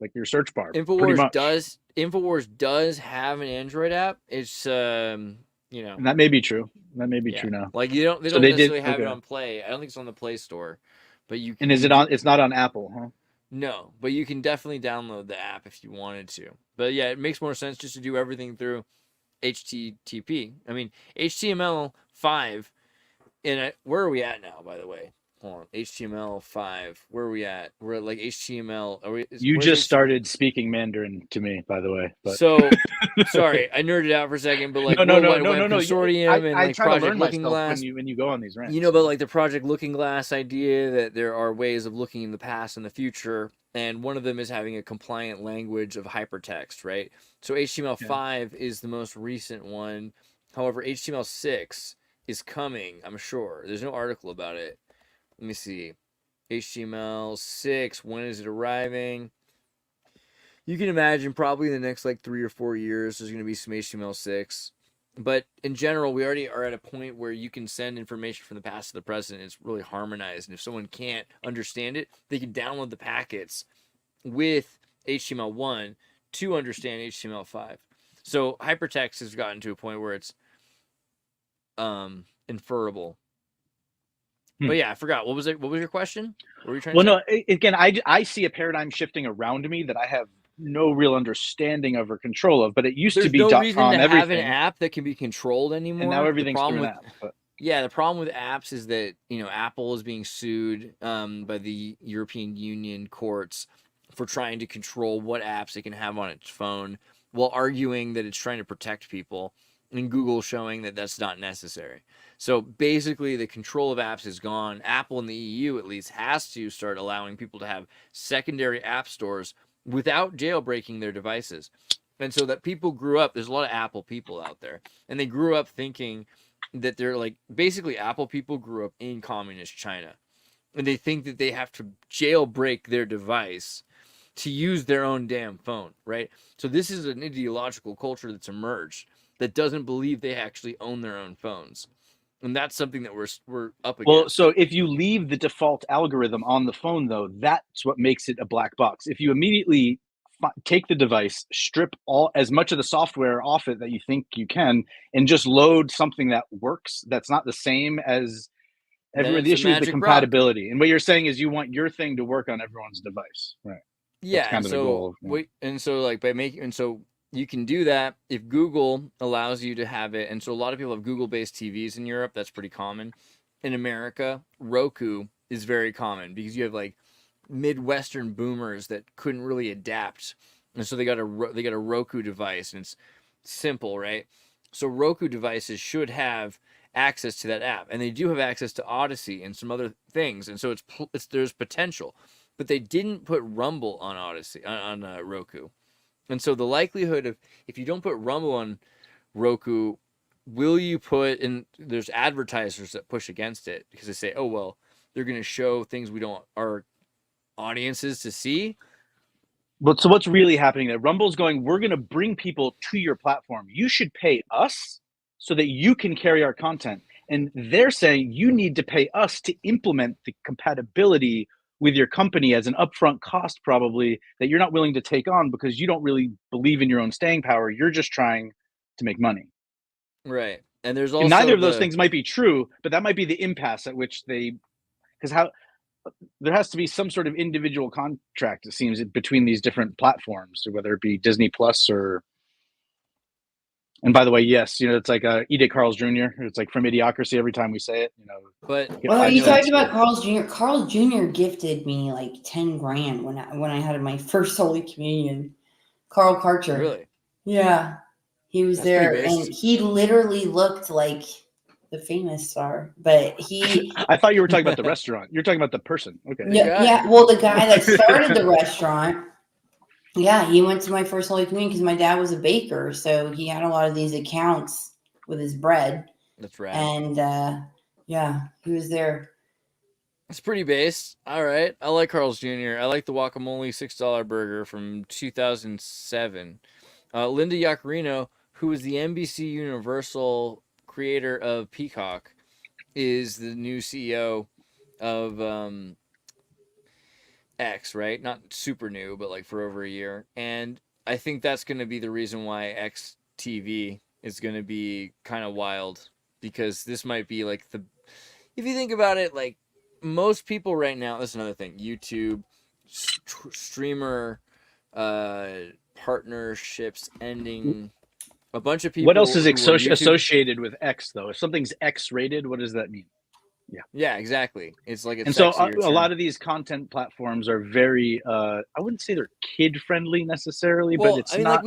like your search bar. InfoWars does have an Android app. It's you know, and that may be true. That may be true now. Like they don't necessarily have it on Play. I don't think it's on the Play Store, but you can. And is it on? It's not on Apple, huh? No, but you can definitely download the app if you wanted to. But yeah, it makes more sense just to do everything through HTTP. I mean, HTML5. Where are we at now, by the way? hold on, HTML5. Where are we at? We're at like HTML. You just started speaking Mandarin to me, by the way. But. So, sorry, I nerded out for a second, but like no. Consortium and I like try to Project learn Looking myself Glass. when you go on these rants. You know about like the Project Looking Glass idea that there are ways of looking in the past and the future, and one of them is having a compliant language of hypertext, right? So HTML5 is the most recent one. However, HTML6 is coming, I'm sure. There's no article about it. Let me see. HTML6, when is it arriving? You can imagine probably in the next like 3 or 4 years, there's going to be some HTML6. But in general, we already are at a point where you can send information from the past to the present. It's really harmonized. And if someone can't understand it, they can download the packets with HTML1 to understand HTML5. So hypertext has gotten to a point where it's inferable. But yeah, I forgot. What was it? What was your question? What were you trying to say? Again, I see a paradigm shifting around me that I have no real understanding of or control of, but it used to be no reason to everything. have an app that can be controlled anymore. And now everything's through an app. But. Yeah, the problem with apps is that, Apple is being sued by the European Union courts for trying to control what apps it can have on its phone while arguing that it's trying to protect people, and Google showing that that's not necessary. So basically, the control of apps is gone. Apple in the EU, at least, has to start allowing people to have secondary app stores without jailbreaking their devices. And so that people grew up, there's a lot of Apple people out there, and they grew up thinking that they're like, basically Apple people grew up in communist China, and they think that they have to jailbreak their device to use their own damn phone, right? So this is an ideological culture that's emerged that doesn't believe they actually own their own phones. And that's something that we're up against. Well, so if you leave the default algorithm on the phone, though, that's what makes it a black box. If you immediately take the device, strip as much of the software off it that you think you can, and just load something that works, that's not the same as everyone. The issue is the compatibility. And what you're saying is you want your thing to work on everyone's device, right? Yeah. That's kind of the goal. So you can do that if Google allows you to have it. And so a lot of people have Google-based TVs in Europe. That's pretty common. In America, Roku is very common because you have like Midwestern boomers that couldn't really adapt, and so they got a Roku device, and it's simple, right? So Roku devices should have access to that app, and they do have access to Odyssey and some other things, and so there's potential. But they didn't put Rumble on Roku. And so the likelihood of, if you don't put Rumble on Roku, will you put in, there's advertisers that push against it because they say, oh, well, they're going to show things we don't want our audiences to see. But so what's really happening there? Rumble's going, we're going to bring people to your platform. You should pay us so that you can carry our content. And they're saying you need to pay us to implement the compatibility with your company as an upfront cost, probably, that you're not willing to take on because you don't really believe in your own staying power. You're just trying to make money. Right. And there's also neither of those things might be true, but that might be the impasse at which there has to be some sort of individual contract, it seems, between these different platforms, whether it be Disney Plus or. And by the way, yes, it's like E.D. Carl's Jr. It's like from Idiocracy every time we say it, But you talked about Carl's Jr. Carl's Jr. gifted me like $10,000 when I had my first Holy Communion. Carl Karcher. Really? Yeah, he was there, and he literally looked like the famous star. But I thought you were talking about the restaurant. You're talking about the person. Okay. Yeah. Well, the guy that started the restaurant. Yeah, he went to my first Holy Communion because my dad was a baker, so he had a lot of these accounts with his bread. That's right. And yeah, he was there. It's pretty base. All right, I like Carl's Jr. I like the guacamole $6 burger from 2007. Linda Yaccarino, who is the NBC Universal creator of Peacock, is the new CEO of X, right? Not super new, but like for over a year. And I think that's going to be the reason why X TV is going to be kind of wild, because this might be like if you think about it, like most people right now, that's another thing, YouTube, streamer partnerships ending, a bunch of people. What else is associated with X though? If something's X rated, what does that mean? Yeah, exactly. It's like And so a lot of these content platforms are very I wouldn't say they're kid friendly necessarily, but it's not.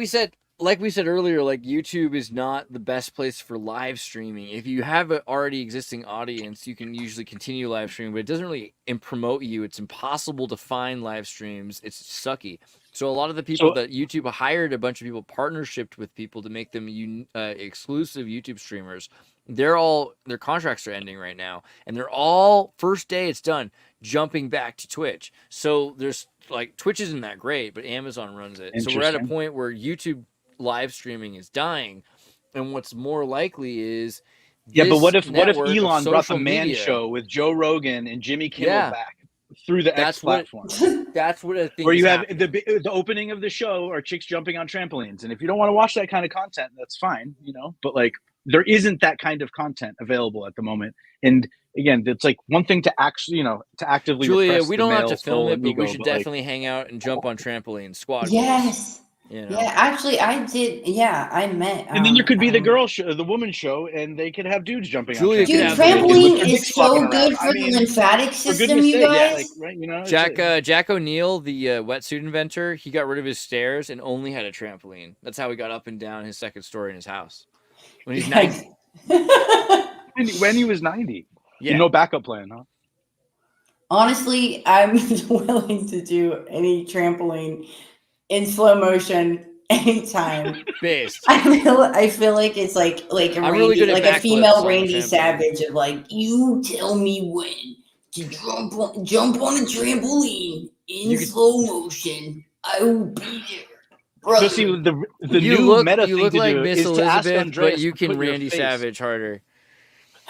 Like we said earlier, like YouTube is not the best place for live streaming. If you have an already existing audience, you can usually continue live streaming, but it doesn't really promote you. It's impossible to find live streams. It's sucky. So a lot of the people that YouTube hired, a bunch of people partnershiped with people to make them exclusive YouTube streamers. Their contracts are ending right now, and they're all first day it's done jumping back to Twitch. So there's like Twitch isn't that great, but Amazon runs it. So we're at a point where YouTube live streaming is dying, and what's more likely is but what if Elon brought the Man Show with Joe Rogan and Jimmy Kimmel back through the X platform? That's what I think. Where you have the opening of the show are chicks jumping on trampolines, and if you don't want to watch that kind of content, that's fine, But like, there isn't that kind of content available at the moment, and again, it's like one thing to actually, to actively. Julia, we don't have to film it, but we should definitely hang out and jump on trampolines, squad. Yes. Yeah, actually, I did. Yeah, I met. And then there could be the girl show, the woman show, and they could have dudes jumping. Julia on trampoline is so good for the lymphatic system, you guys. Jack O'Neill, the wetsuit inventor, he got rid of his stairs and only had a trampoline. That's how he got up and down his second story in his house when he's 90. When he was 90. Yeah. No backup plan, huh? Honestly, I'm willing to do any trampoline in slow motion anytime. Based. I feel like it's like a really a female Randy Savage of like, you tell me when to jump on a trampoline in slow motion. I will be there. Brother. So see, the new meta thing to do Miss is to ask Elizabeth, Andreas, but you can Randy Savage harder.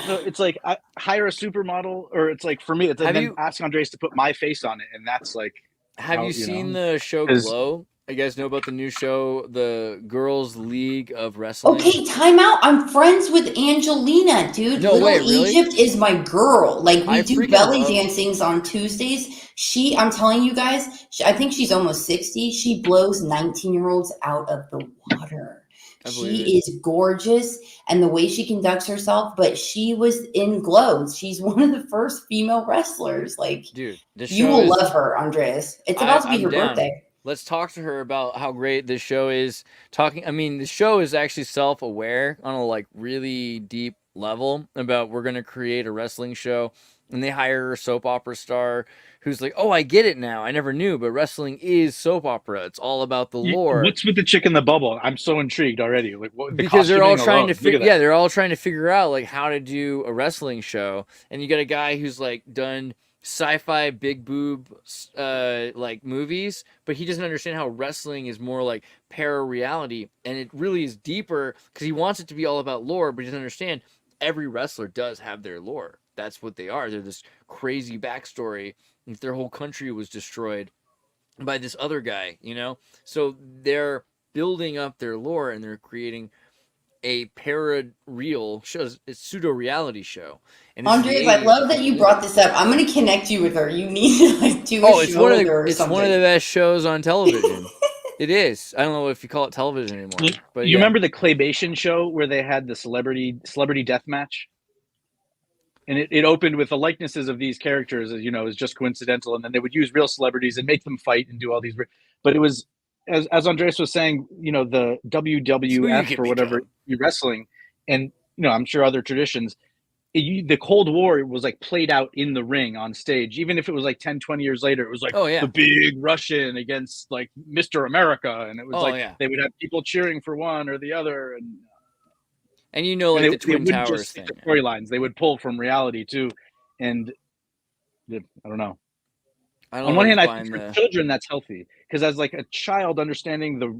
So it's like I hire a supermodel, or it's like for me, it's like then ask Andreas to put my face on it, and that's like. Have you seen the show Glow? You guys know about the new show, the Girls League of Wrestling? Okay, time out. I'm friends with Angelina, dude. No way, really? Egypt is my girl. Like, we do belly dancings on Tuesdays. I'm telling you guys, I think she's almost 60. She blows 19-year-olds out of the water. She is gorgeous, and the way she conducts herself, but she was in Glow. She's one of the first female wrestlers. Like, dude, you will love her, Andreas. It's about to be her birthday. Let's talk to her about how great this show is. The show is actually self-aware on a like really deep level about we're going to create a wrestling show, and they hire a soap opera star who's like, oh, I get it now. I never knew, but wrestling is soap opera. It's all about the lore. What's with the chick in the bubble? I'm so intrigued already. Like, because they're all trying to they're all trying to figure out like how to do a wrestling show. And you got a guy who's like done sci-fi big boob like movies, but he doesn't understand how wrestling is more like para-reality, and it really is deeper because he wants it to be all about lore, but he doesn't understand every wrestler does have their lore. That's what they are. They're this crazy backstory. If their whole country was destroyed by this other guy, So they're building up their lore, and they're creating a para-real show, a pseudo-reality show. And Andreas, I love that you brought this up. I'm going to connect you with her. You need to like do a show with her or it's something. One of the best shows on television. It is. I don't know if you call it television anymore. But you remember the Claybation show where they had the celebrity death match? And it opened with the likenesses of these characters, as is just coincidental. And then they would use real celebrities and make them fight and do all these. But it was, as Andreas was saying, the WWF or whatever wrestling, and I'm sure other traditions. The Cold War was like played out in the ring on stage, even if it was like 10, 20 years later. It was like the big Russian against like Mr. America, and it was they would have people cheering for one or the other, and like the Twin Towers thing. The storylines they would pull from reality too, and I don't know. On one hand, I think for children that's healthy, because as like a child understanding the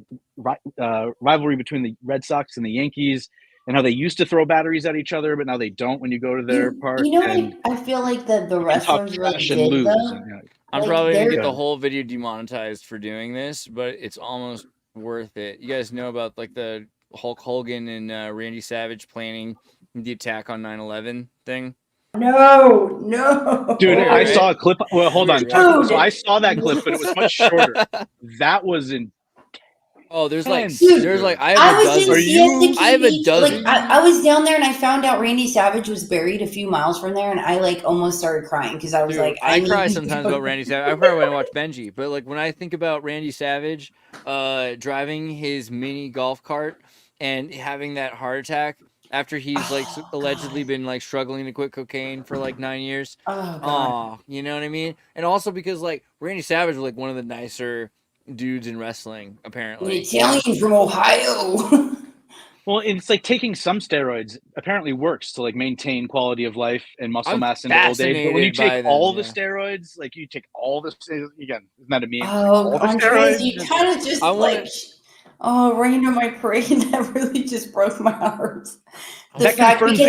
rivalry between the Red Sox and the Yankees, and how they used to throw batteries at each other, but now they don't when you go to their park. I feel like the wrestlers really did, though. I'm probably going to get the whole video demonetized for doing this, but it's almost worth it. You guys know about like the Hulk Hogan and Randy Savage planning the attack on 9/11 thing? No. Dude, I saw a clip. Well, hold on. So I saw that clip, but it was much shorter. That was Oh, there's like, Dude, there's like, I I have a was in dozen. Siesta I have a Key. dozen. Like, I was down there and I found out Randy Savage was buried a few miles from there, and I like almost started crying because I was Dude, like, I cry need to sometimes go about Randy Savage. I probably want to watch Benji, but like when I think about Randy Savage, driving his mini golf cart and having that heart attack after he's like allegedly been like struggling to quit cocaine for like 9 years. Oh god. You know what I mean? And also because like Randy Savage was like one of the nicer dudes in wrestling, An apparently. Italian from Ohio. Well, it's like taking some steroids apparently works to like maintain quality of life and muscle mass into old age. But when you take all the steroids, like you take all the again, isn't that a meme? Oh, Andreas, you kind of just rain on my parade. That really just broke my heart. The fact because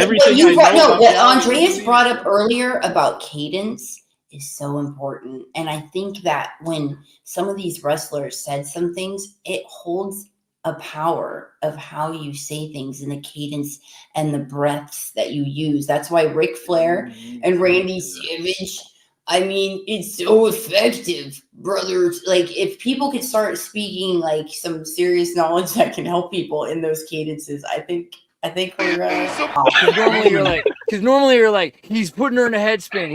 what Andreas brought up earlier about cadence is so important, and I think that when some of these wrestlers said some things, it holds a power of how you say things and the cadence and the breaths that you use. That's why Ric Flair and Randy Savage, I mean, it's so effective, brothers. Like if people could start speaking like some serious knowledge that can help people in those cadences, I think we're because normally you're like he's putting her in a headspin,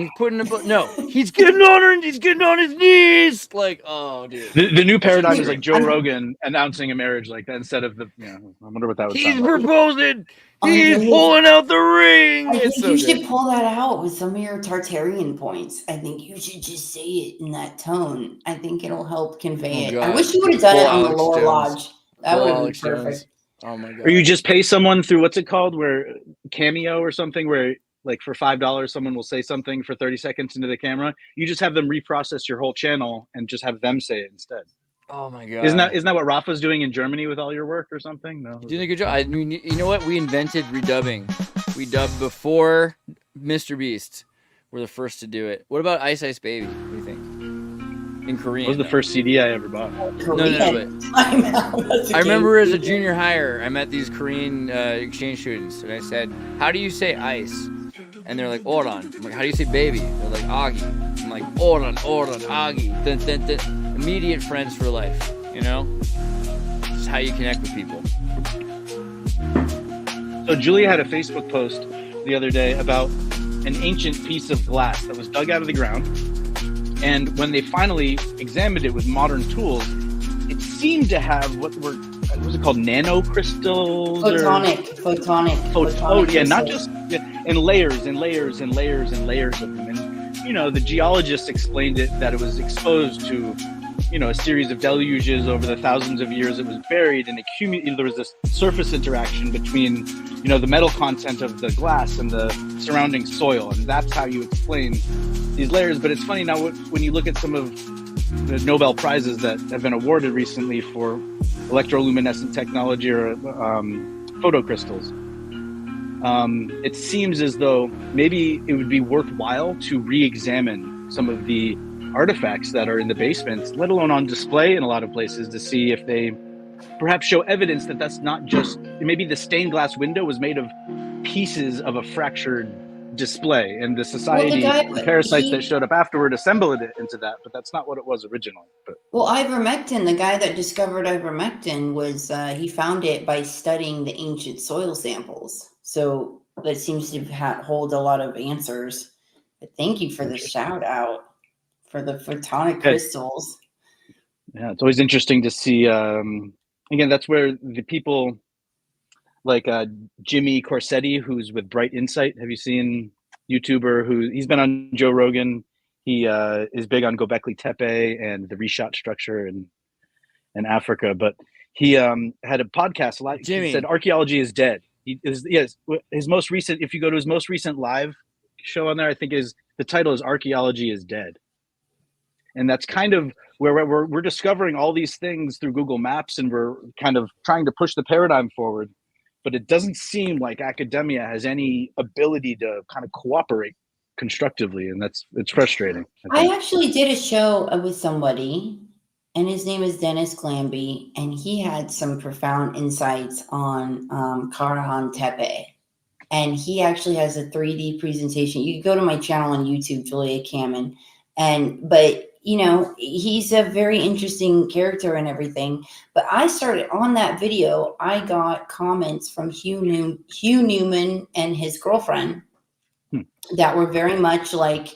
he's getting on her and he's getting on his knees, like, oh dude. The new paradigm is like Joe Rogan announcing a marriage like that instead of I wonder what that would sound like. Proposing, he's pulling out the ring. I think you should pull that out with some of your Tartarian points. I think you should just say it in that tone. I think it'll help convey it. I wish you would have done it on the Lower Lodge. That would have been perfect. Oh my god! Or you just pay someone through what's it called, where Cameo or something, where like for $5 someone will say something for 30 seconds into the camera. You just have them reprocess your whole channel and just have them say it instead. Oh my god! Isn't that what Rafa's doing in Germany with all your work or something? No, doing a good job. I mean, you know what? We invented redubbing. We dubbed before Mr. Beast. We're the first to do it. What about Ice Ice Baby? What do you think? In Korean. What was the first CD I ever bought? No, but I remember as a junior higher, I met these Korean exchange students, and I said, "How do you say ice?" And they're like, "Oran." I'm like, "How do you say baby?" They're like, "Agi." I'm like, "Oran, Agi." Dun, dun, dun. Immediate friends for life. You know, this is how you connect with people. So Julia had a Facebook post the other day about an ancient piece of glass that was dug out of the ground. And when they finally examined it with modern tools, it seemed to have what was it called, nanocrystals? Photonic. Yeah, not just in layers and layers and layers and layers of them. And the geologists explained it that it was exposed to, a series of deluges over the thousands of years it was buried, and there was this surface interaction between, the metal content of the glass and the surrounding soil, and that's how you explain these layers. But it's funny now when you look at some of the Nobel Prizes that have been awarded recently for electroluminescent technology or photocrystals, it seems as though maybe it would be worthwhile to re-examine some of the artifacts that are in the basements, let alone on display in a lot of places, to see if they perhaps show evidence that that's not just, maybe the stained glass window was made of pieces of a fractured display, and the society the parasites that showed up afterward assembled it into that, but that's not what it was originally. Well, ivermectin, the guy that discovered ivermectin was he found it by studying the ancient soil samples, so that seems to hold a lot of answers. But thank you for the shout out for the photonic crystals. Yeah, it's always interesting to see. Again, that's where the people like Jimmy Corsetti, who's with Bright Insight. Have you seen YouTuber he's been on Joe Rogan? He is big on Göbekli Tepe and the reshot structure in Africa. But he had a podcast a lot. Jimmy. He said archaeology is dead. His most recent. If you go to his most recent live show on there, I think the title is Archaeology is Dead. And that's kind of where we're discovering all these things through Google Maps, and we're kind of trying to push the paradigm forward. But it doesn't seem like academia has any ability to kind of cooperate constructively, and it's frustrating. I actually did a show with somebody, and his name is Dennis Glamby, and he had some profound insights on Karahan Tepe. And he actually has a 3D presentation. You can go to my channel on YouTube, Julia Kamen, but you know, he's a very interesting character and everything. But I started on that video. I got comments from Hugh Newman and his girlfriend that were very much like,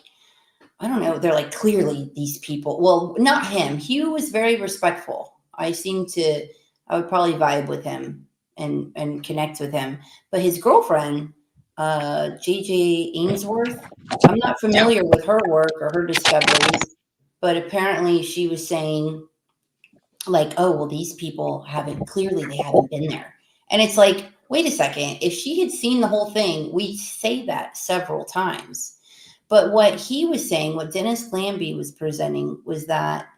I don't know. They're like, clearly these people, well, not him. Hugh was very respectful. I would probably vibe with him and connect with him. But his girlfriend, JJ Ainsworth, I'm not familiar with her work or her discoveries, but apparently she was saying like, oh, well, these people haven't been there. And it's like, wait a second. If she had seen the whole thing, we'd say that several times. But what he was saying, what Dennis Lambie was presenting, was that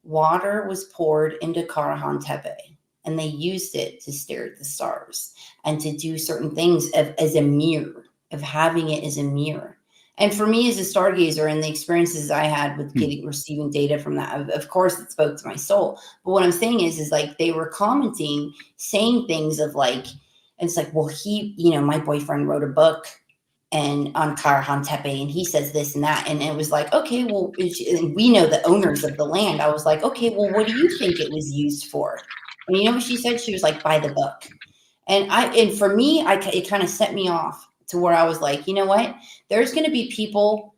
water was poured into Karahan Tepe, and they used it to stare at the stars and to do certain things as a mirror, of having it as a mirror. And for me as a stargazer and the experiences I had with receiving data from that, of course it spoke to my soul. But what I'm saying is like they were commenting, saying things of like, and it's like, well, my boyfriend wrote a book and on Karahan Tepe, and he says this and that. And it was like, okay, well, we know the owners of the land. I was like, okay, well, what do you think it was used for? And you know what she said? She was like, buy the book. And for me, it kind of set me off to where I was like, you know what? There's going to be people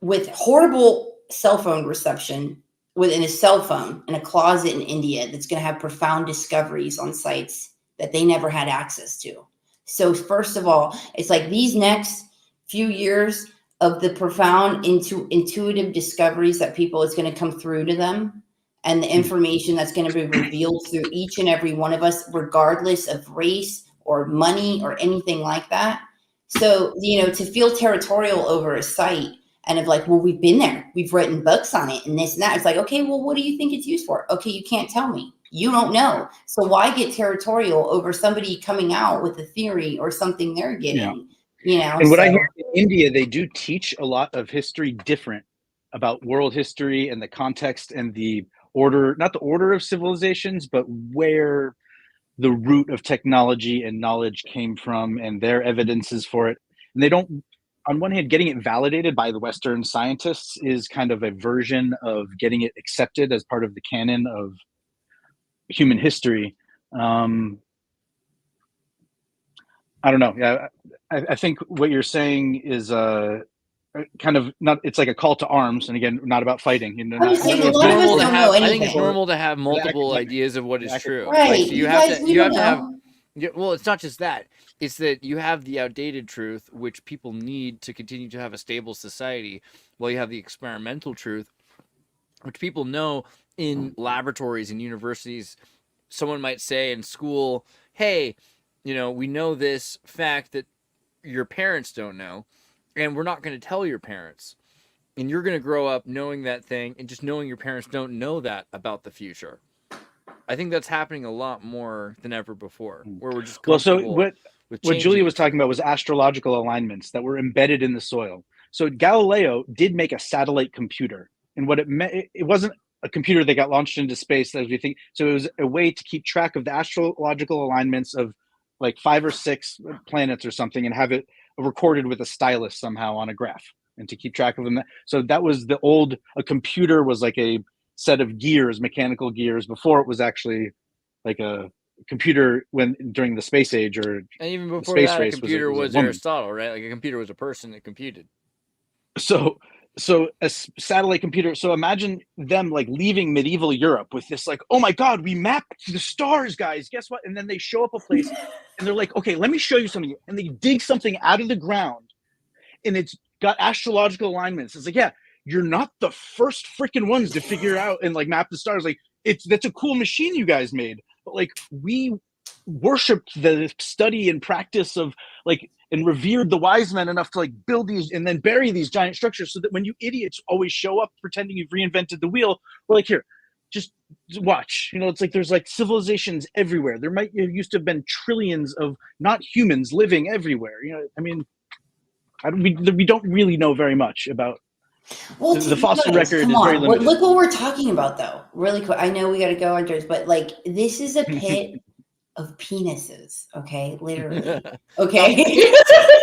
with horrible cell phone reception within a cell phone in a closet in India that's going to have profound discoveries on sites that they never had access to. So first of all, it's like these next few years of the profound intuitive discoveries that people is going to come through to them, and the information that's going to be revealed through each and every one of us, regardless of race or money or anything like that. So, to feel territorial over a site and of like, well, we've been there, we've written books on it and this and that. It's like, okay, well, what do you think it's used for? Okay, you can't tell me. You don't know. So why get territorial over somebody coming out with a theory or something they're getting? And what I hear in India, they do teach a lot of history different about world history and the context and the order, not the order of civilizations, but where the root of technology and knowledge came from and their evidences for it. And they don't, on one hand, getting it validated by the Western scientists is kind of a version of getting it accepted as part of the canon of human history. I don't know. Yeah, I think what you're saying is kind of not. It's like a call to arms, and again, not about fighting. I think it's normal to have multiple ideas of what is true. Right? Like, so you have to have. Well, it's not just that. It's that you have the outdated truth, which people need to continue to have a stable society, while you have the experimental truth, which people know in laboratories and universities. Someone might say in school, hey, we know this fact that your parents don't know, and we're not going to tell your parents. And you're going to grow up knowing that thing and just knowing your parents don't know that about the future. I think that's happening a lot more than ever before, where we're just comfortable what Julia was talking about was astrological alignments that were embedded in the soil. So Galileo did make a satellite computer, and what it meant, it wasn't a computer that got launched into space as we think. So it was a way to keep track of the astrological alignments of like 5 or 6 planets or something, and have it recorded with a stylus somehow on a graph, and to keep track of them. So that was a computer was like a set of gears, mechanical gears, before it was actually like a computer during the space age, or and even before the space that, race, a computer was Aristotle, right? Like a computer was a person that computed. So a satellite computer. So imagine them like leaving medieval Europe with this like, oh my God, we mapped the stars, guys. Guess what? And then they show up a place and they're like, okay, let me show you something. And they dig something out of the ground and it's got astrological alignments. It's like, yeah, you're not the first freaking ones to figure out and like map the stars. Like that's a cool machine you guys made. But like we worshipped the study and practice of like, and revered the wise men enough to like build these and then bury these giant structures, so that when you idiots always show up pretending you've reinvented the wheel, we're like, here, just watch. It's like there's like civilizations everywhere. There used to have been trillions of not humans living everywhere. I mean, we don't really know very much about the fossil record. Is very limited. Look what we're talking about, though. Really quick. I know we got to go, Andreas, but like this is a pit of penises. Okay, literally. Okay.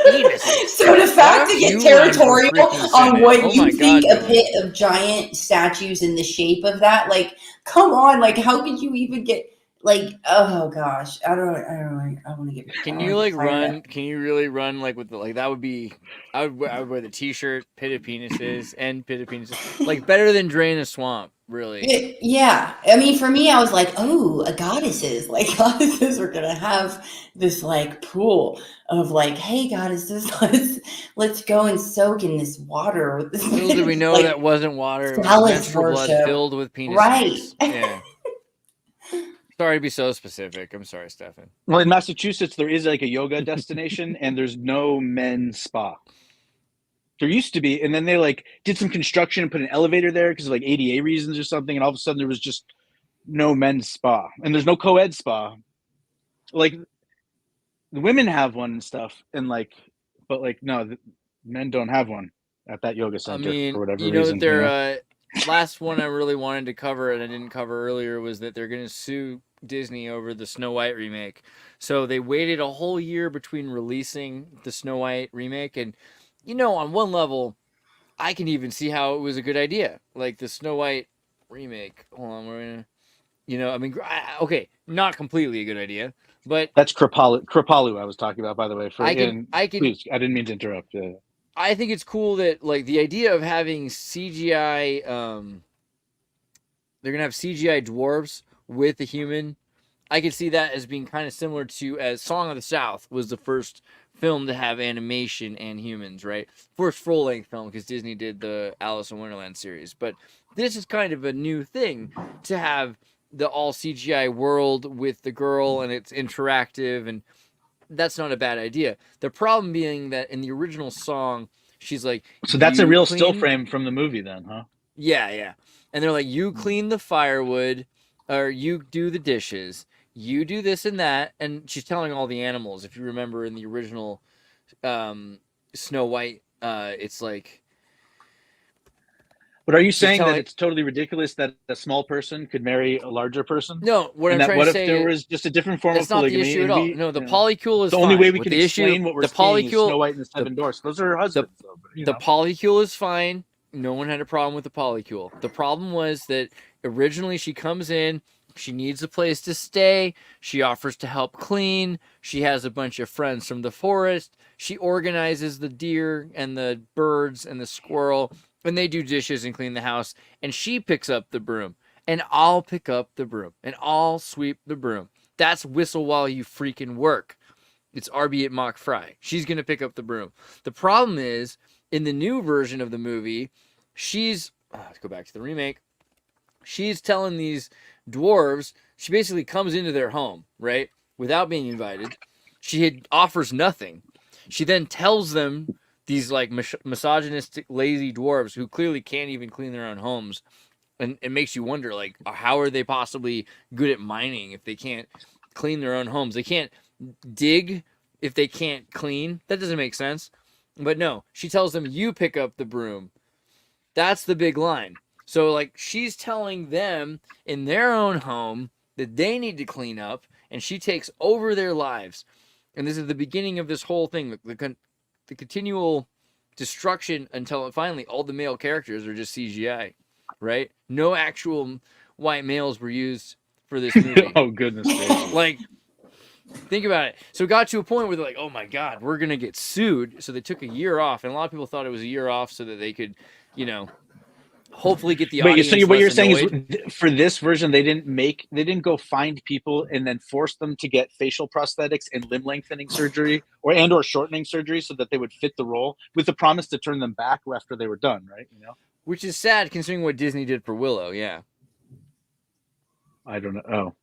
Penises. So the fact to get territorial on what you think a pit of giant statues in the shape of that, like, come on, like, how could you even get, like, oh gosh, I want to get. Can you like run? Can you really run like with the, like that would be? I would wear the T-shirt, pit of penises, and pit of penises, like better than drain a swamp, really. Yeah, I mean, for me, I was like, oh, goddesses are gonna have this like pool of like, hey, goddesses, let's go and soak in this water with this. Little did we know that wasn't water; it was menstrual blood filled with penises. Right. Yeah. Sorry to be so specific. I'm sorry, Stefan. Well, in Massachusetts, there is like a yoga destination, and there's no men's spa. There used to be, and then they like did some construction and put an elevator there because of like ADA reasons or something, and all of a sudden there was just no men's spa, and there's no co-ed spa. Like the women have one and stuff, and like, but like no, the men don't have one at that yoga center for whatever reason. That last one I really wanted to cover and I didn't cover earlier was that they're going to sue Disney over the Snow White remake. So they waited a whole year between releasing the Snow White remake, and on one level, I can even see how it was a good idea. Like the Snow White remake. Hold on, we're gonna, okay, not completely a good idea, but that's Kripalu I was talking about, by the way. Please, I didn't mean to interrupt. I think it's cool that like the idea of having CGI, they're gonna have CGI dwarves with a human. I could see that as being kind of similar to as Song of the South was the first film to have animation and humans, right? First full-length film because Disney did the Alice in Wonderland series, but this is kind of a new thing to have the all CGI world with the girl and it's interactive, and that's not a bad idea. The problem being that in the original song, she's like, so that's a real still frame from the movie then, huh? Yeah. And they're like, you clean the firewood, or you do the dishes, you do this and that. And she's telling all the animals. If you remember in the original Snow White, it's like... But are you saying that it's totally ridiculous that a small person could marry a larger person? No, what I'm trying to say is... What if there was just a different form of polygamy? That's not the issue at all. No, the polycule is fine. The only way we can explain what we're seeing is Snow White and the Seven Dwarfs. Those are her husbands. The polycule is fine. No one had a problem with the polycule. The problem was that originally she comes in, she needs a place to stay, she offers to help clean, she has a bunch of friends from the forest, she organizes the deer and the birds and the squirrel, and they do dishes and clean the house, and she picks up the broom, and I'll pick up the broom, and I'll sweep the broom. That's whistle while you freaking work. It's RB at Mock Fry. She's going to pick up the broom. The problem is, in the new version of the movie, let's go back to the remake, she's telling these dwarves, she basically comes into their home, right, without being invited. She offers nothing. She then tells them, these like misogynistic, lazy dwarves who clearly can't even clean their own homes, and it makes you wonder, like, how are they possibly good at mining if they can't clean their own homes? They can't dig if they can't clean. That doesn't make sense. But no, she tells them, you pick up the broom. That's the big line. So like she's telling them in their own home that they need to clean up, and she takes over their lives. And this is the beginning of this whole thing, the continual destruction until finally all the male characters are just CGI, right? No actual white males were used for this movie. Oh, goodness gracious. Like, think about it. So it got to a point where they're like, oh my God, we're going to get sued. So they took a year off, and a lot of people thought it was a year off so that they could, hopefully get the audience. So what you're saying is for this version, they didn't go find people and then force them to get facial prosthetics and limb lengthening surgery or shortening surgery so that they would fit the role, with the promise to turn them back after they were done, right? Which is sad considering what Disney did for Willow. Yeah. I don't know. Oh,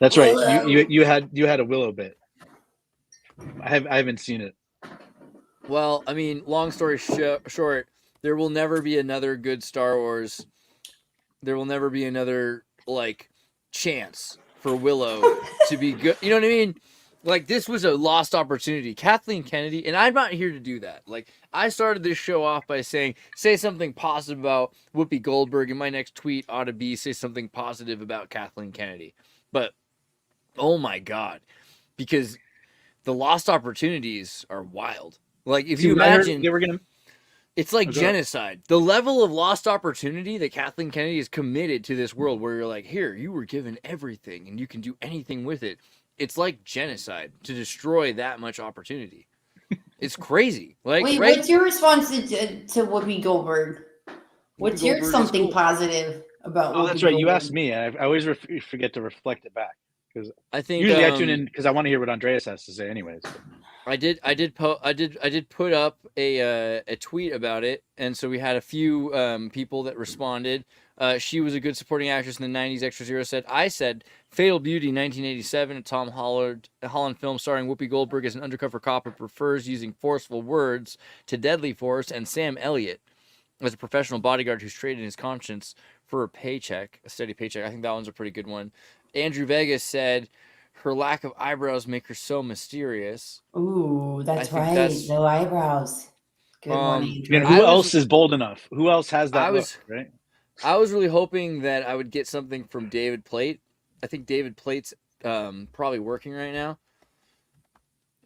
that's right. You had a Willow bit. I haven't seen it. Well, I mean, long story short, there will never be another good Star Wars. There will never be another, chance for Willow to be good. You know what I mean? Like, this was a lost opportunity. Kathleen Kennedy, and I'm not here to do that. Like, I started this show off by saying, say something positive about Whoopi Goldberg, and my next tweet ought to be, say something positive about Kathleen Kennedy. But Oh my God. Because the lost opportunities are wild. Like, if you imagine, they were gonna. it's like genocide. The level of lost opportunity that Kathleen Kennedy is committed to this world where you're like, here, you were given everything and you can do anything with it. It's like genocide to destroy that much opportunity. It's crazy. Like, wait, right? what's your response to Whoopi Goldberg? What's your Goldberg is something cool. positive about Whoopi That's right. You Goldberg? asked me, and I always forget to reflect it back because I think usually I tune in because I want to hear what Andreas has to say, anyways. I did put up a tweet about it, and so we had a few people that responded. She was a good supporting actress in the 90s. Extra Zero said, I said, Fatal Beauty, 1987, a Tom Holland film starring Whoopi Goldberg as an undercover cop who prefers using forceful words to deadly force, and Sam Elliott as a professional bodyguard who's traded his conscience for a paycheck, a steady paycheck. I think that one's a pretty good one. Andrew Vegas said, her lack of eyebrows make her so mysterious. Ooh, that's right. No eyebrows. Good one, Andrew. And who else is bold enough? Who else has that look, right? I was really hoping that I would get something from David Plate. I think David Plate's probably working right now.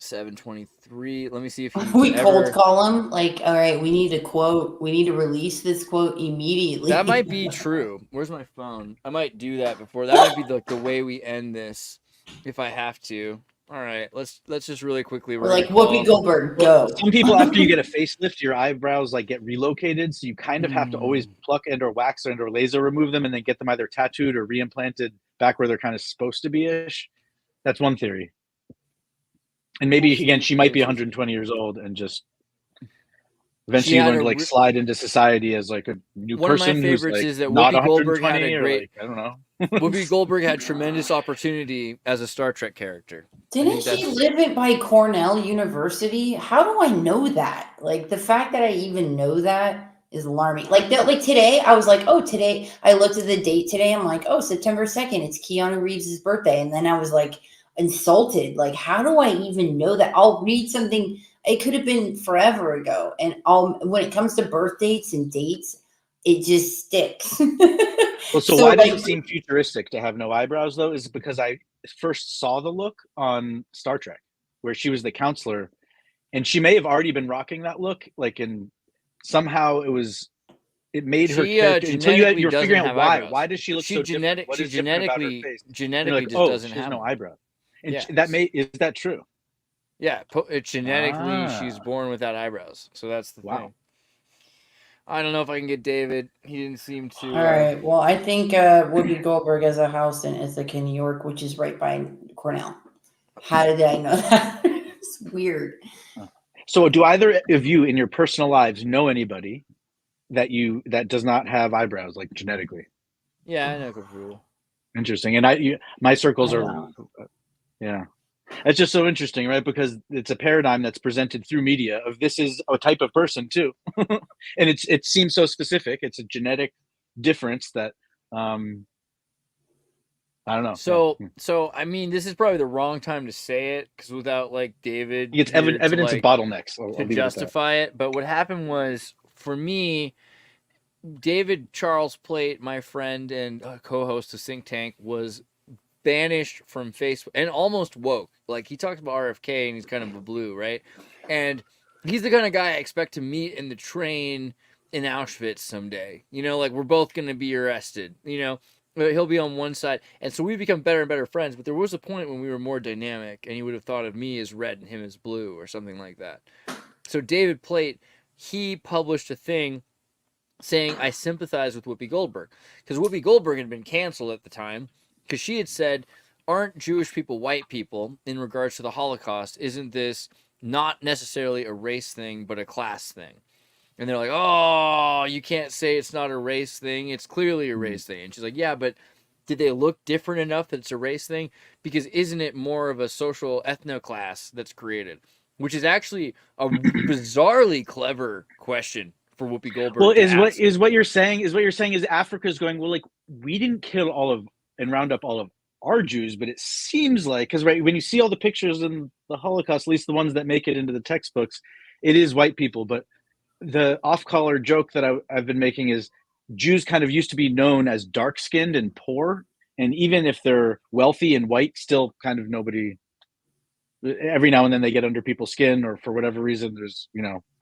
7:23. Let me see if we cold call him. Like, all right, we need a quote. We need to release this quote immediately. That might be true. Where's my phone? I might do that before. That might be the way we end this, if I have to. All right, let's just really quickly. We're like Whoopi Goldberg, go. Some people, after you get a facelift, your eyebrows like get relocated, so you kind of have to always pluck and/or wax and/or laser remove them, and then get them either tattooed or reimplanted back where they're kind of supposed to be-ish. That's one theory. And maybe again, she might be 120 years old and just eventually learn to like slide into society as like a new person. One of my favorites is that Whoopi Goldberg had a great. I don't know. Whoopi Goldberg had tremendous opportunity as a Star Trek character. Didn't she live by Cornell University? How do I know that? Like, the fact that I even know that is alarming. Like today, I was like, oh, today I looked at the date today. I'm like, oh, September 2nd, it's Keanu Reeves' birthday. And then I was like insulted. Like, how do I even know that? I'll read something. It could have been forever ago. And when it comes to birth dates and dates, it just sticks. Well, so why does it seem futuristic to have no eyebrows, though? Is because I first saw the look on Star Trek, where she was the counselor, and she may have already been rocking that look. Like, somehow it made her character until you're figuring out why. Why does she look so different? What is different about her face? Genetically just doesn't have no eyebrow. And yeah. Is that true? Yeah, genetically she's born without eyebrows. So that's the thing. I don't know if I can get David. He didn't seem to. All right. Well, I think Whoopi Goldberg has a house in Ithaca, New York, which is right by Cornell. How did I know that? It's weird. So, do either of you, in your personal lives, know anybody that does not have eyebrows, like genetically? Yeah, I know a couple people. Interesting. And my circles are, yeah. It's just so interesting, right? Because it's a paradigm that's presented through media of this is a type of person too. And it seems so specific. It's a genetic difference that, I don't know. So I mean, this is probably the wrong time to say it because without like David, it's evidence of bottlenecks to justify it. But what happened was, for me, David Charles Plate, my friend and co-host of Think Tank, was banished from Facebook and almost woke. Like, he talks about RFK and he's kind of a blue, right? And he's the kind of guy I expect to meet in the train in Auschwitz someday. You know, like, we're both going to be arrested, you know? He'll be on one side. And so we become better and better friends. But there was a point when we were more dynamic and he would have thought of me as red and him as blue or something like that. So David Plate, he published a thing saying, I sympathize with Whoopi Goldberg. Because Whoopi Goldberg had been canceled at the time because she had said, aren't Jewish people white people in regards to the Holocaust? Isn't this not necessarily a race thing, but a class thing? And they're like, oh, you can't say it's not a race thing. It's clearly a race thing. And she's like, yeah, but did they look different enough that it's a race thing? Because isn't it more of a social ethno-class that's created? Which is actually a bizarrely clever question for Whoopi Goldberg. Well, is what you're saying is Africa's going, well, like, we didn't kill all of and round up all of our Jews, but it seems like, because right, when you see all the pictures in the Holocaust, at least the ones that make it into the textbooks, it is white people. But the off-color joke that I've been making is Jews kind of used to be known as dark-skinned and poor, And even if they're wealthy and white, still kind of nobody. Every now and then they get under people's skin, or for whatever reason, there's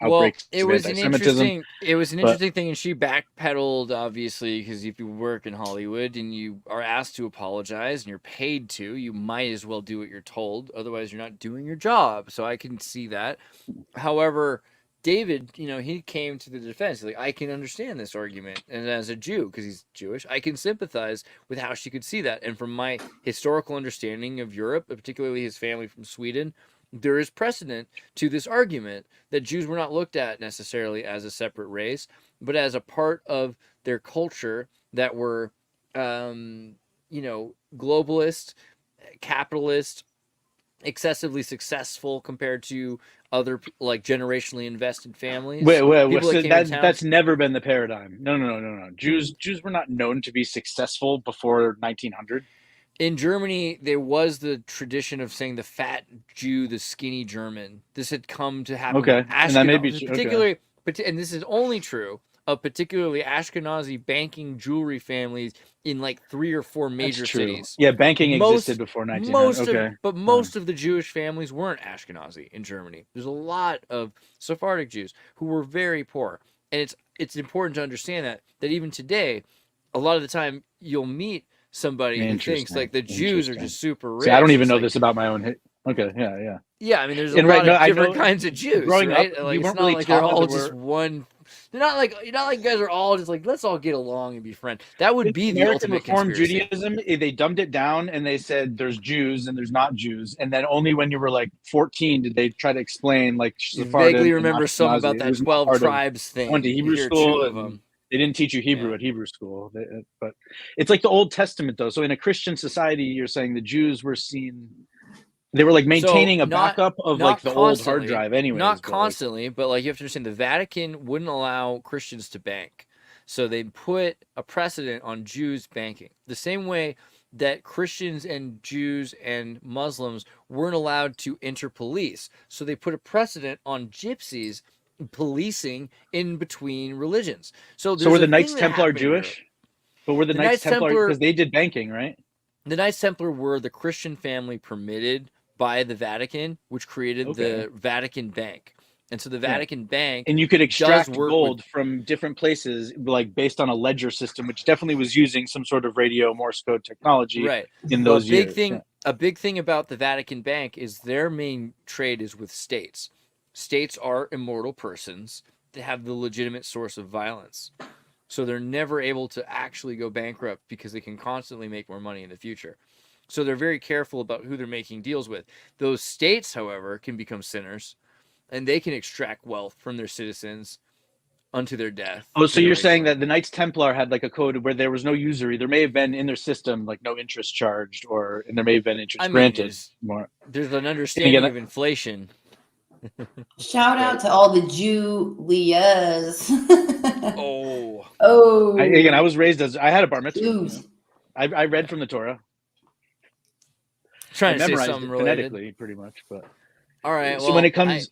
outbreaks of anti-Semitism. It was an interesting thing, and she backpedaled, obviously, because if you work in Hollywood and you are asked to apologize and you're paid to, you might as well do what you're told. Otherwise, you're not doing your job. So I can see that. However, David, he came to the defense. Like, I can understand this argument, and as a Jew, because he's Jewish, I can sympathize with how she could see that. And from my historical understanding of Europe, particularly his family from Sweden, there is precedent to this argument that Jews were not looked at necessarily as a separate race, but as a part of their culture that were, globalist, capitalist, excessively successful compared to other generationally invested families. Wait. So that's never been the paradigm. No. Jews were not known to be successful before 1900. In Germany, there was the tradition of saying the fat Jew, the skinny German. This had come to happen. Okay, and that may be particularly, and this is only true of particularly Ashkenazi banking jewelry families in 3 or 4 major cities. Yeah, banking existed before 1900. But most of the Jewish families weren't Ashkenazi in Germany. There's a lot of Sephardic Jews who were very poor, and it's important to understand that even today, a lot of the time you'll meet somebody who thinks the Jews are just super rich. See, I don't even know this about my own. Okay, yeah. Yeah, I mean, there's a lot of different kinds of Jews. Growing right? up, it's not like they're all just one. They're not like you guys are all just let's all get along and be friends. That would be the ultimate Reform conspiracy. Judaism. They dumbed it down and they said there's Jews and there's not Jews, and then only when you were 14 did they try to explain You vaguely remember something about that 12 tribes thing. Went to Hebrew school. They didn't teach you Hebrew at Hebrew school, but it's like the Old Testament though. So in a Christian society, you're saying the Jews were seen. They were maintaining a backup of the old hard drive anyways. Not constantly, but you have to understand the Vatican wouldn't allow Christians to bank. So they put a precedent on Jews banking. The same way that Christians and Jews and Muslims weren't allowed to interpolice. So they put a precedent on gypsies policing in between religions. So were the Knights Templar Jewish? But were the Knights Templar, because they did banking, right? The Knights Templar were the Christian family permitted by the Vatican, which created the Vatican Bank. And so the Vatican Bank, and you could extract gold from different places, based on a ledger system, which definitely was using some sort of radio Morse code technology. Right. In those years. A big thing about the Vatican Bank is their main trade is with states. States are immortal persons. They have the legitimate source of violence. So they're never able to actually go bankrupt because they can constantly make more money in the future. So they're very careful about who they're making deals with. Those states, however, can become sinners, and they can extract wealth from their citizens unto their death. Oh, so you're saying that the Knights Templar had a code where there was no usury. There may have been in their system no interest charged, and there may have been interest granted. There's an understanding of inflation. Shout out to all the Julias. I was raised as I had a bar mitzvah. I read from the Torah. Trying to say something related, phonetically, pretty much. But all right. So when it comes,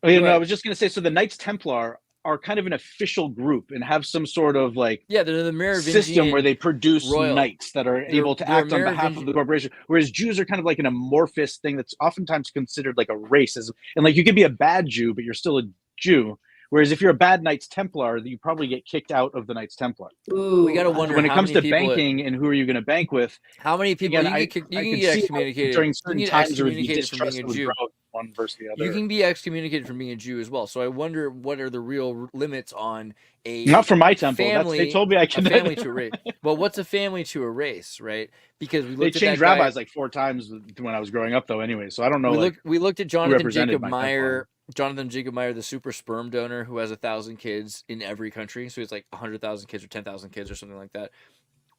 I was just going to say. So the Knights Templar are kind of an official group and have some sort of they're the Merovingian system where they produce knights that are able to act on behalf of the corporation. Whereas Jews are kind of an amorphous thing that's oftentimes considered like a race, and you could be a bad Jew, but you're still a Jew. Whereas if you're a bad Knights Templar, you probably get kicked out of the Knights Templar. Ooh, we got to wonder when it comes to banking and who are you going to bank with. How many people you can get excommunicated during certain times there would be distrust from being a Jew. One versus the other. You can be excommunicated from being a Jew as well. So I wonder what are the real limits on a not for my temple. They told me I can. A family to a race. Well, what's a family to a race, right? Because we looked they changed rabbis 4 times when I was growing up, though. Anyway, so I don't know. We looked at Jonathan Jacob Meyer. Jonathan Jacob Meyer, the super sperm donor who has 1,000 kids in every country. So he's 100,000 kids or 10,000 kids or something like that.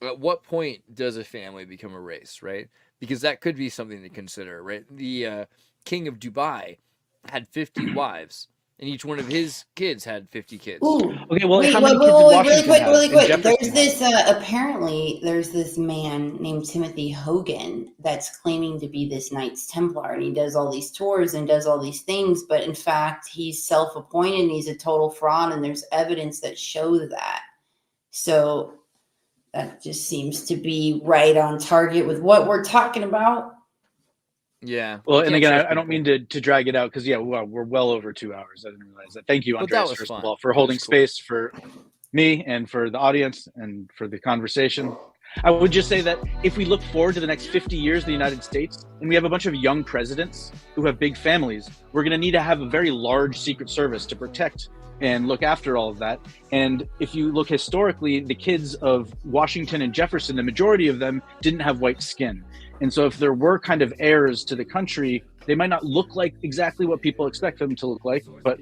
At what point does a family become a race, right? Because that could be something to consider, right? The king of Dubai had 50 wives, and each one of his kids had 50 kids. Ooh. Okay, well, how many kids did Washington really quick. have? There's this, apparently, there's this man named Timothy Hogan that's claiming to be this Knights Templar, and he does all these tours and does all these things, but in fact, he's self-appointed and he's a total fraud, and there's evidence that shows that. So that just seems to be right on target with what we're talking about. Yeah. Well, and again, I don't mean to drag it out because we're well over 2 hours. I didn't realize that. Thank you, Andreas, first of all, for holding space for me and for the audience and for the conversation. I would just say that if we look forward to the next 50 years of the United States, and we have a bunch of young presidents who have big families, we're going to need to have a very large Secret Service to protect and look after all of that. And if you look historically, the kids of Washington and Jefferson, the majority of them didn't have white skin. And so if there were kind of heirs to the country, they might not look like exactly what people expect them to look like, but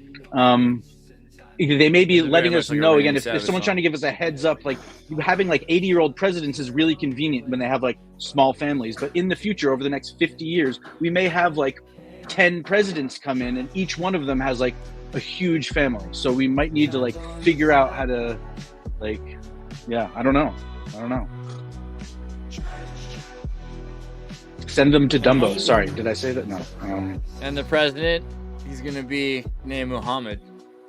they may be letting us know, again, if someone's trying to give us a heads up, like having like 80-year-old presidents is really convenient when they have like small families. But in the future, over the next 50 years, we may have like 10 presidents come in and each one of them has like a huge family. So we might need to like figure out how to like, I don't know. Send them to Dumbo. Sorry, did I say that? No. And the president, he's going to be named Muhammad.